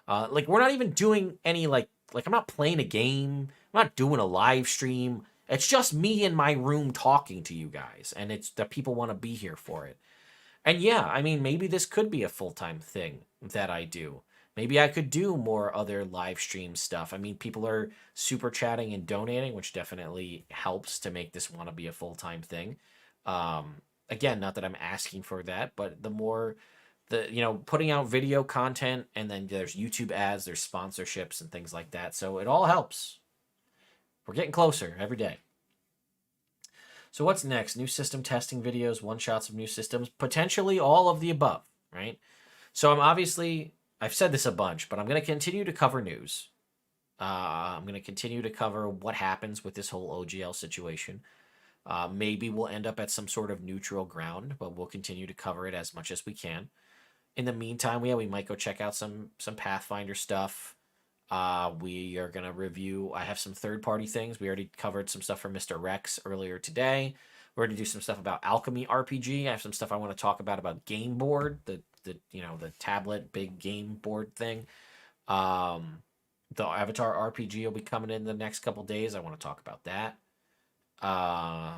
Like, we're not even doing any, like I'm not playing a game. I'm not doing a live stream. It's just me in my room talking to you guys, and it's that people want to be here for it. And yeah, I mean, maybe this could be a full-time thing that I do. Maybe I could do more other live stream stuff. I mean, people are super chatting and donating, which definitely helps to make this want to be a full-time thing. Again, not that I'm asking for that, but the more, putting out video content, and then there's YouTube ads, there's sponsorships and things like that. So it all helps. We're getting closer every day. So what's next? New system testing videos, one-shots of new systems, potentially all of the above, right? So I've said this a bunch, but I'm going to continue to cover news. I'm going to continue to cover what happens with this whole OGL situation. Maybe we'll end up at some sort of neutral ground, but we'll continue to cover it as much as we can. In the meantime, we might go check out some Pathfinder stuff. We are going to review, I have some third-party things. We already covered some stuff from Mr. Rex earlier today. We're going to do some stuff about Alchemy RPG. I have some stuff I want to talk about Game Board, the tablet big game board thing. The Avatar RPG will be coming in the next couple days. I want to talk about that. I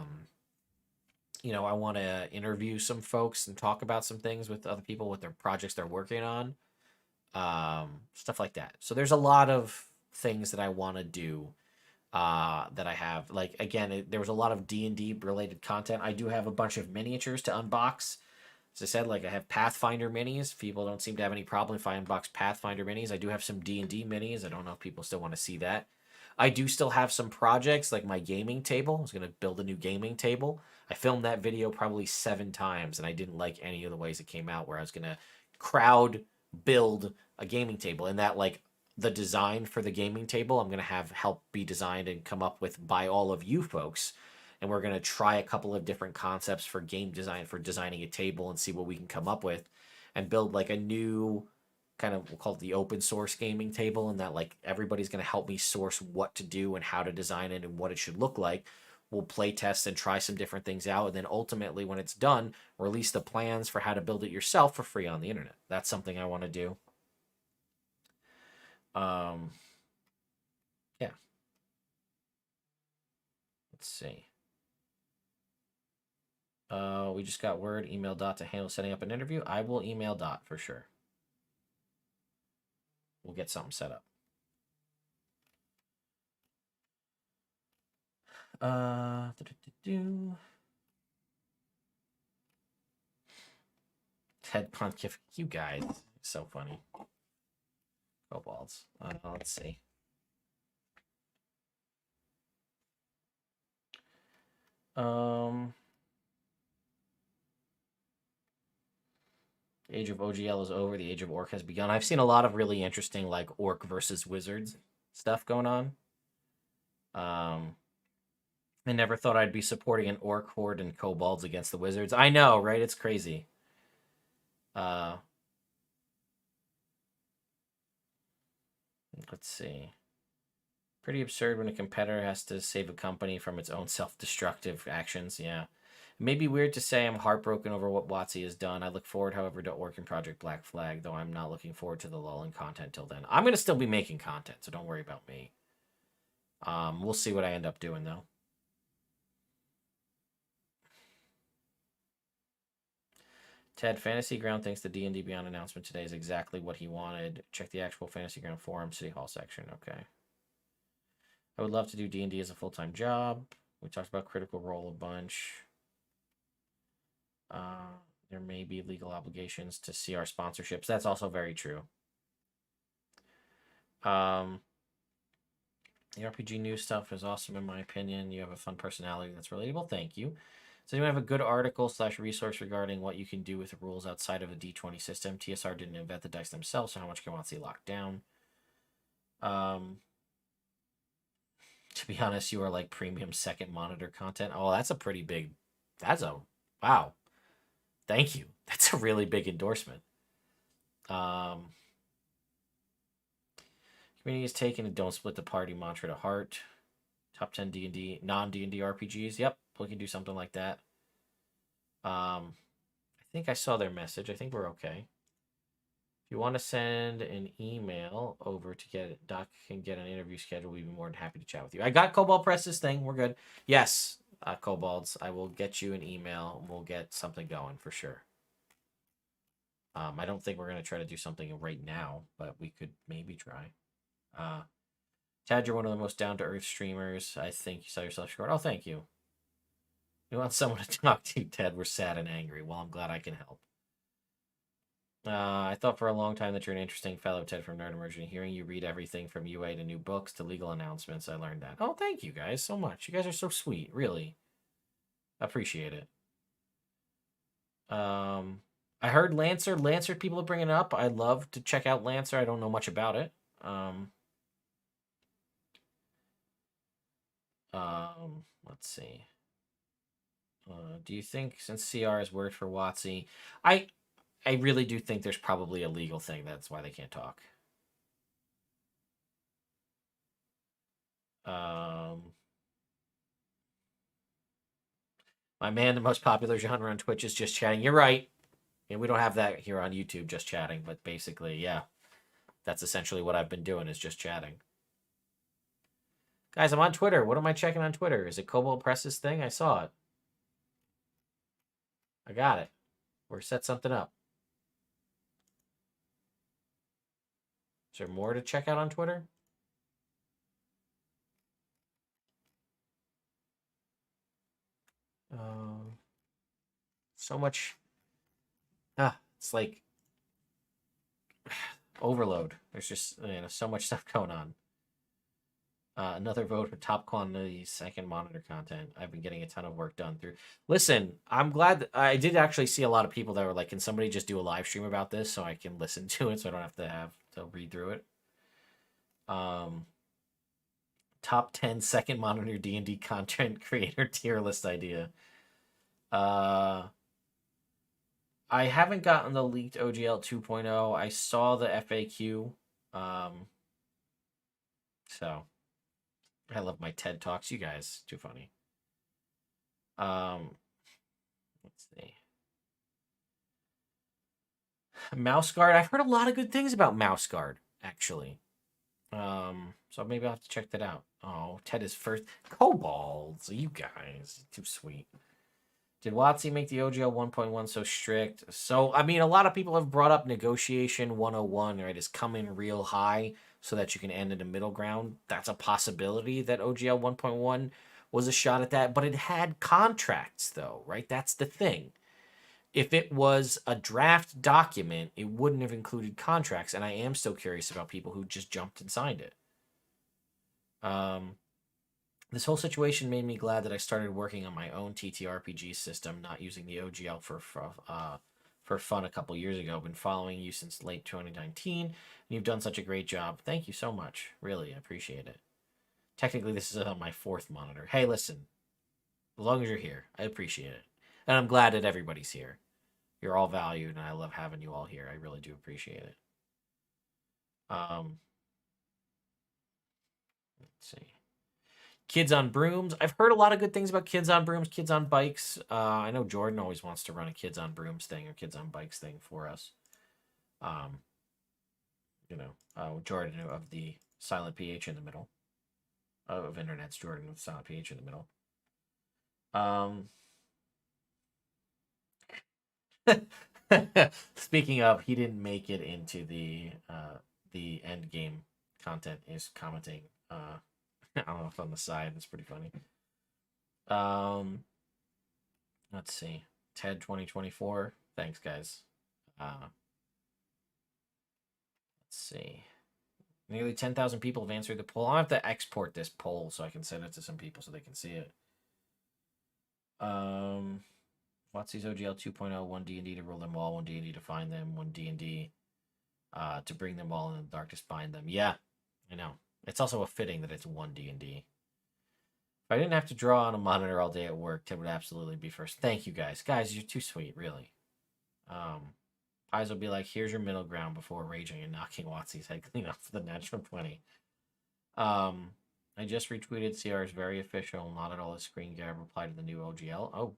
want to interview some folks and talk about some things with other people with their projects they're working on. Stuff like that. So there's a lot of things that I want to do that I have. Like, again, there was a lot of D&D related content. I do have a bunch of miniatures to unbox. As I said, I have Pathfinder minis. People don't seem to have any problem if I unbox Pathfinder minis. I do have some D&D minis. I don't know if people still want to see that. I do still have some projects, like my gaming table. I was going to build a new gaming table. I filmed that video probably 7 times, and I didn't like any of the ways it came out, where I was going to crowd build a gaming table. And that, the design for the gaming table, I'm going to have help be designed and come up with by all of you folks. and we're going to try a couple of different concepts for game design, for designing a table, and see what we can come up with and build like a new kind of, we'll call it the open source gaming table, and that like everybody's going to help me source what to do and how to design it and what it should look like. We'll play test and try some different things out, and then ultimately when it's done, release the plans for how to build it yourself for free on the internet. That's something I want to do. Yeah. Let's see. We just got word, email Dot to handle setting up an interview. I will email Dot for sure. We'll get something set up. Ted Pontiff, you guys, so funny. Kobolds. Let's see. The age of OGL is over. The age of Orc has begun. I've seen a lot of really interesting, like, Orc versus Wizards stuff going on. I never thought I'd be supporting an Orc horde and Kobolds against the Wizards. I know, right? It's crazy. Let's see. Pretty absurd when a competitor has to save a company from its own self-destructive actions. Yeah. It may be weird to say I'm heartbroken over what WotC has done. I look forward, however, to Orc and Project Black Flag, though I'm not looking forward to the lull in content till then. I'm going to still be making content, so don't worry about me. We'll see what I end up doing, though. Ted, Fantasy Ground thinks the D&D Beyond announcement today is exactly what he wanted. Check the actual Fantasy Ground forum, City Hall section. Okay. I would love to do D&D as a full-time job. We talked about Critical Role a bunch. There may be legal obligations to CR sponsorships. That's also very true. The RPG news stuff is awesome in my opinion. You have a fun personality that's relatable. Thank you. So you have a good article / resource regarding what you can do with the rules outside of a D20 system. TSR didn't invent the dice themselves, so how much can WotC lock down? To be honest, you are like premium second monitor content. Oh, that's a pretty big, wow. Thank you. That's a really big endorsement. Community is taken and don't split the party mantra to heart. Top 10 D&D, non-D&D RPGs. Yep, we can do something like that. I think I saw their message. I think we're okay. If you want to send an email over to get Doc can get an interview schedule, we'd be more than happy to chat with you. I got Cobalt Press's thing. We're good. Yes, Kobolds. I will get you an email. We'll get something going for sure. I don't think we're going to try to do something right now, but we could maybe try. Tad, you're one of the most down-to-earth streamers. I think you saw yourself scored. Oh, thank you. You want someone to talk to, Ted? We're sad and angry. Well, I'm glad I can help. I thought for a long time that you're an interesting fellow, Ted from Nerd Immersion. Hearing you read everything from UA to new books to legal announcements, I learned that. Oh, thank you guys so much. You guys are so sweet, really. Appreciate it. I heard Lancer. Lancer people are bringing it up. I'd love to check out Lancer. I don't know much about it. Let's see. Do you think since CR is word for WotC, I really do think there's probably a legal thing. That's why they can't talk. My man, the most popular genre on Twitch is just chatting. You're right. And we don't have that here on YouTube, just chatting. But basically, yeah. That's essentially what I've been doing is just chatting. Guys, I'm on Twitter. What am I checking on Twitter? Is it Cobalt Press's thing? I saw it. I got it. Or set something up. Is there more to check out on Twitter? So much. It's like overload. There's just so much stuff going on. Another vote for top quantity second monitor content. I've been getting a ton of work done through. Listen, I'm glad that I did actually see a lot of people that were like, can somebody just do a live stream about this so I can listen to it so I don't have to read through it. Top top 10 second monitor D&D content creator tier list idea. I haven't gotten the leaked OGL 2.0. I saw the FAQ. So I love my TED Talks. You guys, too funny. Let's see. Mouse Guard. I've heard a lot of good things about Mouse Guard, actually. So maybe I'll have to check that out. Oh, Ted is first. Kobolds, you guys, too sweet. Did WotC make the OGL 1.1 so strict? So, I mean, a lot of people have brought up negotiation 101, right? Is come in real high so that you can end in a middle ground. That's a possibility that OGL 1.1 was a shot at that, but it had contracts, though, right? That's the thing. If it was a draft document, it wouldn't have included contracts, and I am still curious about people who just jumped and signed it. This whole situation made me glad that I started working on my own TTRPG system, not using the OGL for fun a couple years ago. Been following you since late 2019, and you've done such a great job. Thank you so much. Really, I appreciate it. Technically, this is on my 4th monitor. Hey, listen, as long as you're here, I appreciate it. And I'm glad that everybody's here. You're all valued, and I love having you all here. I really do appreciate it. Let's see. Kids on Brooms. I've heard a lot of good things about Kids on Brooms, Kids on Bikes. I know Jordan always wants to run a Kids on Brooms thing or Kids on Bikes thing for us. Jordan of the Silent PH in the middle. Of Internet's Jordan with Silent PH in the middle. Speaking of, he didn't make it into the end game content. Is commenting I don't know if on the side. It's pretty funny. Let's see. TED 2024. Thanks, guys. Let's see. Nearly 10,000 people have answered the poll. I'll have to export this poll so I can send it to some people so they can see it. WotC's OGL 2.0, 1 D&D to rule them all, 1 D&D to find them, 1 D&D to bring them all in the darkness, find them. Yeah, I know. It's also a fitting that it's 1 D&D. If I didn't have to draw on a monitor all day at work, Ted would absolutely be first. Thank you, guys. Guys, you're too sweet, really. Eyes will be like, here's your middle ground before raging and knocking WotC's head clean off the natural 20. I just retweeted CR is very official, not at all a screen grab reply to the new OGL. Oh.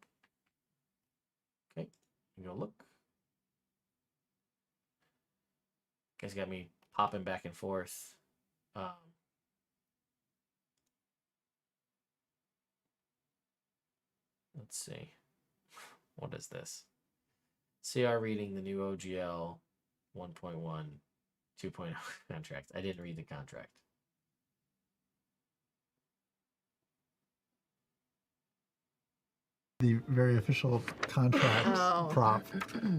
Okay, go look. Guys got me popping back and forth. Let's see. What is this? CR reading the new OGL 1.1, 2.0 contract. I didn't read the contract. The very official contract prop.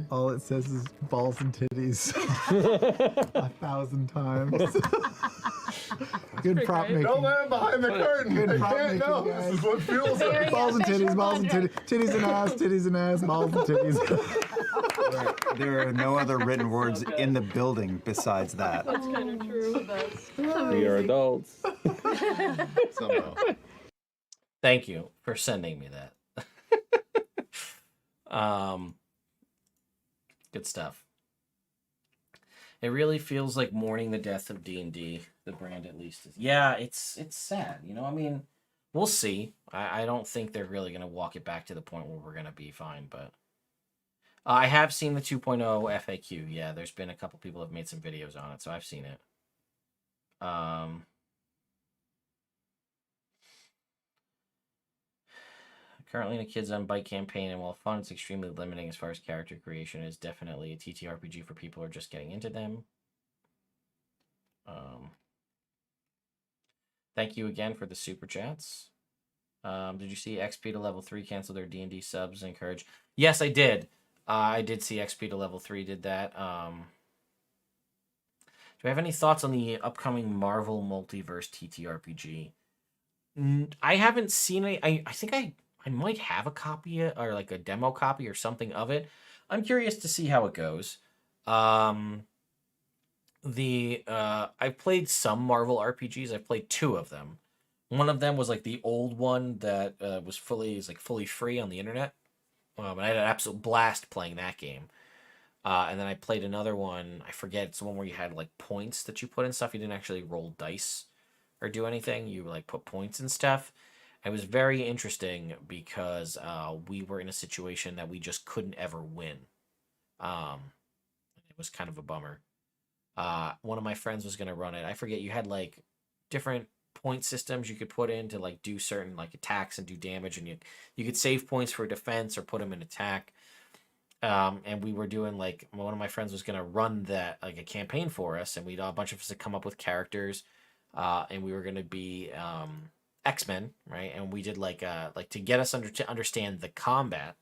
All it says is balls and titties 1,000 times. Good prop making. No man behind the curtain. Good I prop can't making, know. guys. This is what feels like. Balls and titties, balls and titties, titties and ass, balls and titties. There are no other written words in the building besides that. That's kind of true. We are adults. Somehow. Thank you for sending me that. Good stuff. It really feels like mourning the death of D&D. The brand, at least, is. Yeah, it's sad. You know, I mean, we'll see. I don't think they're really gonna walk it back to the point where we're gonna be fine. But I have seen the 2.0 FAQ. Yeah, there's been a couple people have made some videos on it, so I've seen it. Currently in a Kids on Bike campaign, and while fun, it's extremely limiting as far as character creation. It is definitely a TTRPG for people who are just getting into them. Thank you again for the super chats. Did you see XP to level 3 cancel their D&D subs and encourage? Yes, I did. I did see XP to level 3 did that. Do I have any thoughts on the upcoming Marvel Multiverse TTRPG? I haven't seen it. I think I might have a copy or like a demo copy or something of it. I'm curious to see how it goes. I've played some Marvel RPGs. I've played 2 of them. One of them was like the old one that was fully free on the internet. And I had an absolute blast playing that game. And then I played another one. I forget. It's the one where you had like points that you put in stuff. You didn't actually roll dice or do anything. You like put points and stuff. It was very interesting because we were in a situation that we just couldn't ever win. It was kind of a bummer. One of my friends was gonna run it. I forget. You had like different point systems you could put in to like do certain like attacks and do damage, and you could save points for defense or put them in attack. And we were doing like one of my friends was gonna run that like a campaign for us, and a bunch of us had come up with characters, and we were gonna be X-Men, right? And we did like to get us to understand the combat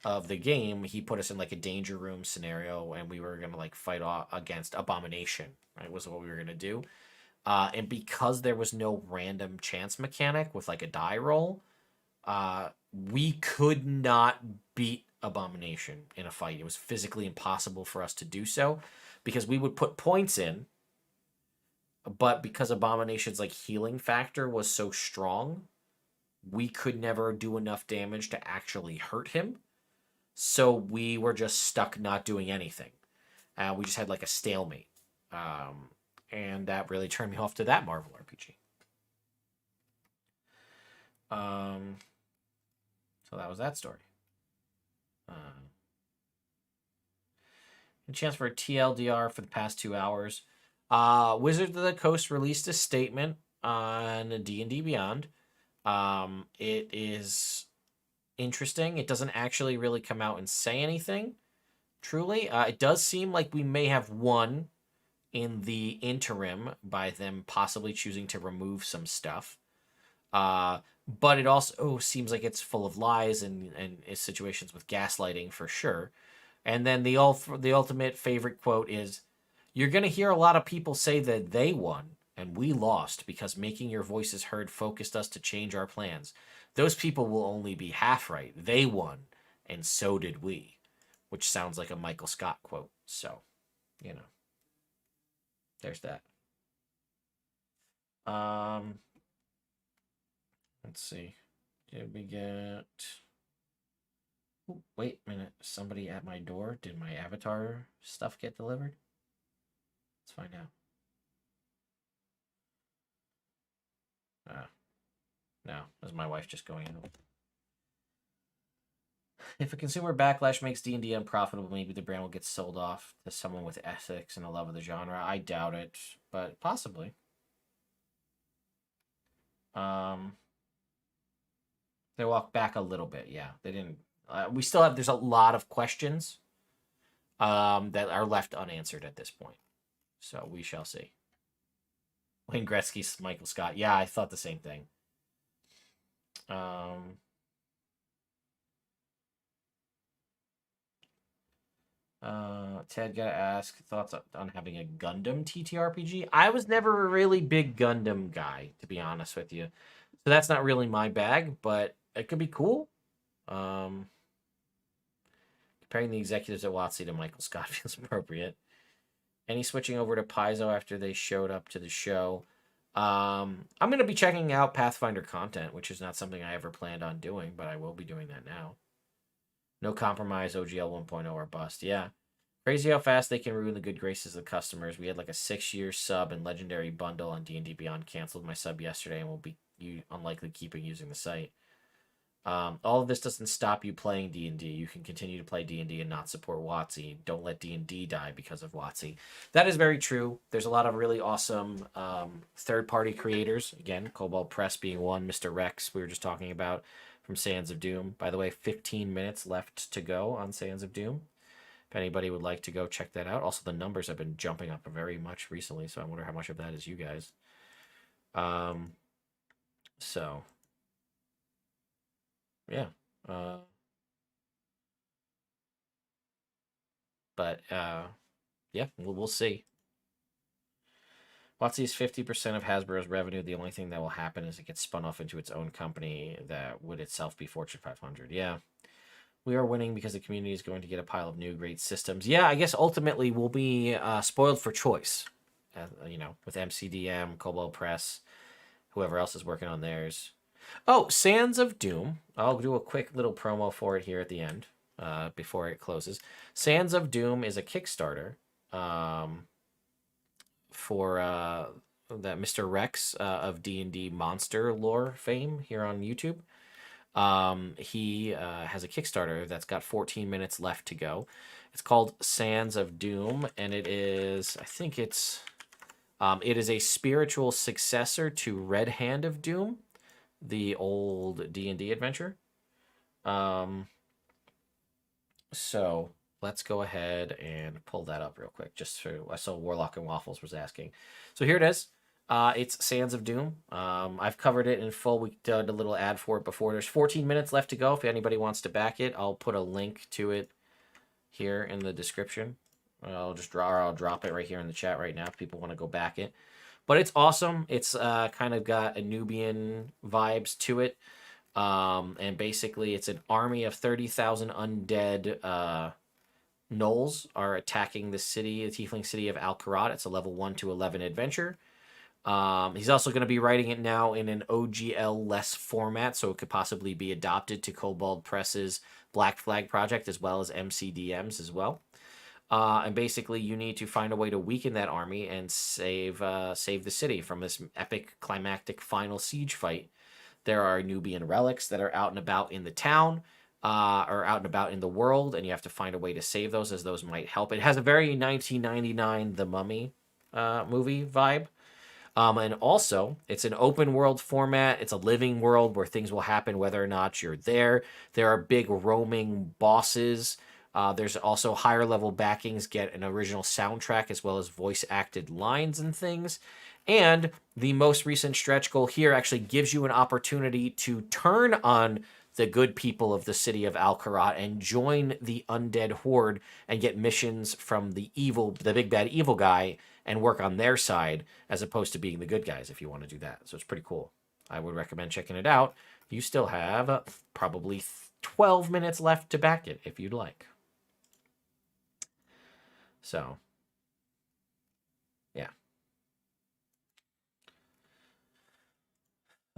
of the game. He put us in like a danger room scenario, and we were gonna like fight against Abomination. Right, was what we were gonna do. And because there was no random chance mechanic with like a die roll, we could not beat Abomination in a fight. It was physically impossible for us to do so because we would put points in, but because Abomination's like healing factor was so strong, we could never do enough damage to actually hurt him. So we were just stuck not doing anything. We just had like a stalemate. And that really turned me off to that Marvel RPG. So that was that story. A chance for a TLDR for the past 2 hours. Wizards of the Coast released a statement on D&D Beyond. It is interesting. It doesn't actually really come out and say anything, truly. It does seem like we may have won in the interim by them possibly choosing to remove some stuff. But it also seems like it's full of lies and situations with gaslighting for sure. And then the ultimate favorite quote is, "You're going to hear a lot of people say that they won and we lost because making your voices heard focused us to change our plans. Those people will only be half right. They won, and so did we," which sounds like a Michael Scott quote. So, you know, there's that. Let's see. Did we get... Ooh, wait a minute. Somebody at my door. Did my avatar stuff get delivered? Let's find out. No, that's my wife just going out. If a consumer backlash makes D&D unprofitable, maybe the brand will get sold off to someone with ethics and a love of the genre. I doubt it, but possibly. They walked back a little bit, yeah. They didn't... we still have... There's a lot of questions that are left unanswered at this point. So we shall see. Wayne Gretzky, Michael Scott. Yeah, I thought the same thing. Ted gotta ask thoughts on having a Gundam TTRPG. I was never a really big Gundam guy, to be honest with you. So that's not really my bag, but it could be cool. Comparing the executives at WotC to Michael Scott feels appropriate. Any switching over to Paizo after they showed up to the show? I'm going to be checking out Pathfinder content, which is not something I ever planned on doing, but I will be doing that now. No compromise, OGL 1.0 or bust. Yeah. Crazy how fast they can ruin the good graces of the customers. We had like a 6-year sub and legendary bundle on D&D Beyond. Canceled my sub yesterday and will be unlikely keeping using the site. All of this doesn't stop you playing D&D. You can continue to play D&D and not support WotC. Don't let D&D die because of WotC. That is very true. There's a lot of really awesome third-party creators. Again, Cobalt Press being one. Mr. Rex, we were just talking about, from Sands of Doom. By the way, 15 minutes left to go on Sands of Doom. If anybody would like to go check that out. Also, the numbers have been jumping up very much recently, so I wonder how much of that is you guys. So... yeah. Yeah, we'll see. WotC is 50% of Hasbro's revenue. The only thing that will happen is it gets spun off into its own company that would itself be Fortune 500. Yeah. We are winning because the community is going to get a pile of new great systems. Yeah, I guess ultimately we'll be spoiled for choice. You know, with MCDM, Cobalt Press, whoever else is working on theirs. Oh, Sands of Doom. I'll do a quick little promo for it here at the end, before it closes. Sands of Doom is a Kickstarter for that Mr. Rex of D&D monster lore fame here on YouTube. He has a Kickstarter that's got 14 minutes left to go. It's called Sands of Doom, and it is, I think it is a spiritual successor to Red Hand of Doom, the old D&D adventure. So let's go ahead and pull that up real quick. Just so I saw Warlock and Waffles was asking. So here it is. It's Sands of Doom. I've covered it in full. We did a little ad for it before. There's 14 minutes left to go. If anybody wants to back it, I'll put a link to it here in the description. I'll drop it right here in the chat right now if people want to go back it. But it's awesome. It's kind of got a Nubian vibes to it. And basically it's an army of 30,000 undead gnolls are attacking the city, the tiefling city of Al-Kharat. It's a level 1 to 11 adventure. He's also going to be writing it now in an OGL-less format, so it could possibly be adopted to Kobold Press's Black Flag project, as well as MCDMs as well. And basically, you need to find a way to weaken that army and save the city from this epic climactic final siege fight. There are Nubian relics that are out and about in the town, or out and about in the world, and you have to find a way to save those, as those might help. It has a very 1999 The Mummy movie vibe. And also, it's an open world format. It's a living world where things will happen whether or not you're there. There are big roaming bosses. There's also higher level backings, get an original soundtrack as well as voice acted lines and things. And the most recent stretch goal here actually gives you an opportunity to turn on the good people of the city of Al-Kharat and join the undead horde and get missions from the big bad evil guy and work on their side as opposed to being the good guys if you want to do that. So it's pretty cool. I would recommend checking it out. You still have probably 12 minutes left to back it if you'd like. So, yeah.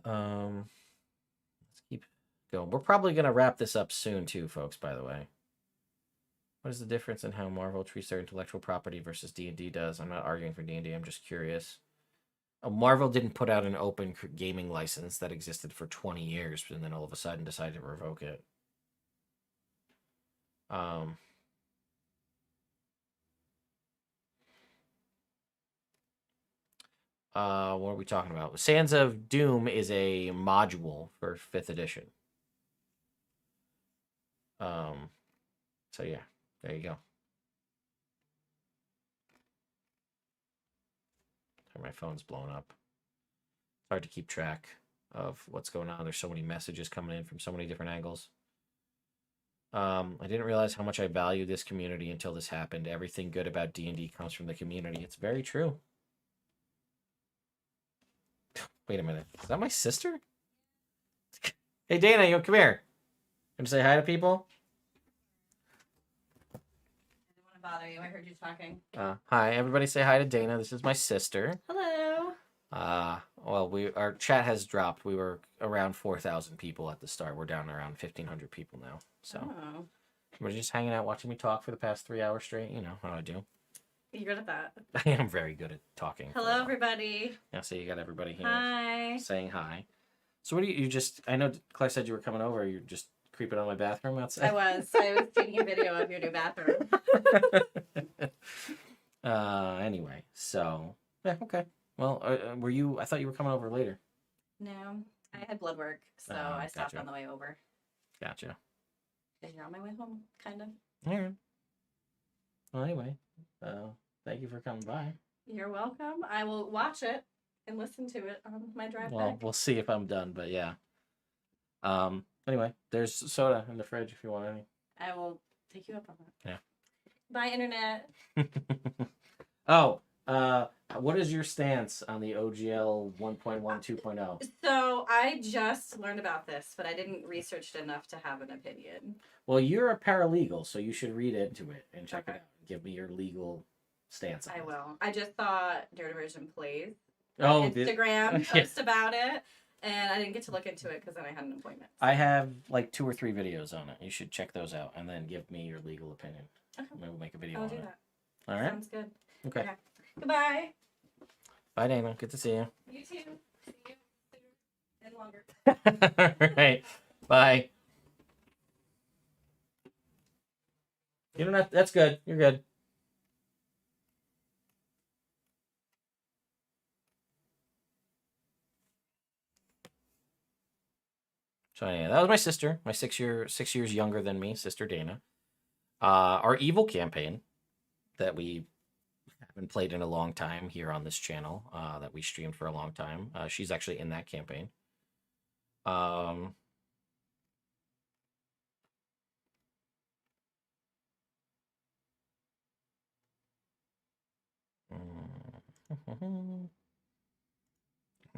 Let's keep going. We're probably going to wrap this up soon too, folks, by the way. What is the difference in how Marvel treats their intellectual property versus D&D does? I'm not arguing for D&D. I'm just curious. Marvel didn't put out an open gaming license that existed for 20 years and then all of a sudden decided to revoke it. What are we talking about? Sands of Doom is a module for 5th edition. So yeah, there you go. My phone's blowing up. It's hard to keep track of what's going on. There's so many messages coming in from so many different angles. I didn't realize how much I value this community until this happened. Everything good about D&D comes from the community. It's very true. Wait a minute. Is that my sister? Hey, Dana, you come here. Gonna say hi to people? I didn't want to bother you. I heard you talking. Hi, everybody say hi to Dana. This is my sister. Hello. Well, our chat has dropped. We were around 4,000 people at the start. We're down around 1,500 people now. So we're just hanging out, watching me talk for the past 3 hours straight. You know how I do. You're good at that. I am very good at talking. Hello, everybody. Yeah, so you got everybody here Hi. saying hi. So what do you just? I know Claire said you were coming over. You're just creeping on my bathroom outside. I was taking a video of your new bathroom. Anyway, so yeah, okay. Well, were you? I thought you were coming over later. No, I had blood work, so I stopped on the way over. Gotcha. You're on my way home, kind of. All right. Well, anyway, thank you for coming by. You're welcome. I will watch it and listen to it on my drive Well, back. we'll see if I'm done, but yeah. Anyway, there's soda in the fridge if you want any. I will take you up on that. Yeah. Bye, internet. Oh, what is your stance on the OGL 1.1 2.0? So I just learned about this, but I didn't research it enough to have an opinion. Well, you're a paralegal, so you should read into it and check Okay. it out. Give me your legal stance on I it. will. I just thought Immersion plays Oh, Instagram yeah. post about it, and I didn't get to look into it because then I had an appointment. I have like 2 or 3 videos on it. You should check those out and then give me your legal opinion. Okay. Maybe we'll make a video I'll on do it. that. All right. Sounds good. Okay. Goodbye. Bye, Dana. Good to see you. You too. See you sooner and longer. All right. Bye. You don't have. That's good. You're good. So yeah, that was my sister, my 6 years younger than me, sister Dana. Our evil campaign that we haven't played in a long time here on this channel, that we streamed for a long time. She's actually in that campaign. A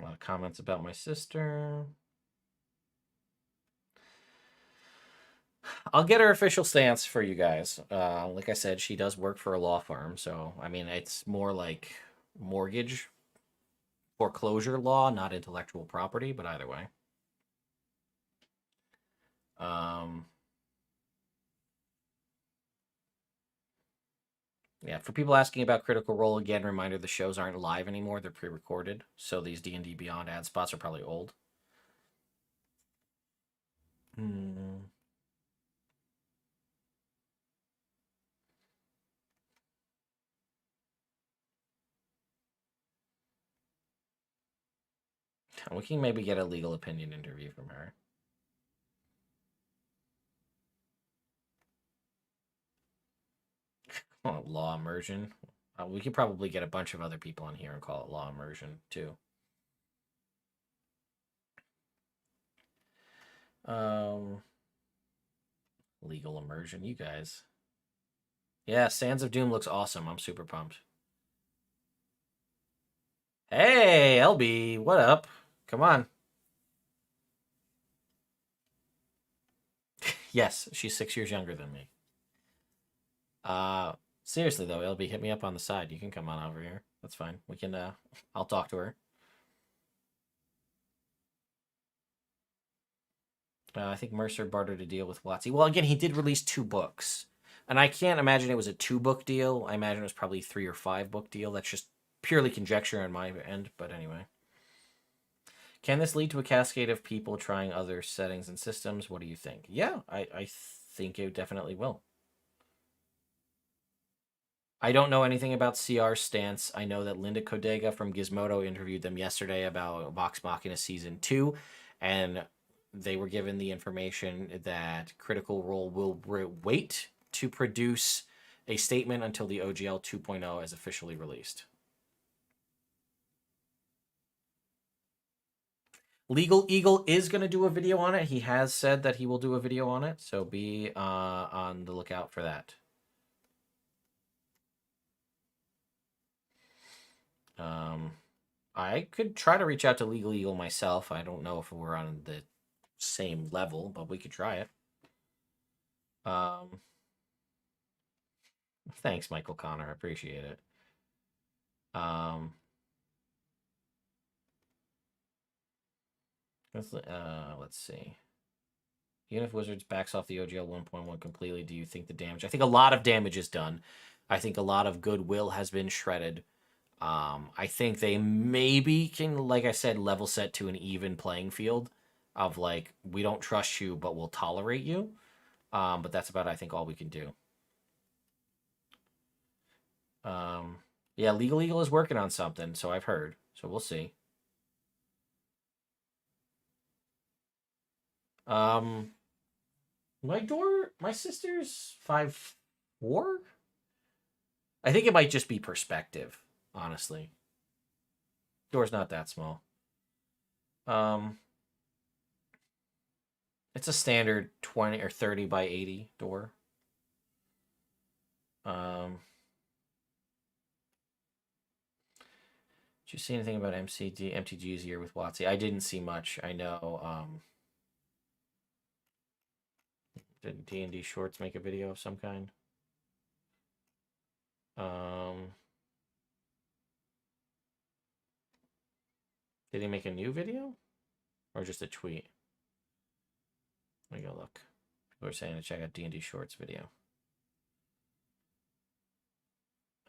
lot of comments about my sister. I'll get her official stance for you guys. Like I said, she does work for a law firm, so I mean it's more like mortgage foreclosure law, not intellectual property, but either way. Yeah, for people asking about Critical Role, again, reminder, the shows aren't live anymore. They're pre-recorded, so these D&D Beyond ad spots are probably old. We can maybe get a legal opinion interview from her. Oh, law immersion. We could probably get a bunch of other people on here and call it law immersion too. Legal immersion, you guys. Yeah, Sands of Doom looks awesome. I'm super pumped. Hey, LB, what up? Come on. Yes, she's 6 years younger than me. Seriously though, LB, hit me up on the side. You can come on over here. That's fine. We can, I'll talk to her. I think Mercer bartered a deal with WotC. Well, again, he did release 2 books. And I can't imagine it was a 2-book deal. I imagine it was probably 3 or 5 book deal. That's just purely conjecture on my end, but anyway. Can this lead to a cascade of people trying other settings and systems? What do you think? Yeah, I think it definitely will. I don't know anything about CR's stance. I know that Linda Codega from Gizmodo interviewed them yesterday about Vox Machina Season 2, and they were given the information that Critical Role will wait to produce a statement until the OGL 2.0 is officially released. Legal Eagle is going to do a video on it. He has said that he will do a video on it, so be on the lookout for that. I could try to reach out to Legal Eagle myself. I don't know if we're on the same level, but we could try it. Thanks, Michael Connor. I appreciate it. Let's see. Even if Wizards backs off the OGL 1.1 completely, do you think the damage? I think a lot of damage is done. I think a lot of goodwill has been shredded. I think they maybe can, like I said, level set to an even playing field of like, we don't trust you, but we'll tolerate you. But that's about, I think, all we can do. Yeah, Legal Eagle is working on something, so I've heard. So we'll see. My sister's 5'4". I think it might just be perspective, honestly. Door's not that small. It's a standard 20 or 30 by 80 door. Did you see anything about MTG's year with WotC? I didn't see much. I know. Did D&D Shorts make a video of some kind? Did he make a new video? Or just a tweet? Let me go look. People are saying to check out D&D Shorts video.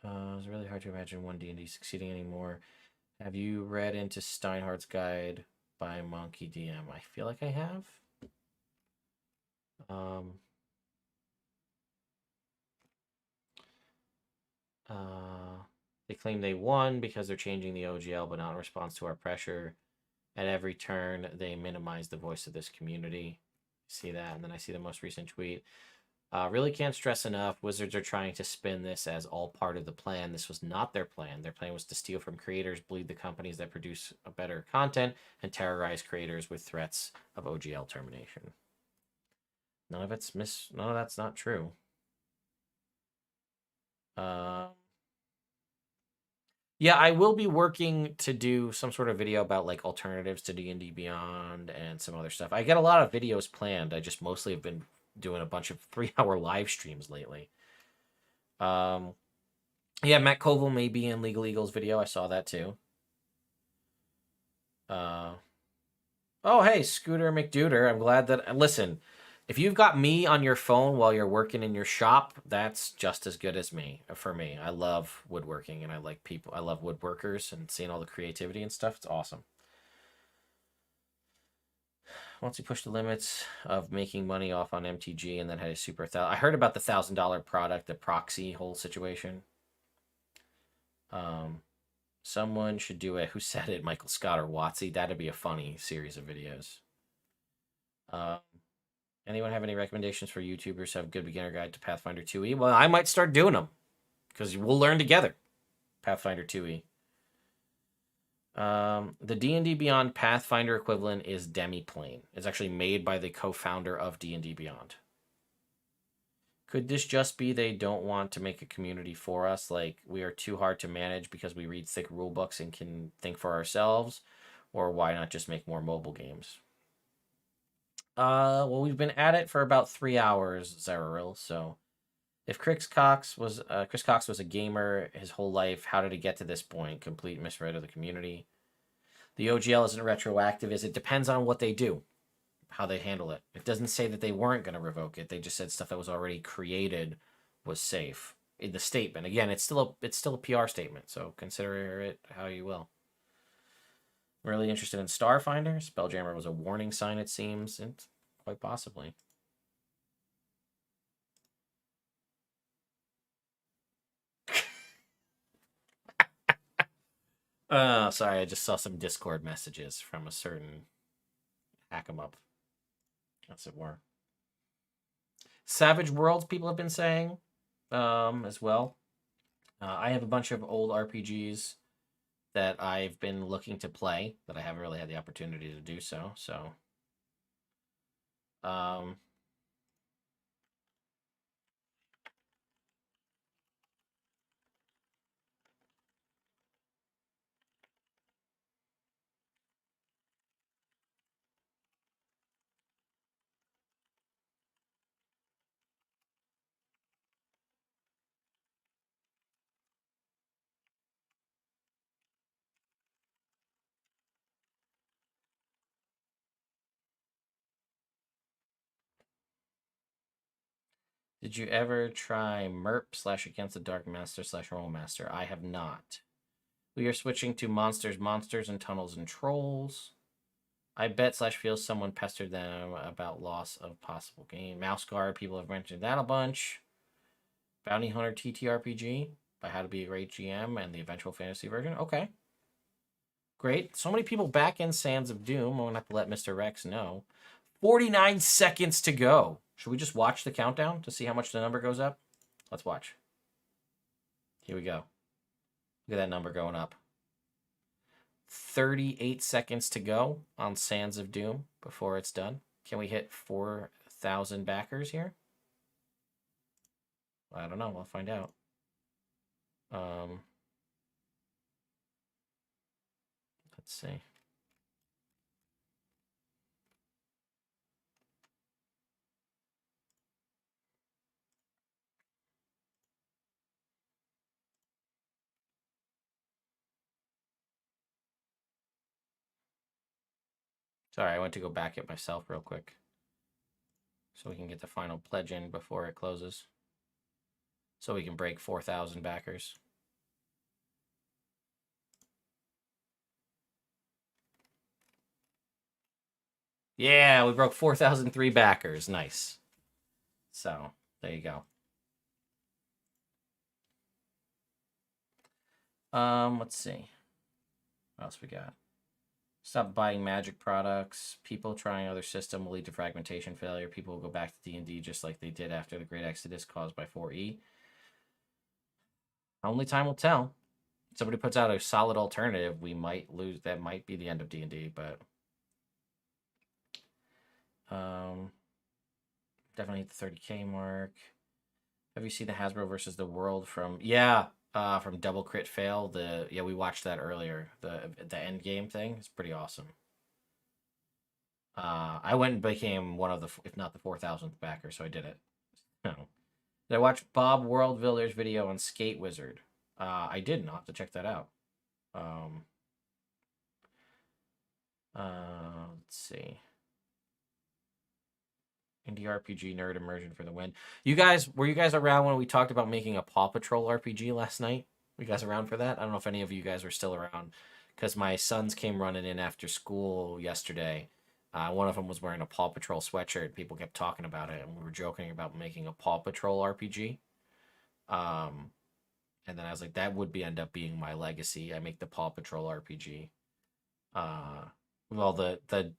It's really hard to imagine one D&D succeeding anymore. Have you read into Steinhardt's Guide by Monkey DM? I feel like I have. They claim they won because they're changing the OGL, but not in response to our pressure. At every turn, they minimize the voice of this community. See that? And then I see the most recent tweet. Really can't stress enough. Wizards are trying to spin this as all part of the plan. This was not their plan. Their plan was to steal from creators, bleed the companies that produce a better content, and terrorize creators with threats of OGL termination. None of that's not true. Yeah, I will be working to do some sort of video about like alternatives to D&D Beyond and some other stuff. I get a lot of videos planned. I just mostly have been doing a bunch of 3-hour live streams lately. Yeah, Matt Koval may be in Legal Eagles video. I saw that too. Oh, hey, Scooter McDuder. I'm glad that... Listen, if you've got me on your phone while you're working in your shop, that's just as good as me. For me, I love woodworking and I like people. I love woodworkers and seeing all the creativity and stuff. It's awesome. Once he pushed the limits of making money off on MTG and then had a super... I heard about the $1,000 product, the proxy whole situation. Someone should do a Who Said It, Michael Scott or WotC. That'd be a funny series of videos. Anyone have any recommendations for YouTubers who have a good beginner guide to Pathfinder 2e? Well, I might start doing them because we'll learn together. Pathfinder 2e. The D&D Beyond Pathfinder equivalent is Demiplane. It's actually made by the co-founder of D&D Beyond. Could this just be they don't want to make a community for us? Like, we are too hard to manage because we read thick rule books and can think for ourselves? Or why not just make more mobile games? Well, we've been at it for about 3 hours, Zeraril, so... If Chris Cox was a gamer his whole life, how did it get to this point? Complete misread of the community. The OGL isn't retroactive, it depends on what they do, how they handle it. It doesn't say that they weren't going to revoke it. They just said stuff that was already created was safe in the statement. Again, it's still a PR statement, so consider it how you will. I'm really interested in Starfinder. Spelljammer was a warning sign, it seems, and quite possibly. Sorry, I just saw some Discord messages from a certain hack 'em up, as it were. Savage Worlds, people have been saying, as well. I have a bunch of old RPGs that I've been looking to play, but I haven't really had the opportunity to do so, Did you ever try MERP / Against the Dark Master / Roll Master? I have not. We are switching to monsters, and tunnels and trolls. I bet / feel someone pestered them about loss of possible game. Mouse Guard, people have mentioned that a bunch. Bounty Hunter TTRPG by How to Be a Great GM and the eventual fantasy version. Okay. Great. So many people back in Sands of Doom. I'm going to have to let Mr. Rex know. 49 seconds to go. Should we just watch the countdown to see how much the number goes up? Let's watch. Here we go. Look at that number going up. 38 seconds to go on Sands of Doom before it's done. Can we hit 4,000 backers here? I don't know. We'll find out. Let's see. Sorry, I went to go back it myself real quick. So we can get the final pledge in before it closes. So we can break 4,000 backers. Yeah, we broke 4,003 backers. Nice. So, there you go. Let's see. What else we got? Stop buying Magic products. People trying other system will lead to fragmentation failure. People will go back to D&D just like they did after the Great Exodus caused by 4E. Only time will tell. If somebody puts out a solid alternative, we might lose. That might be the end of D&D, but definitely hit the 30K mark. Have you seen the Hasbro versus the World from from Double Crit Fail? We watched that earlier. The end game thing. It's pretty awesome. I went and became one of the, if not the 4,000th backer, so I did it. Did I watch Bob Worldvilder's video on Skate Wizard? I didn't. I'll have to check that out. Let's see. Indie RPG nerd immersion for the win. Were you guys around when we talked about making a Paw Patrol RPG last night? Were you guys around for that? I don't know if any of you guys were still around, because my sons came running in after school yesterday. One of them was wearing a Paw Patrol sweatshirt. People kept talking about it, and we were joking about making a Paw Patrol RPG. And then I was like, that would end up being my legacy. I make the Paw Patrol RPG. Well, the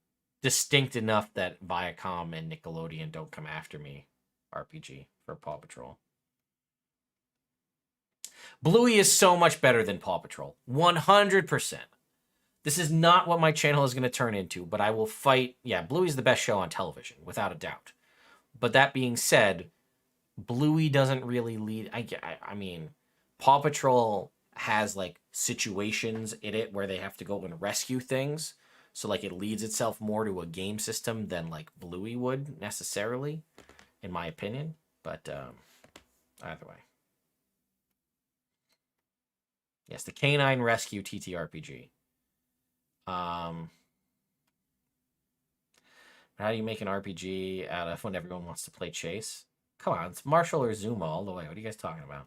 distinct enough that Viacom and Nickelodeon don't come after me RPG for Paw Patrol. Bluey is so much better than Paw Patrol. 100%. This is not what my channel is going to turn into, but I will fight. Yeah, Bluey's the best show on television, without a doubt. But that being said, Bluey doesn't really lead. I mean, Paw Patrol has like situations in it where they have to go and rescue things. So like it leads itself more to a game system than like Bluey would necessarily, in my opinion. But either way. Yes, the Canine Rescue TTRPG. How do you make an RPG out of when everyone wants to play chase? Come on, it's Marshall or Zuma all the way. What are you guys talking about?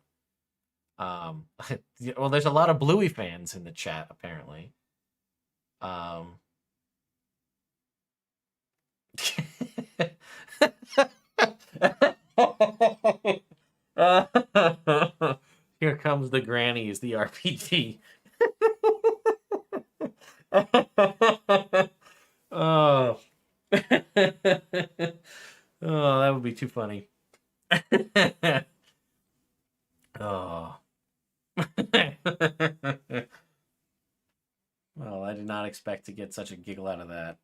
Well, there's a lot of Bluey fans in the chat, apparently. Here comes the grannies, the RPG. Oh. Oh, that would be too funny. Oh. Well, I did not expect to get such a giggle out of that.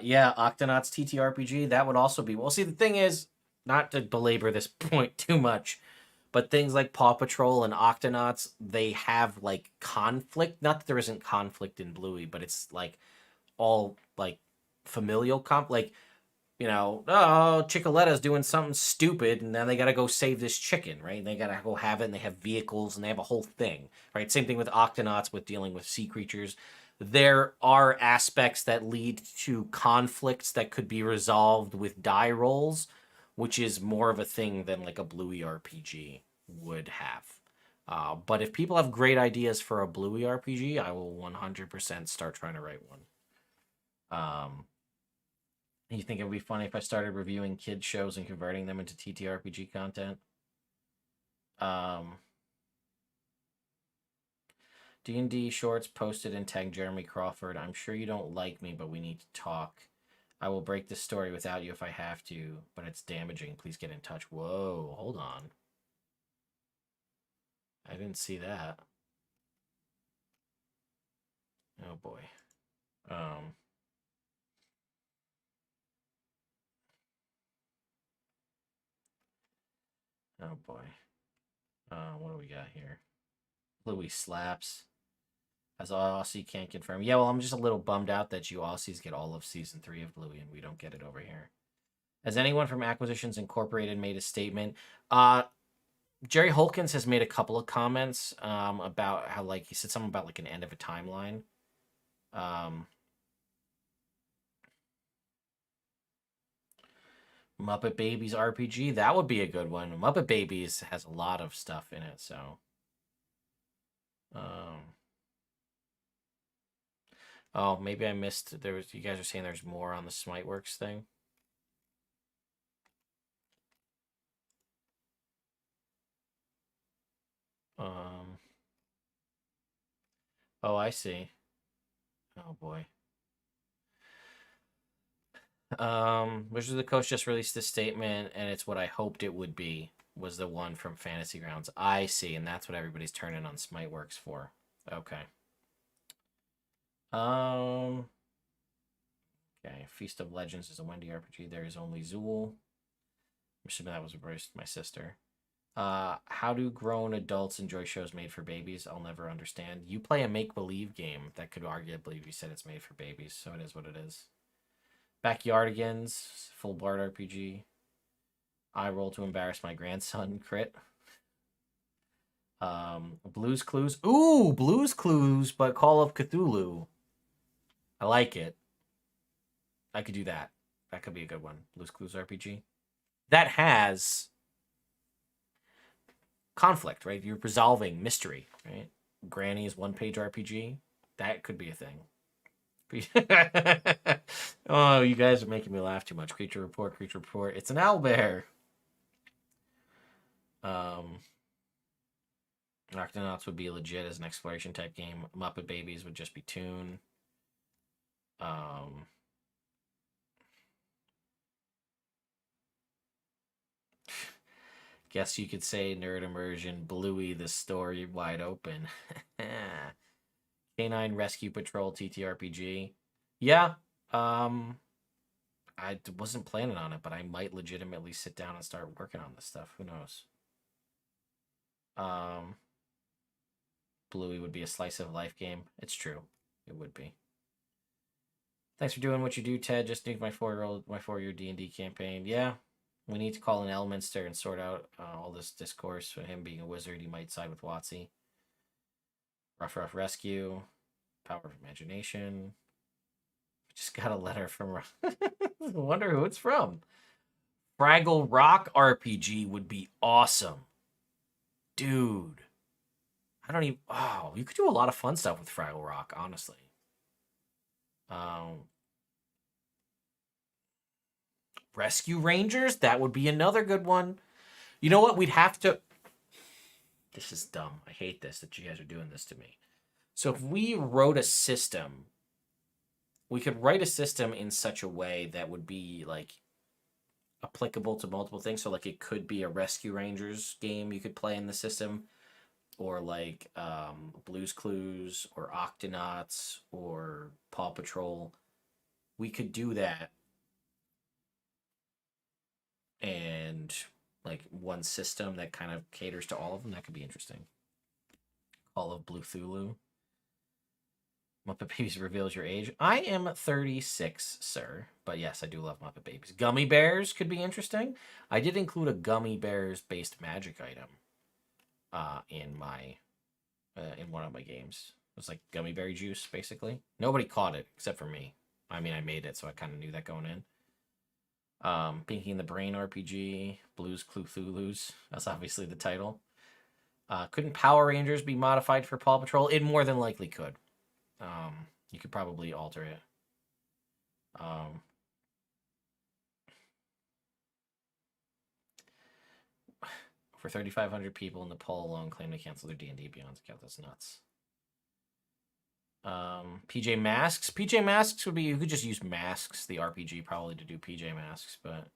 Yeah, Octonauts TTRPG, that would also be... Well, see, the thing is, not to belabor this point too much, but things like Paw Patrol and Octonauts, they have, like, conflict. Not that there isn't conflict in Bluey, but it's, like, all, like, familial like, you know, oh, Chicoletta's doing something stupid, and then they gotta go save this chicken, right? And they gotta go have it, and they have vehicles, and they have a whole thing, right? Same thing with Octonauts, with dealing with sea creatures. There are aspects that lead to conflicts that could be resolved with die rolls, which is more of a thing than like a Bluey RPG would have. But if people have great ideas for a Bluey RPG, I will 100% start trying to write one. You think it would be funny if I started reviewing kids shows and converting them into TTRPG content? D&D shorts posted and tagged Jeremy Crawford. I'm sure you don't like me, but we need to talk. I will break this story without you if I have to, but it's damaging. Please get in touch. Whoa, hold on. I didn't see that. Oh boy. Oh boy. What do we got here? Bluey slaps. As Aussie can't confirm. Yeah, well, I'm just a little bummed out that you Aussies get all of Season 3 of Bluey and we don't get it over here. Has anyone from Acquisitions Incorporated made a statement? Jerry Holkins has made a couple of comments about how, like, he said something about, like, an end of a timeline. Muppet Babies RPG. That would be a good one. Muppet Babies has a lot of stuff in it, so. Oh, maybe I missed. There was. You guys are saying there's more on the Smiteworks thing. Oh, I see. Oh boy. Wizards of the Coast just released this statement, and it's what I hoped it would be. Was the one from Fantasy Grounds. I see, and that's what everybody's turning on Smiteworks for. Okay. Okay. Feast of Legends is a Wendy RPG. There is only Zool. I'm assuming that was my sister. How do grown adults enjoy shows made for babies? I'll never understand. You play a make-believe game that could arguably be said it's made for babies, so it is what it is. Backyardigans, full Bard RPG. I roll to embarrass my grandson, crit. Blues Clues. Ooh, Blues Clues, but Call of Cthulhu. I like it. I could do that. That could be a good one. Blues Clues RPG. That has conflict, right? You're resolving mystery, right? Granny's one-page RPG. That could be a thing. Oh, you guys are making me laugh too much. Creature Report. It's an owlbear. Octonauts would be legit as an exploration type game. Muppet Babies would just be Toon. Guess you could say Nerd Immersion, Bluey, the story wide open. Canine Rescue Patrol TTRPG. Yeah. I wasn't planning on it, but I might legitimately sit down and start working on this stuff. Who knows? Bluey would be a slice of life game. It's true. It would be. Thanks for doing what you do, Ted. Just nuked my 4-year D&D campaign. Yeah. We need to call in Elminster and sort out all this discourse. For him being a wizard, he might side with WotC. Rough Rescue. Power of Imagination. Just got a letter from... I wonder who it's from. Fraggle Rock RPG would be awesome. Dude. I don't even... Oh, you could do a lot of fun stuff with Fraggle Rock, honestly. Rescue Rangers? That would be another good one. You know what? We'd have to... This is dumb. I hate this, that you guys are doing this to me. So if we wrote a system, we could write a system in such a way that would be, like, applicable to multiple things. So, like, it could be a Rescue Rangers game you could play in the system. Or, like, Blues Clues, or Octonauts, or Paw Patrol. We could do that. And, like, one system that kind of caters to all of them. That could be interesting. Call of Bluthulu. Muppet Babies reveals your age. I am 36, sir. But yes, I do love Muppet Babies. Gummy Bears could be interesting. I did include a Gummy Bears-based magic item in one of my games. It was like gummy berry juice, basically. Nobody caught it, except for me. I mean, I made it, so I kind of knew that going in. Pinky and the Brain RPG, Blues Cluthulus. That's obviously the title. Couldn't Power Rangers be modified for Paw Patrol? It more than likely could. You could probably alter it. For 3,500 people in Nepal alone claim to cancel their D&D Beyond account. That's nuts. PJ Masks. PJ Masks would be, you could just use Masks, the RPG, probably to do PJ Masks, but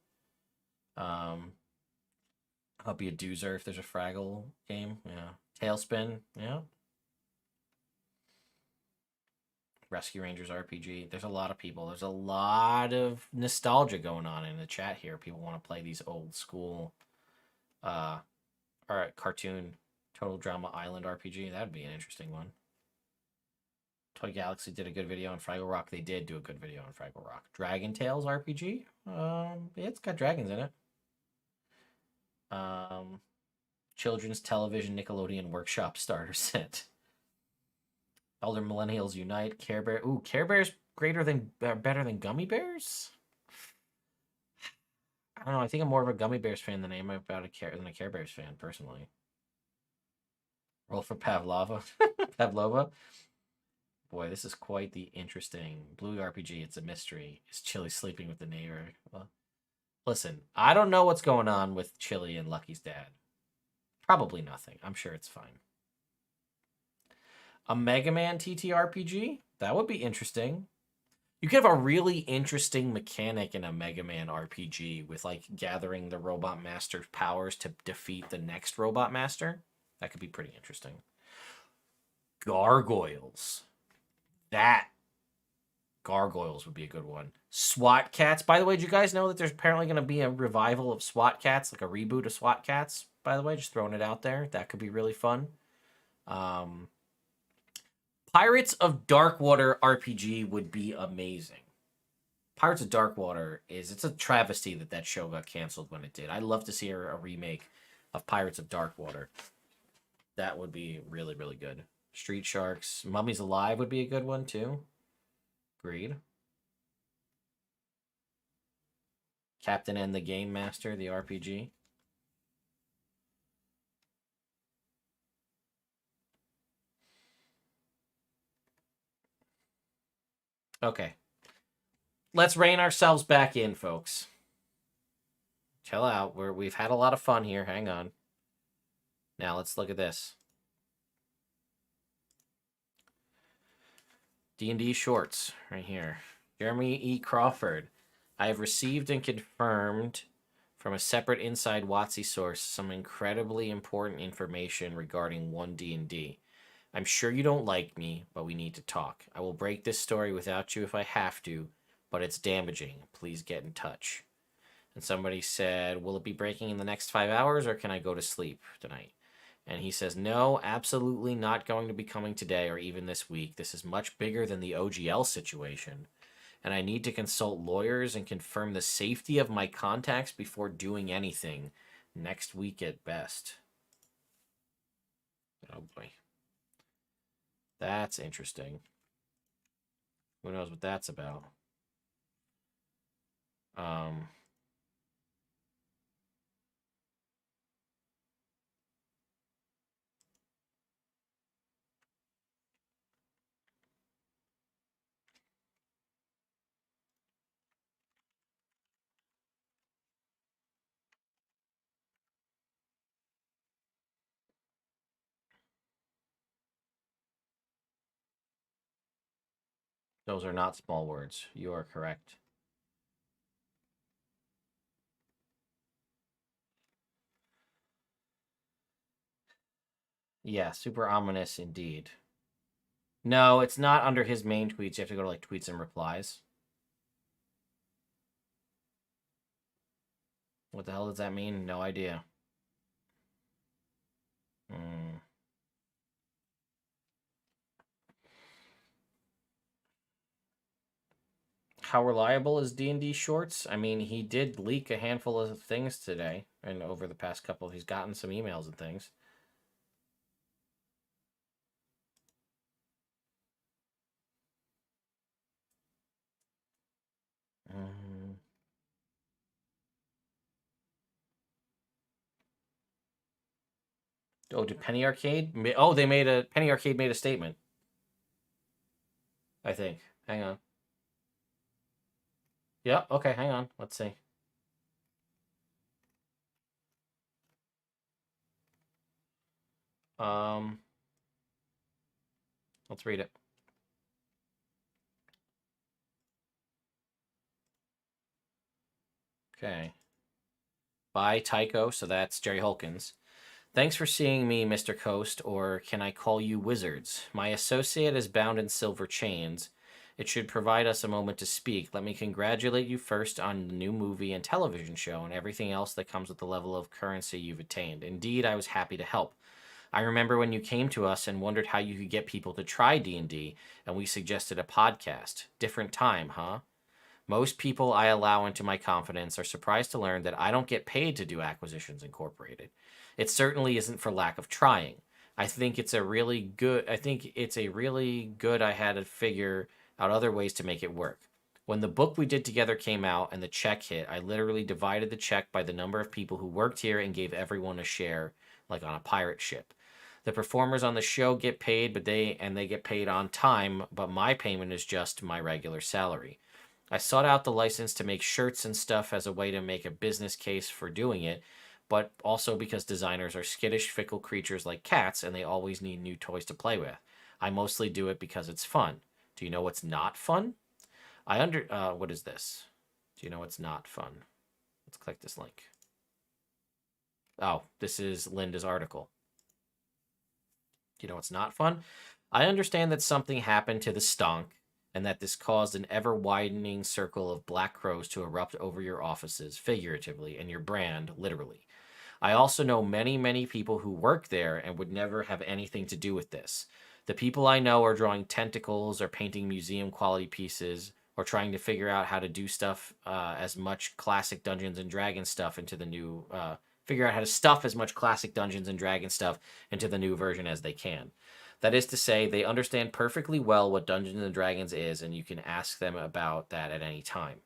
I'll be a doozer if there's a Fraggle game. Yeah. Tailspin. Yeah. Rescue Rangers RPG. There's a lot of people. There's a lot of nostalgia going on in the chat here. People want to play these old school cartoon Total Drama Island RPG. That'd be an interesting one. Toy Galaxy did a good video on Fraggle Rock. They did do a good video on Fraggle Rock. Dragon Tales RPG. Yeah, it's got dragons in it. Children's Television Nickelodeon Workshop Starter Set. Elder Millennials Unite. Care Bear. Ooh, Care Bear's better than Gummy Bears? I don't know. I think I'm more of a Gummy Bears fan than I am about than a Care Bears fan, personally. Roll for Pavlova. Pavlova. Boy, this is quite the interesting Blue RPG. It's a mystery. Is Chili sleeping with the neighbor? Well, listen, I don't know what's going on with Chili and Lucky's dad. Probably nothing. I'm sure it's fine. A Mega Man TTRPG? That would be interesting. You could have a really interesting mechanic in a Mega Man RPG with like gathering the Robot Master's powers to defeat the next Robot Master. That could be pretty interesting. Gargoyles. Gargoyles would be a good one. SWAT Cats. By the way, did you guys know that there's apparently going to be a revival of SWAT Cats, like a reboot of SWAT Cats? By the way, just throwing it out there. That could be really fun. Pirates of Darkwater RPG would be amazing. Pirates of Darkwater it's a travesty that show got canceled when it did. I'd love to see a remake of Pirates of Darkwater. That would be really, really good. Street Sharks. Mummies Alive would be a good one, too. Agreed. Captain and the Game Master, the RPG. Okay. Let's rein ourselves back in, folks. Chill out. We've had a lot of fun here. Hang on. Now, let's look at this. D&D shorts right here. Jeremy E. Crawford. I have received and confirmed from a separate inside WotC source some incredibly important information regarding 1D&D. I'm sure you don't like me, but we need to talk. I will break this story without you if I have to, but it's damaging. Please get in touch. And somebody said, will it be breaking in the next 5 hours, or can I go to sleep tonight? And he says, no, absolutely not going to be coming today or even this week. This is much bigger than the OGL situation. And I need to consult lawyers and confirm the safety of my contacts before doing anything. Next week at best. Oh boy. That's interesting. Who knows what that's about? Those are not small words. You are correct. Yeah, super ominous indeed. No, it's not under his main tweets. You have to go to like tweets and replies. What the hell does that mean? No idea. How reliable is D&D Shorts? I mean, he did leak a handful of things today, and over the past couple, he's gotten some emails and things. Oh, did Penny Arcade? Oh, Penny Arcade made a statement. I think. Hang on. Yeah, okay, hang on. Let's see. Let's read it. Okay. By Tycho, so that's Jerry Holkins. Thanks for seeing me, Mr. Coast, or can I call you Wizards? My associate is bound in silver chains. It should provide us a moment to speak. Let me congratulate you first on the new movie and television show and everything else that comes with the level of currency you've attained. Indeed, I was happy to help. I remember when you came to us and wondered how you could get people to try D&D, and we suggested a podcast. Different time, huh? Most people I allow into my confidence are surprised to learn that I don't get paid to do Acquisitions Incorporated. It certainly isn't for lack of trying. I think it's a really good I had to figure out other ways to make it work. When the book we did together came out and the check hit, I literally divided the check by the number of people who worked here and gave everyone a share, like on a pirate ship. The performers on the show get paid, but they get paid on time, but my payment is just my regular salary. I sought out the license to make shirts and stuff as a way to make a business case for doing it, but also because designers are skittish, fickle creatures like cats, and they always need new toys to play with. I mostly do it because it's fun. Do you know what's not fun? What is this? Do you know what's not fun? Let's click this link. Oh, this is Linda's article. Do you know what's not fun? I understand that something happened to the stonk, and that this caused an ever-widening circle of black crows to erupt over your offices, figuratively, and your brand, literally. I also know many, many people who work there and would never have anything to do with this. The people I know are drawing tentacles or painting museum-quality pieces or trying to figure out how to do stuff as much classic Dungeons and Dragons stuff into the new... figure out how to stuff as much classic Dungeons and Dragons stuff into the new version as they can. That is to say, they understand perfectly well what Dungeons and Dragons is, and you can ask them about that at any time.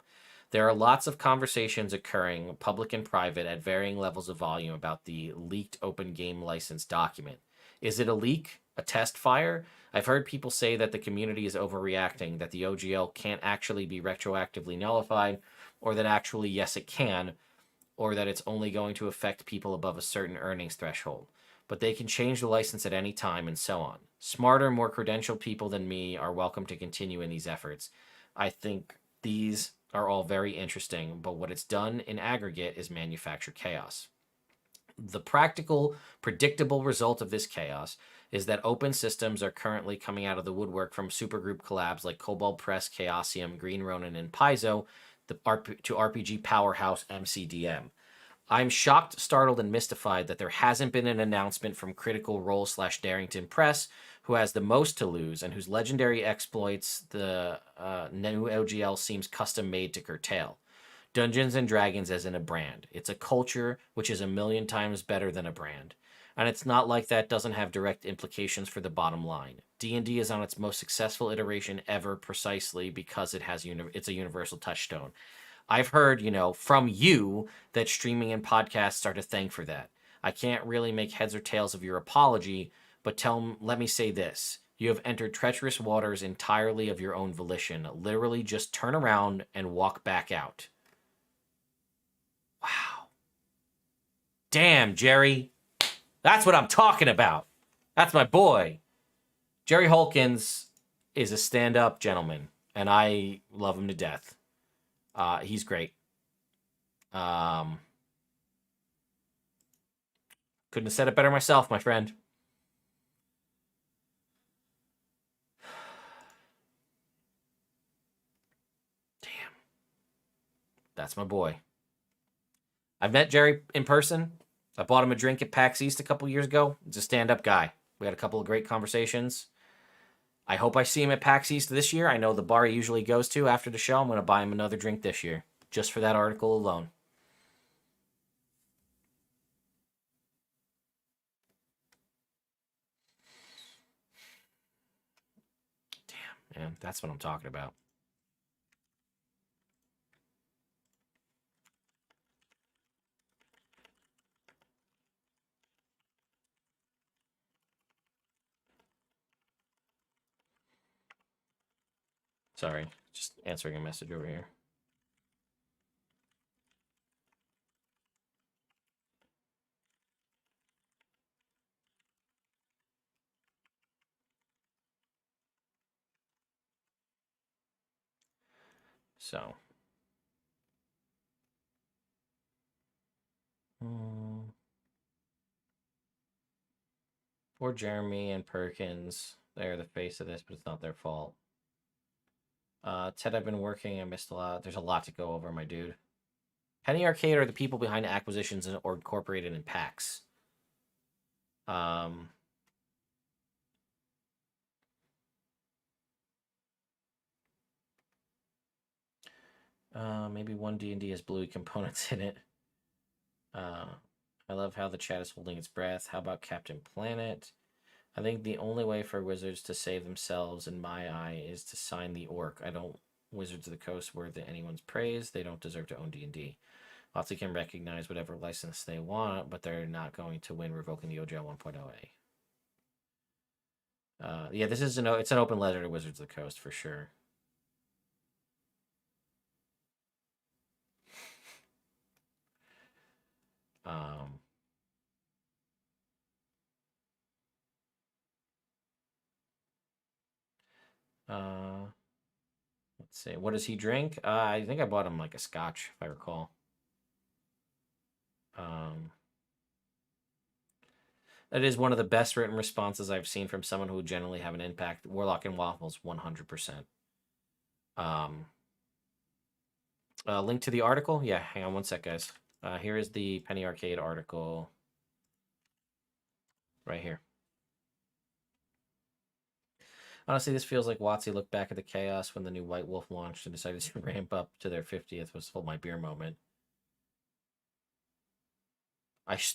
There are lots of conversations occurring, public and private, at varying levels of volume about the leaked open game license document. Is it a leak? A test fire? I've heard people say that the community is overreacting, that the OGL can't actually be retroactively nullified, or that actually, yes, it can, or that it's only going to affect people above a certain earnings threshold. But they can change the license at any time, and so on. Smarter, more credentialed people than me are welcome to continue in these efforts. I think these are all very interesting, but what it's done in aggregate is manufacture chaos. The practical, predictable result of this chaos is that open systems are currently coming out of the woodwork from supergroup collabs like Cobalt Press, Chaosium, Green Ronin, and Paizo to RPG powerhouse MCDM. I'm shocked, startled, and mystified that there hasn't been an announcement from Critical Role/Darrington Press, who has the most to lose and whose legendary exploits the new OGL seems custom made to curtail. Dungeons and Dragons isn't a brand. It's a culture, which is a million times better than a brand. And it's not like that doesn't have direct implications for the bottom line. D&D is on its most successful iteration ever precisely because it's a universal touchstone. I've heard, from you that streaming and podcasts are to thank for that. I can't really make heads or tails of your apology, but let me say this. You have entered treacherous waters entirely of your own volition. Literally just turn around and walk back out. Wow. Damn, Jerry. That's what I'm talking about. That's my boy. Jerry Holkins is a stand-up gentleman, and I love him to death. He's great. Couldn't have said it better myself, my friend. Damn. That's my boy. I've met Jerry in person. I bought him a drink at PAX East a couple years ago. He's a stand-up guy. We had a couple of great conversations. I hope I see him at PAX East this year. I know the bar he usually goes to after the show. I'm going to buy him another drink this year, just for that article alone. Damn, man, that's what I'm talking about. Sorry, just answering a message over here. So. Poor Jeremy and Perkins. They're the face of this, but it's not their fault. Ted, I've been working. I missed a lot. There's a lot to go over, my dude. Penny Arcade are the people behind acquisitions or incorporated in PAX. Maybe one D&D has bluey components in it. I love how the chat is holding its breath. How about Captain Planet? I think the only way for wizards to save themselves, in my eye, is to sign the orc. I don't Wizards of the Coast worthy anyone's praise. They don't deserve to own D&D. WotC can recognize whatever license they want, but they're not going to win revoking the OGL 1.0A. Yeah, this is it's an open letter to Wizards of the Coast for sure. Let's see. What does he drink? I think I bought him like a scotch, if I recall. That is one of the best written responses I've seen from someone who would generally have an impact. Warlock and Waffles, 100%. Link to the article? Yeah, hang on one sec, guys. Here is the Penny Arcade article. Right here. Honestly, this feels like WotC looked back at the chaos when the new White Wolf launched and decided to ramp up to their 50th was Hold My Beer moment.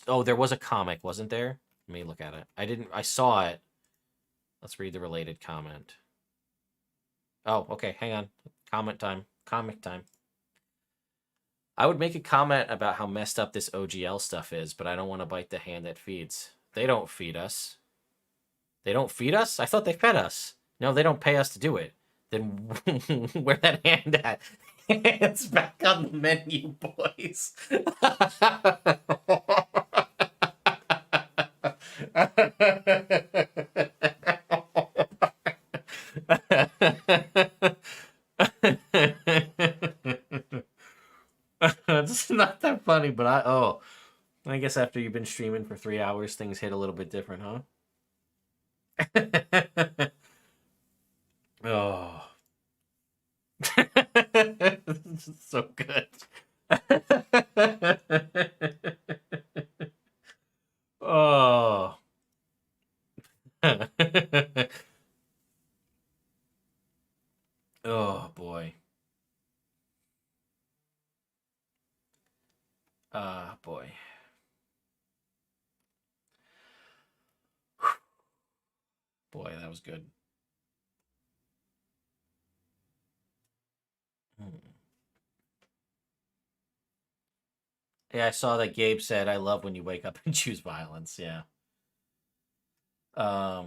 Oh, there was a comic, wasn't there? Let me look at it. I saw it. Let's read the related comment. Oh, okay, hang on. Comment time. Comic time. I would make a comment about how messed up this OGL stuff is, but I don't want to bite the hand that feeds. They don't feed us. They don't feed us? I thought they fed us. No, they don't pay us to do it. Then where that hand at? It's back on the menu, boys. It's not that funny, but I guess after you've been streaming for 3 hours, things hit a little bit different, huh? Oh. This is so good. Oh. Oh, boy. Boy. Boy, that was good. Yeah, I saw that Gabe said, I love when you wake up and choose violence. Yeah. By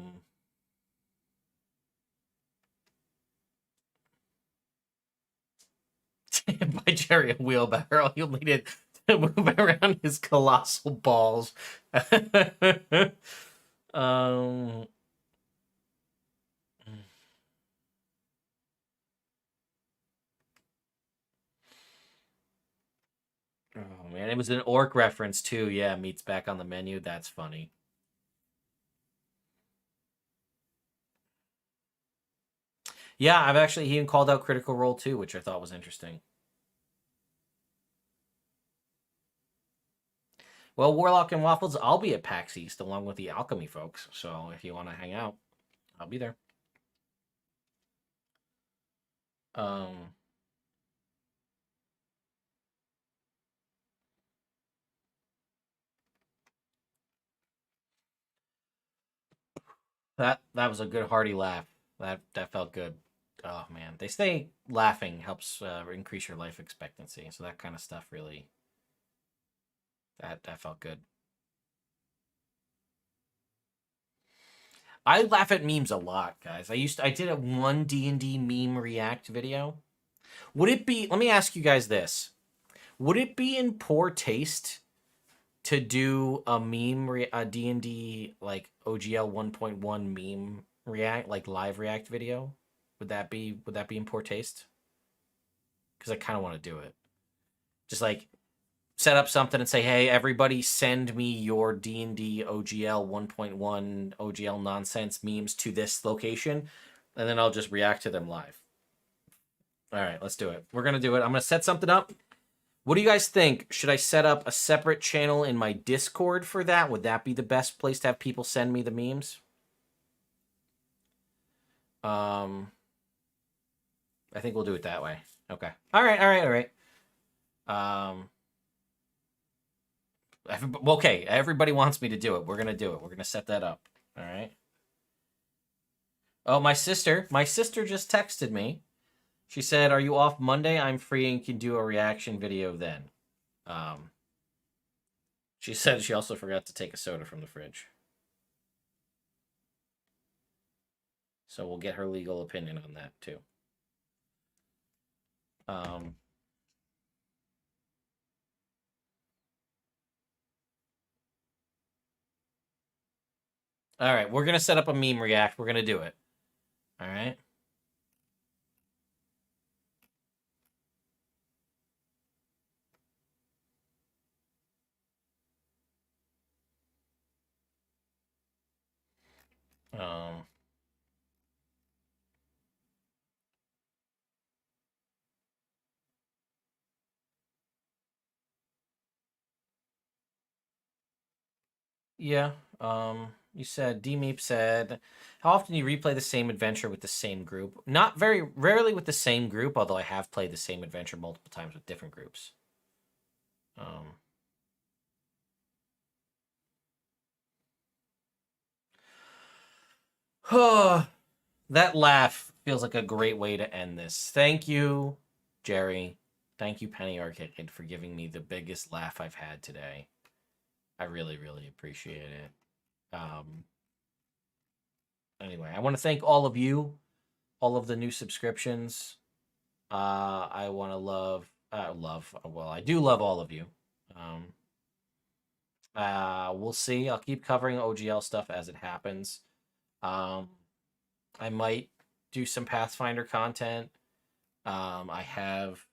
Jerry a wheelbarrow. You'll need it to move around his colossal balls. Oh man, it was an orc reference too. Yeah, meat's back on the menu. That's funny. Yeah, I've actually he even called out Critical Role too, which I thought was interesting. Well, Warlock and Waffles, I'll be at PAX East along with the Alchemy folks. So if you want to hang out, I'll be there. That was a good hearty laugh. That felt good. Oh man, they say laughing helps increase your life expectancy. So that kind of stuff really. That felt good. I laugh at memes a lot, guys. I did a one D&D meme react video. Would it be? Let me ask you guys this: would it be in poor taste to do a meme a D&D like OGL 1.1 meme react like live react video? Would that be in poor taste? Because I kind of want to do it. Just like set up something and say, hey, everybody send me your D&D OGL 1.1 OGL nonsense memes to this location, and then I'll just react to them live. All right, let's do it. We're going to do it. I'm going to set something up. What do you guys think? Should I set up a separate channel in my Discord for that? Would that be the best place to have people send me the memes? I think we'll do it that way. Okay. All right. Okay, everybody wants me to do it. We're going to do it. We're going to set that up. All right. Oh, my sister just texted me She said, "Are you off Monday? I'm free and can do a reaction video then." She said she also forgot to take a soda from the fridge. So we'll get her legal opinion on that too. All right, we're gonna set up a meme react. We're gonna do it. All right. Um. Yeah. You said D-Meep said, "How often do you replay the same adventure with the same group?" Not very rarely with the same group, although I have played the same adventure multiple times with different groups. That laugh feels like a great way to end this. Thank you, Jerry. Thank you, Penny Arcade, for giving me the biggest laugh I've had today. I really, really appreciate it. Anyway, I want to thank all of you, all of the new subscriptions. I want to well, I do love all of you. We'll see. I'll keep covering OGL stuff as it happens. I might do some Pathfinder content. I have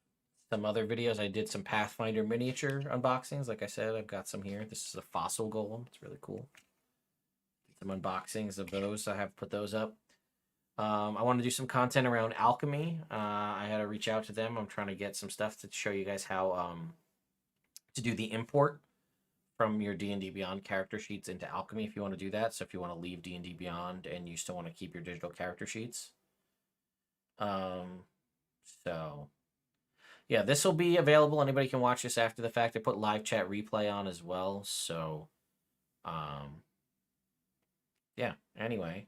some other videos. I did some Pathfinder miniature unboxings. Like I said, I've got some here. This is a fossil golem. It's really cool. Some unboxings of those. I have put those up. I want to do some content around alchemy. I had to reach out to them. I'm trying to get some stuff to show you guys how to do the import from your D&D Beyond character sheets into alchemy if you want to do that. So if you want to leave D&D Beyond and you still want to keep your digital character sheets. So yeah, this will be available. Anybody can watch this after the fact. I put live chat replay on as well. So yeah, anyway.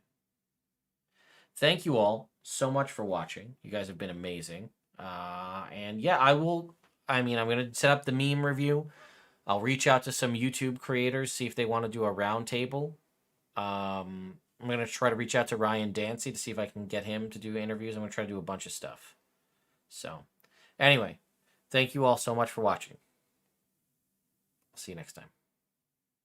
Thank you all so much for watching. You guys have been amazing. And yeah, I'm going to set up the meme review. I'll reach out to some YouTube creators, see if they want to do a roundtable. I'm going to try to reach out to Ryan Dancy to see if I can get him to do interviews. I'm going to try to do a bunch of stuff. So, anyway, thank you all so much for watching. I'll see you next time.